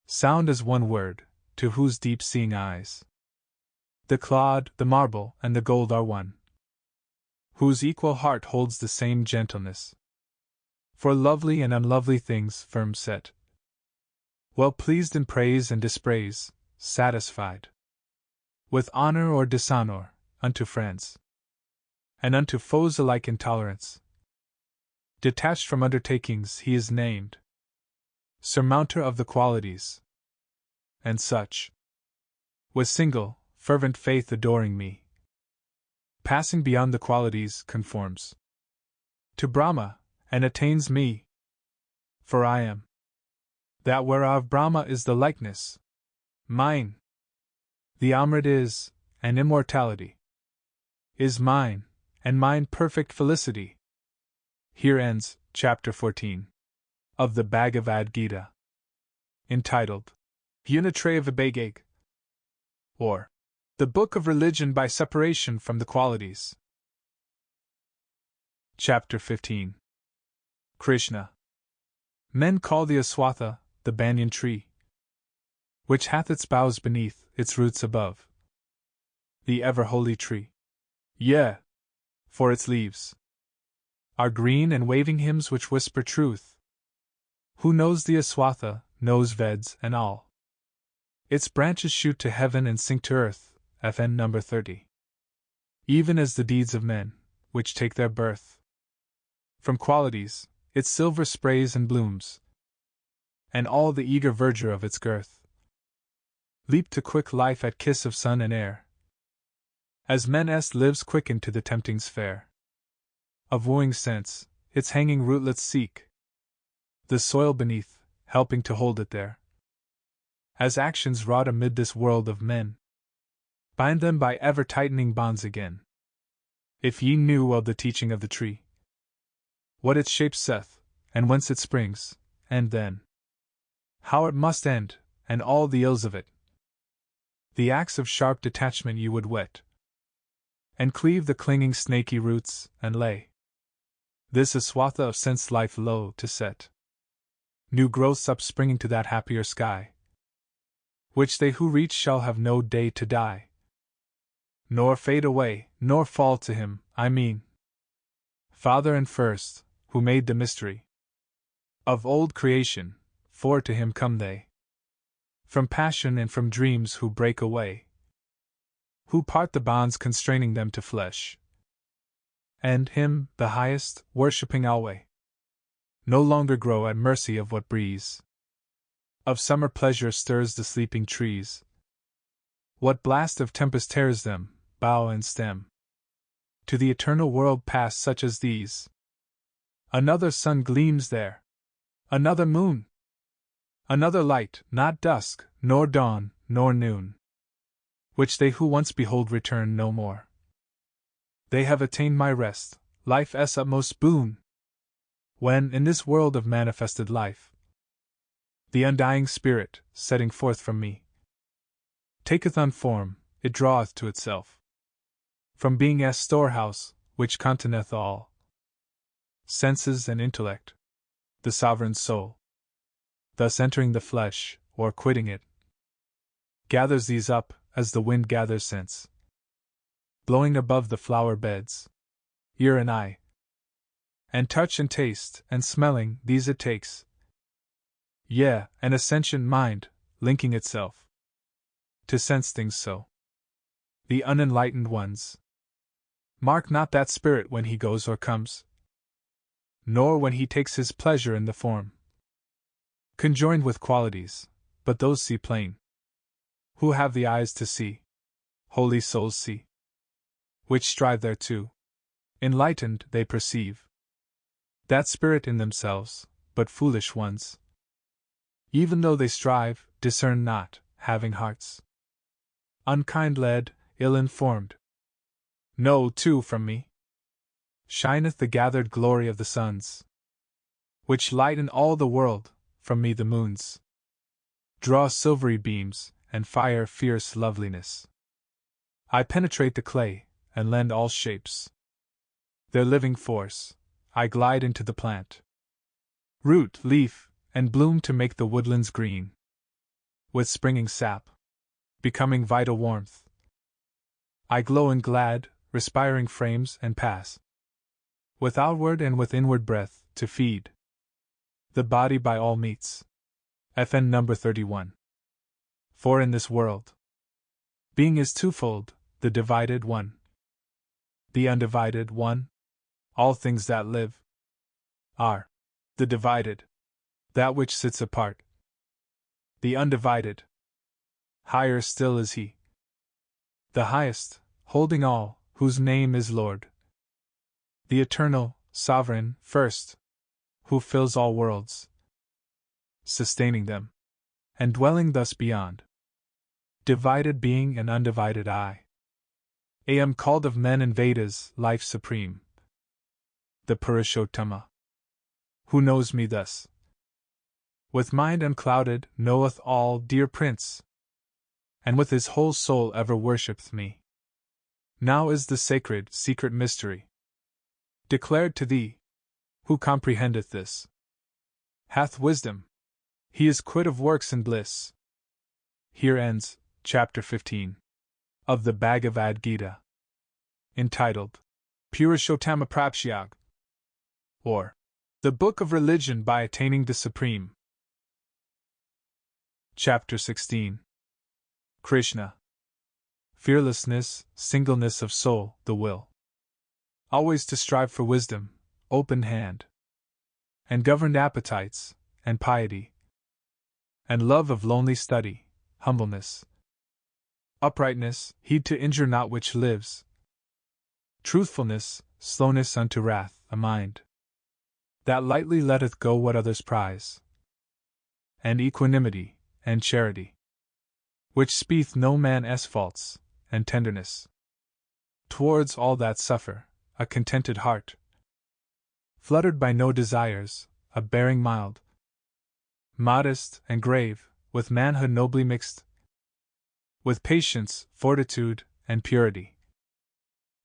sound as one word, to whose deep-seeing eyes the clod, the marble, and the gold are one, whose equal heart holds the same gentleness for lovely and unlovely things, firm set, well pleased in praise and dispraise, satisfied with honor or dishonor, unto friends and unto foes alike in tolerance. Detached from undertakings, he is named surmounter of the qualities, and such, with single, fervent faith adoring me, passing beyond the qualities, conforms to Brahma, and attains me. For I am that whereof Brahma is the likeness, mine. The Amrit is, and immortality is mine, and mine perfect felicity. Here ends chapter 14 of the Bhagavad Gita, entitled Unitary Vibhagag, or the Book of Religion by Separation from the Qualities. Chapter 15. Krishna. Men call the aswatha, the banyan tree, which hath its boughs beneath, its roots above, the ever-holy tree. Yea, for its leaves are green and waving hymns which whisper truth. Who knows the aswatha, knows Veds and all. Its branches shoot to heaven and sink to earth, FN number 30. Even as the deeds of men, which take their birth from qualities, its silver sprays and blooms, and all the eager verdure of its girth leap to quick life at kiss of sun and air, as men's lives quicken to the temptings fair of wooing sense, its hanging rootlets seek the soil beneath, helping to hold it there, as actions wrought amid this world of men bind them by ever-tightening bonds again. If ye knew of the teaching of the tree, what its shape saith, and whence it springs, and then how it must end, and all the ills of it, the axe of sharp detachment you would whet, and cleave the clinging snaky roots, and lay this aswatha of sense life low to set new growths upspringing to that happier sky, which they who reach shall have no day to die, nor fade away, nor fall to him, I mean, Father and First, who made the mystery of old creation, for to him come they from passion and from dreams who break away, who part the bonds constraining them to flesh, and him, the highest, worshipping alway, no longer grow at mercy of what breeze of summer pleasure stirs the sleeping trees, What blast of tempest tears them, bough and stem? To the eternal world pass such as these. Another sun gleams there. Another moon. Another light, not dusk, nor dawn, nor noon. Which they who once behold return no more. They have attained my rest, life's utmost boon. When, in this world of manifested life, the undying spirit, setting forth from me, taketh on form, it draweth to itself. From being's storehouse, which containeth all senses and intellect, the sovereign soul, thus entering the flesh, or quitting it, gathers these up, as the wind gathers scents, blowing above the flower beds, ear and eye, and touch and taste, and smelling, these it takes, yea, an ascension mind, linking itself to sense things so. The unenlightened ones mark not that spirit when he goes or comes, nor when he takes his pleasure in the form conjoined with qualities, but those see plain, who have the eyes to see, holy souls see, which strive thereto. Enlightened, they perceive that spirit in themselves, but foolish ones, even though they strive, discern not, having hearts unkind led, ill-informed. Know, too, from me shineth the gathered glory of the suns, which lighten all the world. From me the moons draw silvery beams, and fire fierce loveliness. I penetrate the clay, and lend all shapes their living force. I glide into the plant, root, leaf, and bloom to make the woodlands green, with springing sap, becoming vital warmth. I glow in glad, respiring frames and pass, with outward and with inward breath, to feed the body by all meats. FN number 31. For in this world, being is twofold, the divided one, the undivided one. All things that live are the divided, that which sits apart, the undivided. Higher still is he, the highest, holding all, whose name is Lord, the eternal, sovereign, first, who fills all worlds, sustaining them, and dwelling thus beyond divided being and undivided I. Am called of men and Vedas life supreme, the Purushottama, who knows me thus, with mind unclouded, knoweth all, dear Prince, and with his whole soul ever worshipeth me. Now is the sacred, secret mystery declared to thee. Who comprehendeth this hath wisdom, he is quit of works and bliss. Here ends chapter 15 of the Bhagavad Gita, entitled Purushottama Prapshyag, or The Book of Religion by Attaining the Supreme. Chapter 16. Krishna. Fearlessness, singleness of soul, the will always to strive for wisdom, open hand, and governed appetites, and piety, and love of lonely study, humbleness, uprightness, heed to injure not which lives, truthfulness, slowness unto wrath, a mind that lightly letteth go what others prize, and equanimity, and charity, which speeth no man's faults, and tenderness towards all that suffer, a contented heart, fluttered by no desires, a bearing mild, modest, and grave, with manhood nobly mixed, with patience, fortitude, and purity,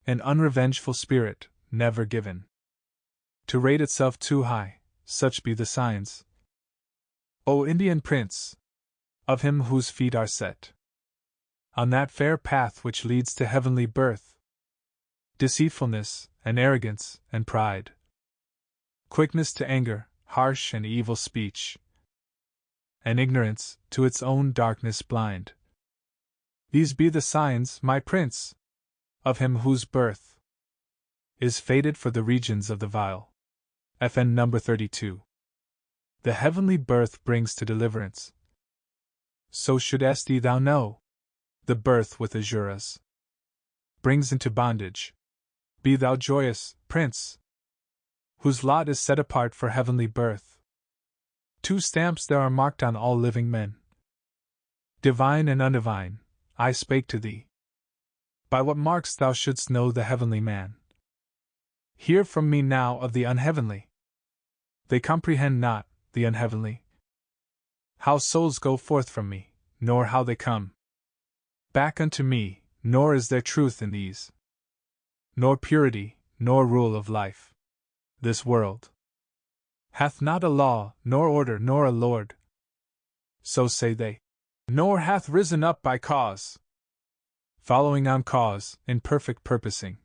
an unrevengeful spirit, never given to rate itself too high. Such be the signs, O Indian Prince, of him whose feet are set on that fair path which leads to heavenly birth. Deceitfulness, and arrogance, and pride, quickness to anger, harsh and evil speech, and ignorance, to its own darkness blind. These be the signs, my Prince, of him whose birth is fated for the regions of the vile. FN number 32. The heavenly birth brings to deliverance. So shouldst thou know, the birth with Asuras brings into bondage. Be thou joyous, Prince, whose lot is set apart for heavenly birth. 2 stamps there are marked on all living men, divine and undivine. I spake to thee. By what marks thou shouldst know the heavenly man. Hear from me now of the unheavenly. They comprehend not the unheavenly. How souls go forth from me, nor how they come back unto me, nor is there truth in these, nor purity, nor rule of life. This world hath not a law, nor order, nor a lord. So say they. Nor hath risen up by cause, following on cause, in perfect purposing,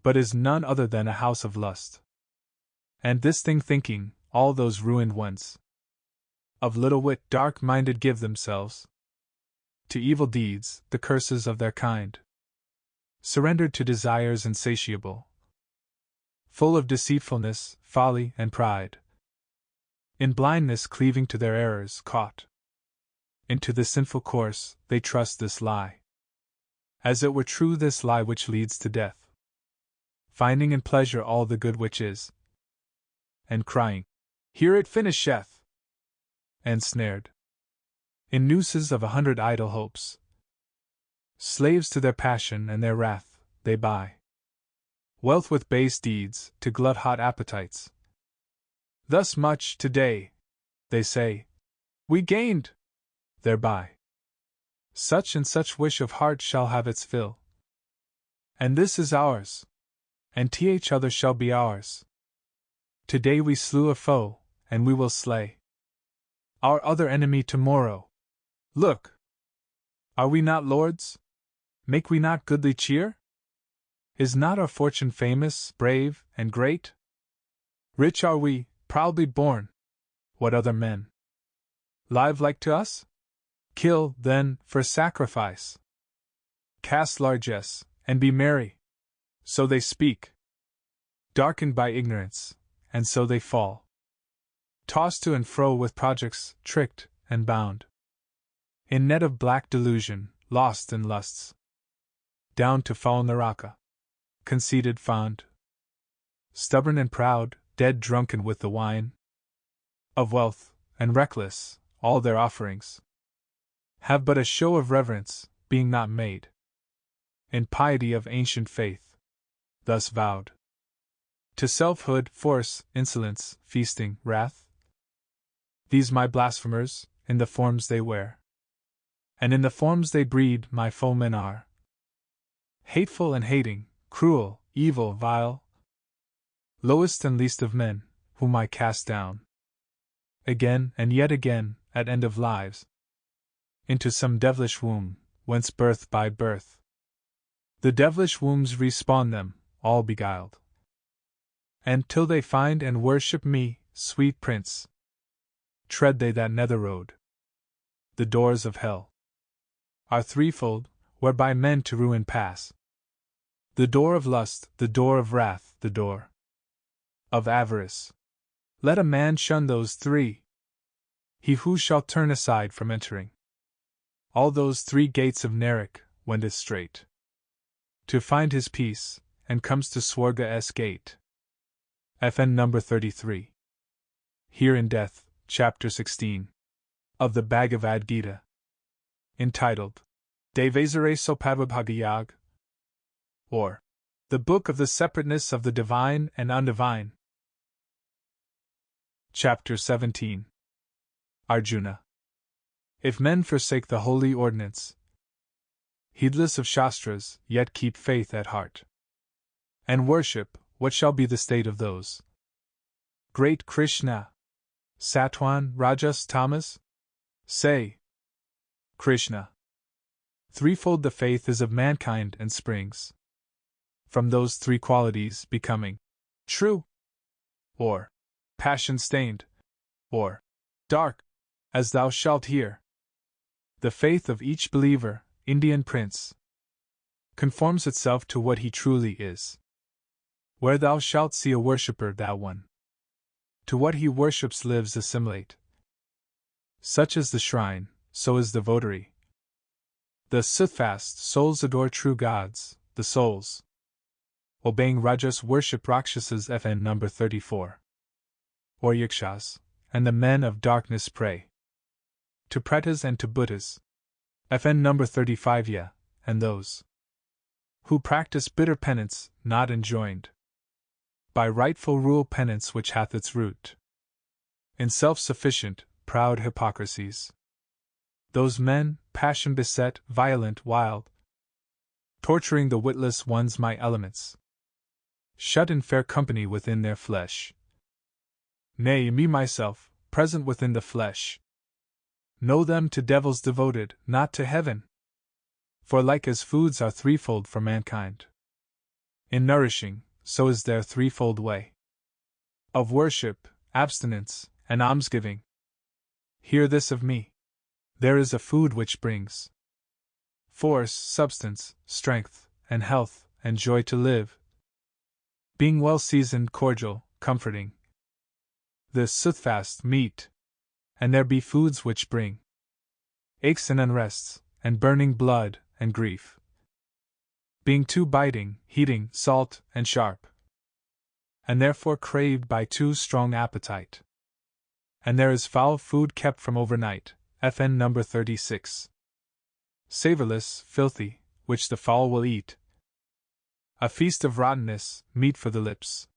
but is none other than a house of lust. And this thing thinking, all those ruined ones, of little wit, dark-minded, give themselves to evil deeds, the curses of their kind, surrendered to desires insatiable, full of deceitfulness, folly, and pride, in blindness cleaving to their errors, caught into the sinful course, they trust this lie, as it were true, this lie which leads to death, finding in pleasure all the good which is, and crying, Here it finisheth, ensnared in nooses of 100 idle hopes. Slaves to their passion and their wrath, they buy wealth with base deeds, to glut hot appetites. Thus much today, they say, we gained thereby. Such and such wish of heart shall have its fill. And this is ours, and th other shall be ours. Today we slew a foe, and we will slay our other enemy tomorrow. Look! Are we not lords? Make we not goodly cheer? Is not our fortune famous, brave, and great? Rich are we, proudly born. What other men live like to us? Kill, then, for sacrifice. Cast largesse, and be merry. So they speak, darkened by ignorance, and so they fall, tossed to and fro with projects, tricked and bound in net of black delusion, lost in lusts, down to foul Naraka, conceited, fond, stubborn and proud, dead drunken with the wine of wealth, and reckless, all their offerings have but a show of reverence, being not made in piety of ancient faith, thus vowed to selfhood, force, insolence, feasting, wrath. These my blasphemers, in the forms they wear, and in the forms they breed, my foemen are, hateful and hating, cruel, evil, vile, lowest and least of men, whom I cast down again and yet again, at end of lives, into some devilish womb, whence birth by birth the devilish wombs respawn them, all beguiled, and till they find and worship me, sweet Prince, tread they that nether road. The doors of hell are threefold, whereby men to ruin pass. The door of lust, the door of wrath, the door of avarice. Let a man shun those 3. He who shall turn aside from entering all those 3 gates of Narak, wendeth straight to find his peace, and comes to Swarga's gate. FN number 33. Here in Death, Chapter 16 of the Bhagavad Gita, entitled Devasare Sopadvabhagayag, or The Book of the Separateness of the Divine and Undivine. Chapter 17. Arjuna. If men forsake the holy ordinance, heedless of Shastras, yet keep faith at heart, and worship, what shall be the state of those? Great Krishna. Satwan, Rajas, Tamas? Say. Krishna. Threefold the faith is of mankind and springs from those 3 qualities, becoming true, or passion-stained, or dark, as thou shalt hear. The faith of each believer, Indian prince, conforms itself to what he truly is. Where thou shalt see a worshipper, that one to what he worships lives assimilate. Such is the shrine, so is the votary. The soothfast souls adore true gods, the souls obeying Rajas worship Rakshasas FN number 34. Or Yakshas, and the men of darkness pray to Pretas and to Buddhas. FN number 35 Yeah, and those who practice bitter penance, not enjoined by rightful rule penance which hath its root in self-sufficient, proud hypocrisies. Those men, passion-beset, violent, wild, torturing the witless ones my elements, shut in fair company within their flesh. Nay, me myself, present within the flesh, know them to devils devoted, not to heaven. For like as foods are threefold for mankind, in nourishing, so is their threefold way of worship, abstinence, and almsgiving. Hear this of me. There is a food which brings force, substance, strength, and health, and joy to live, being well seasoned, cordial, comforting. This soothfast meat, and there be foods which bring aches and unrests, and burning blood, and grief, being too biting, heating, salt, and sharp, and therefore craved by too strong appetite. And there is foul food kept from overnight, FN number 36. Savorless, filthy, which the foul will eat. A feast of rottenness, meat for the lips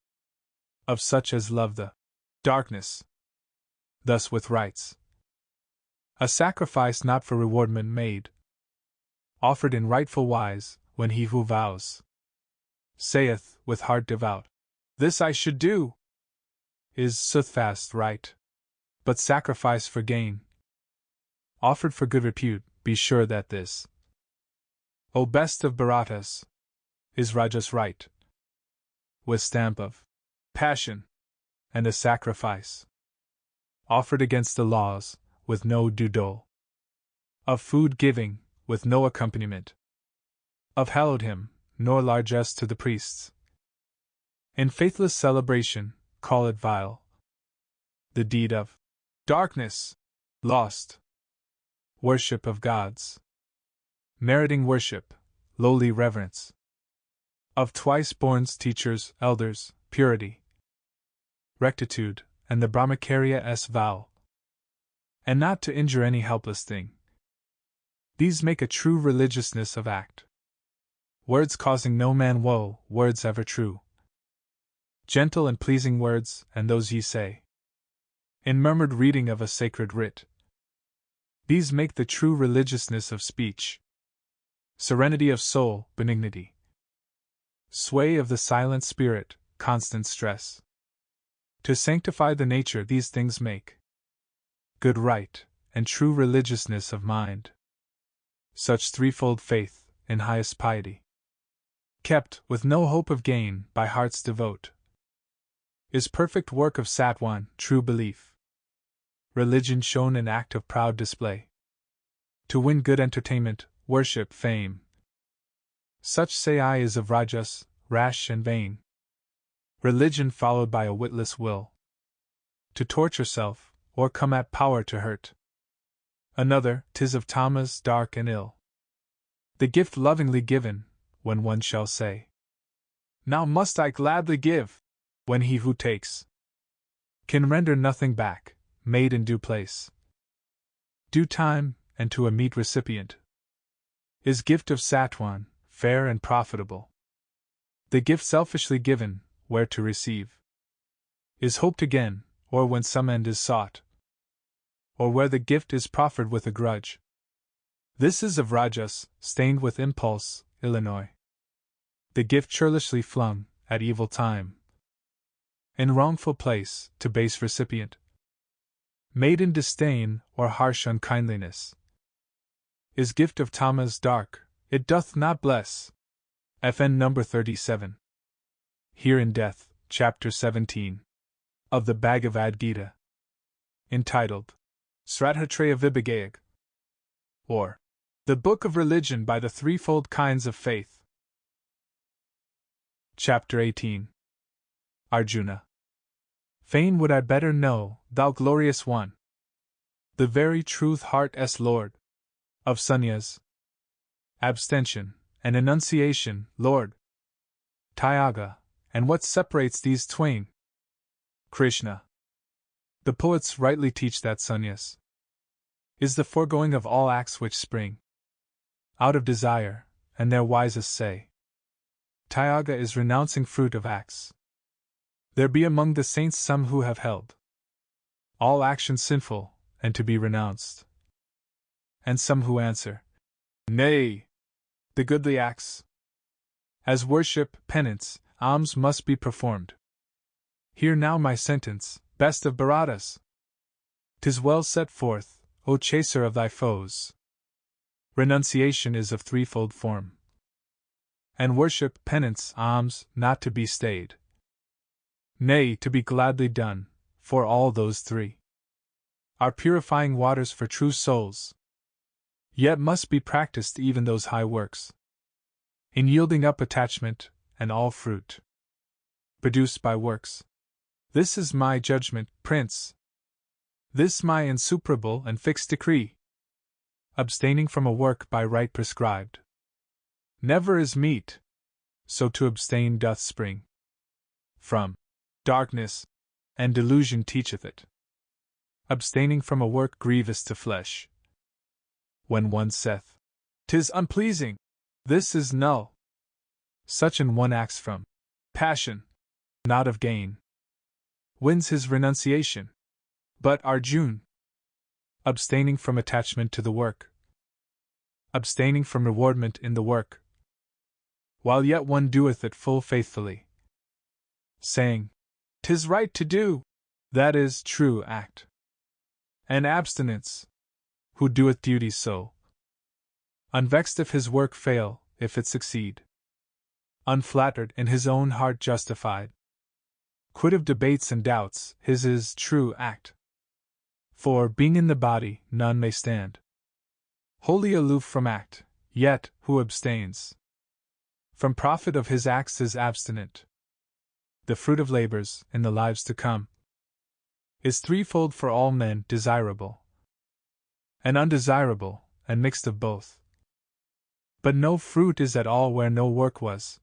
of such as love the darkness. Thus with rites, a sacrifice not for rewardment made, offered in rightful wise, when he who vows saith, with heart devout, this I should do, is soothfast right, but sacrifice for gain, offered for good repute. Be sure that this, O best of Bharatas, is Rajas right, with stamp of passion, and a sacrifice offered against the laws, with no due dole of food giving, with no accompaniment of hallowed hymn, nor largesse to the priests. In faithless celebration, call it vile, the deed of darkness, lost worship of gods, meriting worship, lowly reverence of twice-borns, teachers, elders, purity, rectitude, and the Brahmacharya vow, and not to injure any helpless thing. These make a true religiousness of act. Words causing no man woe, words ever true, gentle and pleasing words, and those ye say in murmured reading of a sacred writ. These make the true religiousness of speech, serenity of soul, benignity, sway of the silent spirit, constant stress. To sanctify the nature these things make good right, and true religiousness of mind. Such threefold faith, in highest piety, kept, with no hope of gain, by hearts devote, is perfect work of Satwan, true belief. Religion shown in act of proud display, to win good entertainment, worship, fame. Such say I is of Rajas, rash and vain. Religion followed by a witless will, to torture self, or come at power to hurt another. 'Tis of tamas, dark and ill, the gift lovingly given, when one shall say, now must I gladly give, when he who takes can render nothing back, made in due place, due time, and to a meet recipient, is gift of Satwan, fair and profitable. The gift selfishly given, where to receive, is hoped again, or when some end is sought, or where the gift is proffered with a grudge. This is of Rajas, stained with impulse, Illinois. The gift churlishly flung, at evil time, in wrongful place, to base recipient, made in disdain, or harsh unkindliness, is gift of tamas dark, it doth not bless. FN number 37. Here in Death, Chapter 17, of the Bhagavad Gita, entitled Sraddhatraya Vibhagayag, or The Book of Religion by the Threefold Kinds of Faith. Chapter 18. Arjuna. Fain would I better know, thou glorious one, the very truth heart-est Lord of Sannyas, abstention, and enunciation, Lord. Tyaga, and what separates these twain? Krishna. The poets rightly teach that sannyas is the foregoing of all acts which spring out of desire, and their wisest say Tyaga is renouncing fruit of acts. There be among the saints some who have held all action sinful, and to be renounced, and some who answer, Nay, the goodly acts, as worship, penance, alms must be performed. Hear now my sentence, best of Bharatas. 'Tis well set forth, O chaser of thy foes. Renunciation is of threefold form, and worship, penance, alms, not to be stayed. Nay, to be gladly done, for all those three are purifying waters for true souls. Yet must be practiced even those high works, in yielding up attachment, and all fruit produced by works. This is my judgment, Prince. This my insuperable and fixed decree. Abstaining from a work by right prescribed never is meet, so to abstain doth spring from darkness, and delusion teacheth it. Abstaining from a work grievous to flesh, when one saith, 'Tis unpleasing, this is null. Such an one acts from passion, not of gain, wins his renunciation. But Arjun, abstaining from attachment to the work, abstaining from rewardment in the work, while yet one doeth it full faithfully, saying, 'Tis right to do, that is true act. And abstinence, who doeth duty so, unvexed if his work fail, if it succeed, unflattered in his own heart justified, quit of debates and doubts, his is true act. For, being in the body, none may stand wholly aloof from act, yet, who abstains from profit of his acts is abstinent. The fruit of labors, in the lives to come, is threefold for all men, desirable and undesirable, and mixed of both. But no fruit is at all where no work was.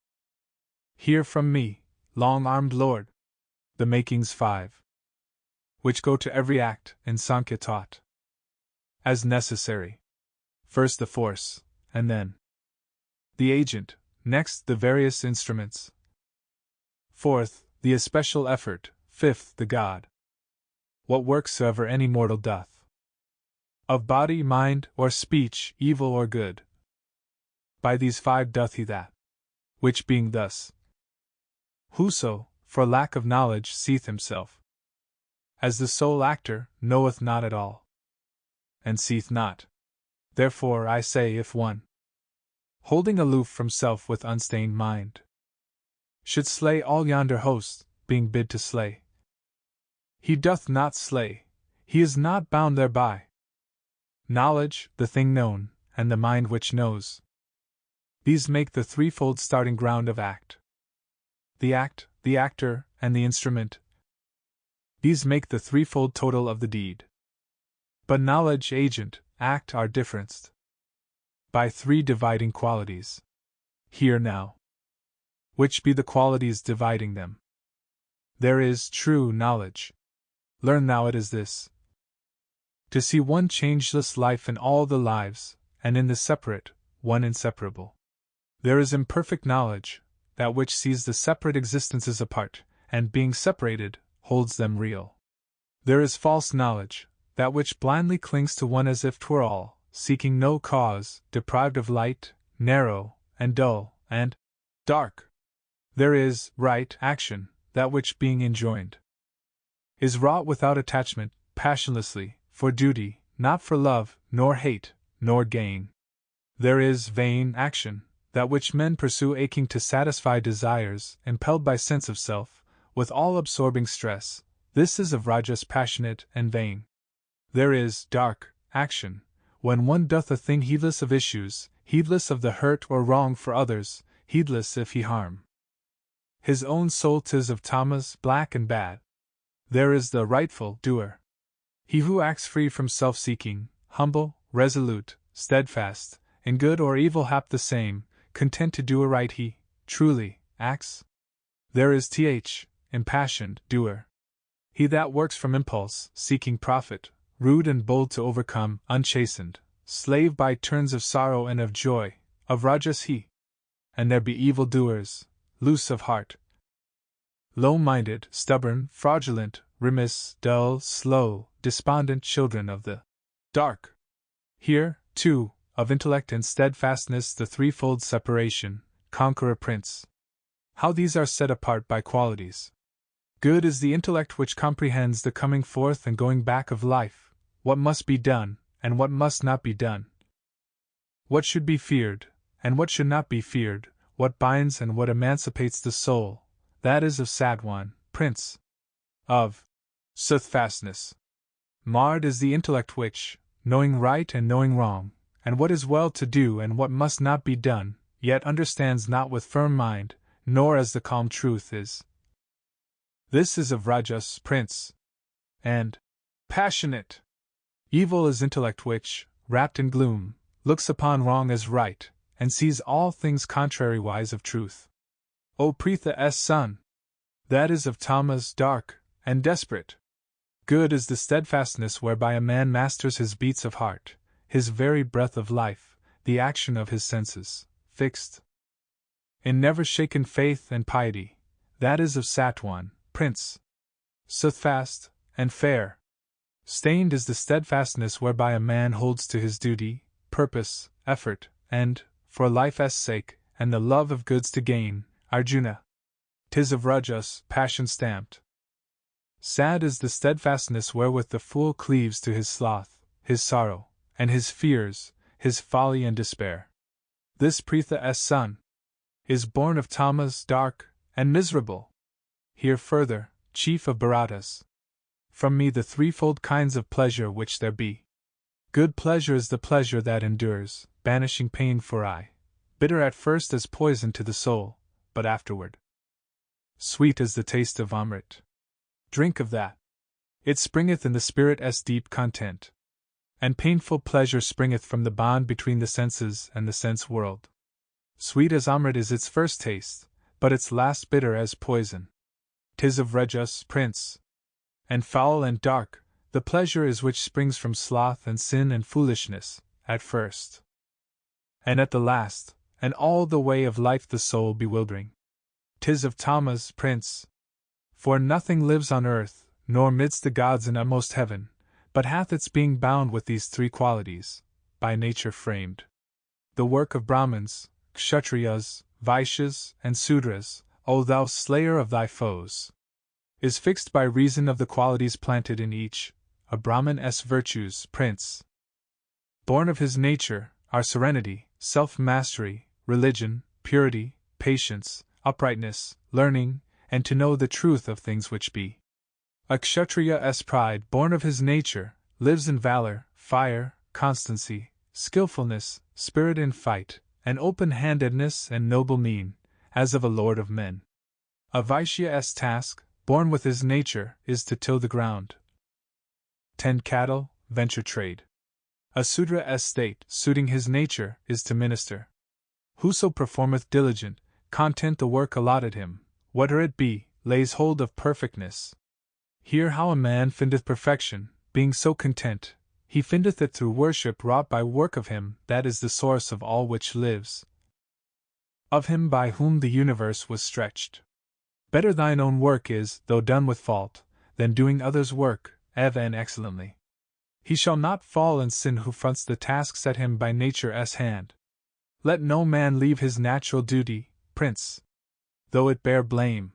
Hear from me, long-armed lord, the makings 5, which go to every act, in Sankhya taught as necessary. First the force, and then the agent, next the various instruments, fourth, the especial effort, fifth, the God. What work soever any mortal doth, of body, mind, or speech, evil or good, by these 5 doth he that, which being thus, whoso, for lack of knowledge, seeth himself as the sole actor, knoweth not at all, and seeth not. Therefore I say, if one, holding aloof from self with unstained mind, should slay all yonder host, being bid to slay, he doth not slay, he is not bound thereby. Knowledge, the thing known, and the mind which knows, these make the threefold starting ground of act. The act, the actor, and the instrument, these make the threefold total of the deed. But knowledge, agent, act are differenced by 3 dividing qualities. Hear now, which be the qualities dividing them. There is true knowledge. Learn thou it is this: to see one changeless life in all the lives, and in the separate, one inseparable. There is imperfect knowledge, that which sees the separate existences apart, and being separated, holds them real. There is false knowledge, that which blindly clings to one as if 'twere all, seeking no cause, deprived of light, narrow, and dull, and dark. There is right action, that which being enjoined is wrought without attachment, passionlessly, for duty, not for love, nor hate, nor gain. There is vain action, that which men pursue aching to satisfy desires, impelled by sense of self, with all-absorbing stress. This is of Rajas passionate and vain. There is dark action, when one doth a thing heedless of issues, heedless of the hurt or wrong for others, heedless if he harm his own soul. 'Tis of tamas, black and bad. There is the rightful doer, he who acts free from self-seeking, humble, resolute, steadfast, in good or evil hap the same, content to do aright he, truly, acts. There is impassioned, doer. He that works from impulse, seeking profit, rude and bold to overcome, unchastened, slave by turns of sorrow and of joy, of rajas he. And there be evil doers, loose of heart, low-minded, stubborn, fraudulent, remiss, dull, slow, despondent children of the dark. Here, too, of intellect and steadfastness the threefold separation, conqueror prince. How these are set apart by qualities. Good is the intellect which comprehends the coming forth and going back of life, what must be done, and what must not be done. What should be feared, and what should not be feared, what binds and what emancipates the soul, that is of Satwan, prince. Of soothfastness. Marred is the intellect which, knowing right and knowing wrong, and what is well to do and what must not be done, yet understands not with firm mind, nor as the calm truth is. This is of Rajas, prince. And passionate. Evil is intellect which, wrapped in gloom, looks upon wrong as right, and sees all things contrariwise of truth. O Pritha's son! That is of Tamas, dark and desperate. Good is the steadfastness whereby a man masters his beats of heart, his very breath of life, the action of his senses, fixed in never shaken faith and piety. That is of Satwan, prince. Soothfast and fair. Stained is the steadfastness whereby a man holds to his duty, purpose, effort, and, for life's sake, and the love of goods to gain, Arjuna. 'Tis of Rajas, passion stamped. Sad is the steadfastness wherewith the fool cleaves to his sloth, his sorrow, and his fears, his folly and despair. This Pritha's son is born of Tamas, dark and miserable. Here further, chief of Bharatas. From me the threefold kinds of pleasure which there be. Good pleasure is the pleasure that endures, banishing pain for aye, bitter at first as poison to the soul, but afterward sweet as the taste of Amrit. Drink of that. It springeth in the spirit's deep content. And painful pleasure springeth from the bond between the senses and the sense world. Sweet as Amrit is its first taste, but its last bitter as poison. 'Tis of Rajas, prince. And foul and dark, the pleasure is which springs from sloth and sin and foolishness, at first. And at the last, and all the way of life the soul bewildering. 'Tis of Tamas, prince. For nothing lives on earth, nor midst the gods in utmost heaven, but hath its being bound with these three qualities, by nature framed. The work of Brahmins, Kshatriyas, Vaishyas, and Sudras, O thou slayer of thy foes, is fixed by reason of the qualities planted in each, a Brahman's virtues, prince. Born of his nature, are serenity, self-mastery, religion, purity, patience, uprightness, learning, and to know the truth of things which be. A Kshatriya's pride, born of his nature, lives in valor, fire, constancy, skillfulness, spirit in fight, and open-handedness and noble mien, as of a lord of men. A Vaishya's task, born with his nature, is to till the ground, tend cattle, venture trade. A Sudra's state, suiting his nature, is to minister. Whoso performeth diligent, content the work allotted him, whate'er it be, lays hold of perfectness. Hear how a man findeth perfection, being so content, he findeth it through worship wrought by work of him that is the source of all which lives, of him by whom the universe was stretched. Better thine own work is, though done with fault, than doing others' work, and excellently. He shall not fall in sin who fronts the task set him by nature's hand. Let no man leave his natural duty, prince, though it bear blame.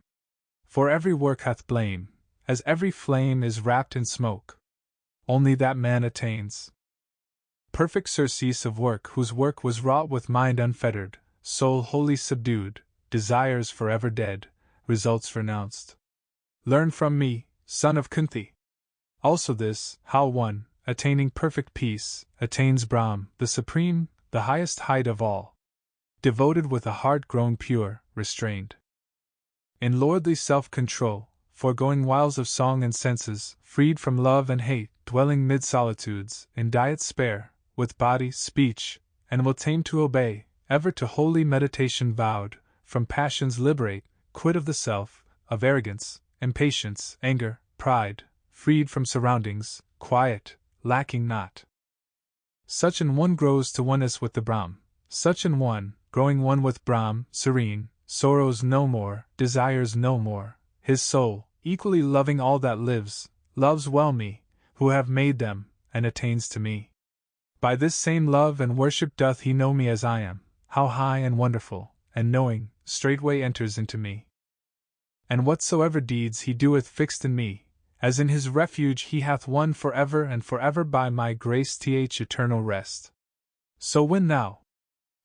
For every work hath blame, as every flame is wrapped in smoke. Only that man attains perfect surcease of work whose work was wrought with mind unfettered, soul wholly subdued, desires forever dead, results renounced. Learn from me, son of Kunti. Also this, how one, attaining perfect peace, attains Brahm, the supreme, the highest height of all. Devoted with a heart grown pure, restrained in lordly self-control, foregoing wiles of song and senses, freed from love and hate, dwelling mid solitudes, in diet spare, with body, speech, and will tame to obey, ever to holy meditation vowed, from passions liberate, quit of the self, of arrogance, impatience, anger, pride, freed from surroundings, quiet, lacking not. Such an one grows to oneness with the Brahm, such an one, growing one with Brahm, serene, sorrows no more, desires no more, his soul, equally loving all that lives, loves well me, who have made them, and attains to me. By this same love and worship doth he know me as I am, how high and wonderful, and knowing, straightway enters into me. And whatsoever deeds he doeth fixed in me, as in his refuge he hath won for ever and for ever by my grace th eternal rest. So when thou,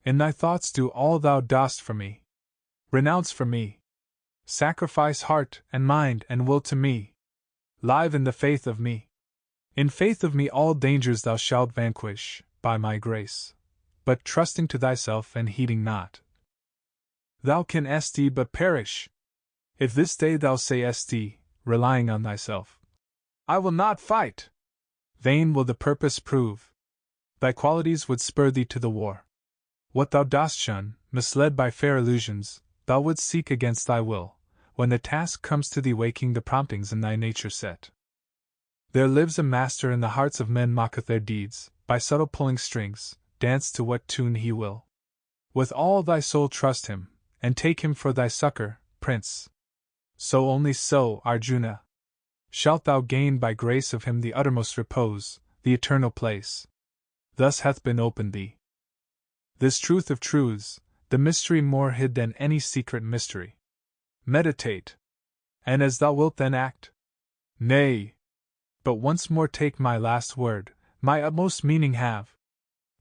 in thy thoughts do all thou dost for me, renounce for me, sacrifice heart and mind and will to me, live in the faith of me. In faith of me all dangers thou shalt vanquish, by my grace, but trusting to thyself and heeding not. Thou can st but perish. If this day thou say st, relying on thyself, I will not fight, vain will the purpose prove. Thy qualities would spur thee to the war. What thou dost shun, misled by fair illusions, thou wouldst seek against thy will, when the task comes to thee waking the promptings in thy nature set. There lives a master in the hearts of men mocketh their deeds, by subtle pulling strings, dance to what tune he will. With all thy soul trust him, and take him for thy succor, Prince. So only so, Arjuna, shalt thou gain by grace of him the uttermost repose, the eternal place. Thus hath been opened thee this truth of truths, the mystery more hid than any secret mystery. Meditate, and as thou wilt then act. Nay, but once more take my last word, my utmost meaning have.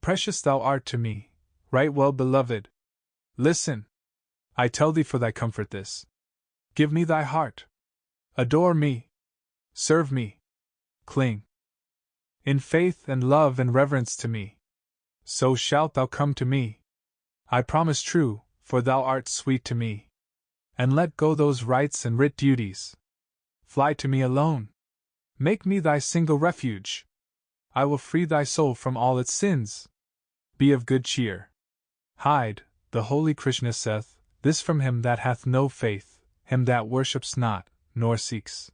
Precious thou art to me, right well beloved. Listen, I tell thee for thy comfort this. Give me thy heart. Adore me. Serve me. Cling in faith and love and reverence to me. So shalt thou come to me. I promise true, for thou art sweet to me. And let go those rights and writ duties. Fly to me alone. Make me thy single refuge. I will free thy soul from all its sins. Be of good cheer. Hide, the holy Krishna saith, this from him that hath no faith, him that worships not, nor seeks.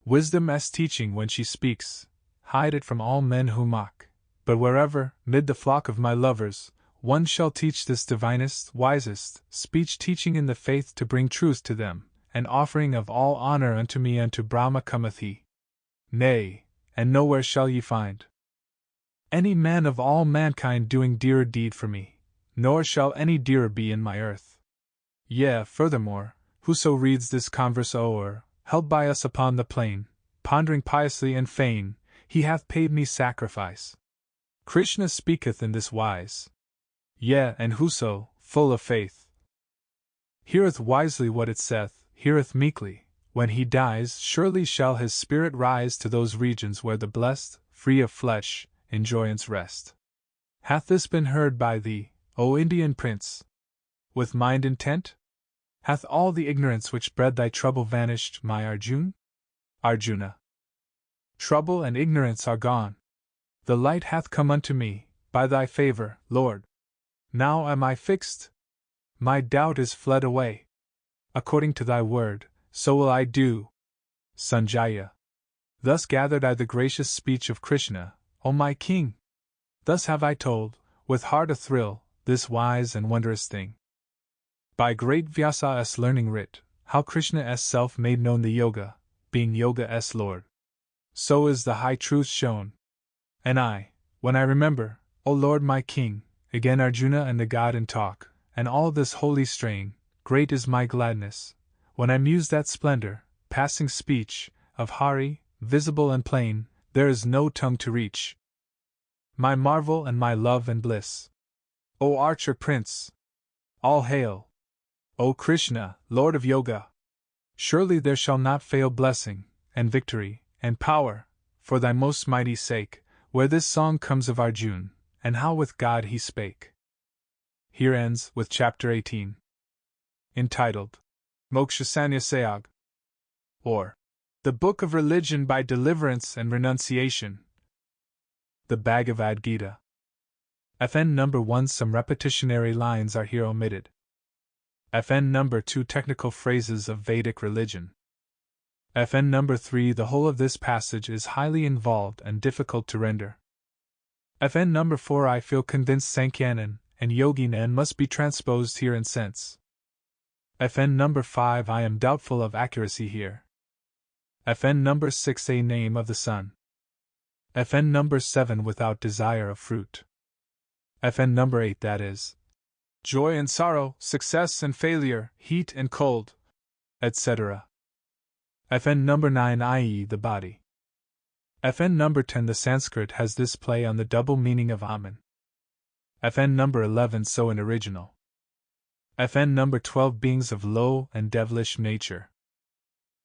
Wisdom s teaching when she speaks, hide it from all men who mock. But wherever, mid the flock of my lovers, one shall teach this divinest, wisest speech, teaching in the faith to bring truth to them, and offering of all honor unto me, unto Brahma cometh he. Nay, and nowhere shall ye find any man of all mankind doing dearer deed for me, nor shall any dearer be in my earth. Yea, furthermore, whoso reads this converse o'er, held by us upon the plain, pondering piously and fain, he hath paid me sacrifice. Krishna speaketh in this wise. Yea, and whoso, full of faith, heareth wisely what it saith, heareth meekly, when he dies, surely shall his spirit rise to those regions where the blessed, free of flesh, in joyance rest. Hath this been heard by thee, O Indian prince? With mind intent? Hath all the ignorance which bred thy trouble vanished, my Arjuna? Arjuna. Trouble and ignorance are gone. The light hath come unto me, by thy favor, Lord. Now am I fixed. My doubt is fled away. According to thy word, so will I do. Sanjaya. Thus gathered I the gracious speech of Krishna, O my king. Thus have I told, with heart athrill, this wise and wondrous thing. By great Vyasa's learning writ, how Krishna's self made known the Yoga, being Yoga's Lord. So is the high truth shown. And I, when I remember, O Lord my King, again Arjuna and the God in talk, and all this holy strain, great is my gladness, when I muse that splendor, passing speech, of Hari, visible and plain, there is no tongue to reach. My marvel and my love and bliss. O archer prince! All hail! O Krishna, Lord of Yoga! Surely there shall not fail blessing, and victory, and power, for thy most mighty sake, where this song comes of Arjuna, and how with God he spake. Here ends with chapter 18. Entitled Moksha Sanyasayag, or The Book of Religion by Deliverance and Renunciation. The Bhagavad Gita. FN number 1 some repetitionary lines are here omitted. FN number 2 technical phrases of Vedic religion. FN number 3 the whole of this passage is highly involved and difficult to render. FN number 4 I feel convinced Sankyanan and Yoginan must be transposed here in sense. FN number 5 I am doubtful of accuracy here. FN number 6 a name of the sun. FN number 7 without desire of fruit. FN number 8 that is, joy and sorrow, success and failure, heat and cold, etc. FN number 9 i.e. the body. FN number 10 the Sanskrit has this play on the double meaning of Amen. FN number 11 so in original. FN number 12 beings of low and devilish nature.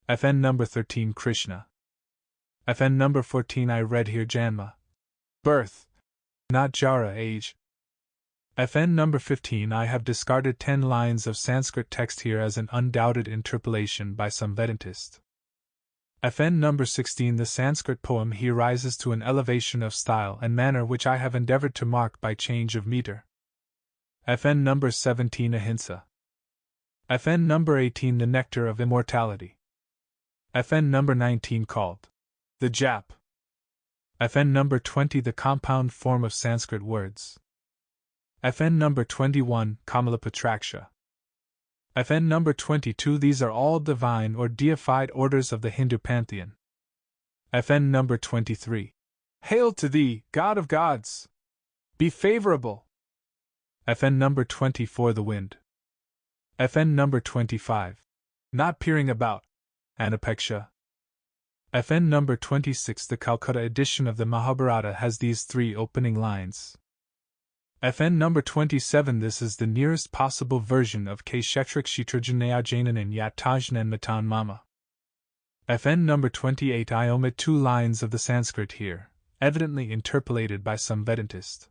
FN number 13 Krishna. FN number 14 I read here Janma, birth, not Jara age. FN number 15 I have discarded 10 lines of Sanskrit text here as an undoubted interpolation by some Vedantist. FN number 16 the Sanskrit poem here rises to an elevation of style and manner which I have endeavored to mark by change of meter. FN number 17 Ahimsa. FN number 18 the nectar of immortality. FN number 19 called the Jap. FN number 20 the compound form of Sanskrit words. FN number 21 Kamalapatraksha. FN number 22 these are all divine or deified orders of the Hindu pantheon. FN number 23 Hail to thee, God of gods! Be favorable! FN number 24 the wind. FN number 25 Not peering about, Anapeksha. FN number 26 the Calcutta edition of the Mahabharata has these 3 opening lines. FN number 27 this is the nearest possible version of Kshetrik Kshetrajanayajananan Yatajnan Matan Mama. FN number 28 I omit 2 lines of the Sanskrit here, evidently interpolated by some Vedantist.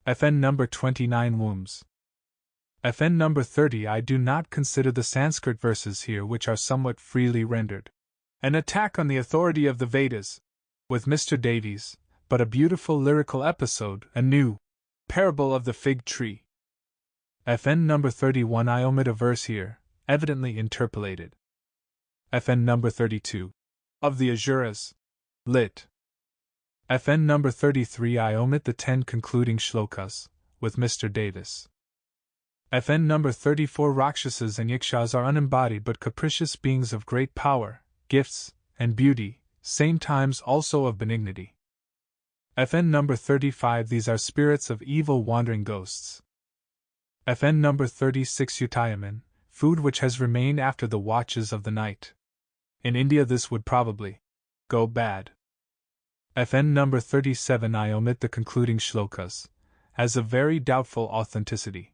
FN number 29 Wombs. FN number 30 I do not consider the Sanskrit verses here which are somewhat freely rendered an attack on the authority of the Vedas, with Mr. Davies, but a beautiful lyrical episode, a new parable of the fig tree. FN number 31 I omit a verse here, evidently interpolated. FN number 32 of the Asuras, lit. FN number 33 I omit the 10 concluding shlokas, with Mr. Davis. FN number 34 Rakshasas and Yakshas are unembodied but capricious beings of great power, gifts, and beauty, same times also of benignity. FN number 35 These are spirits of evil wandering ghosts. FN number 36 Utayaman, food which has remained after the watches of the night. In India this would probably go bad. FN number 37 I omit the concluding shlokas, as of very doubtful authenticity.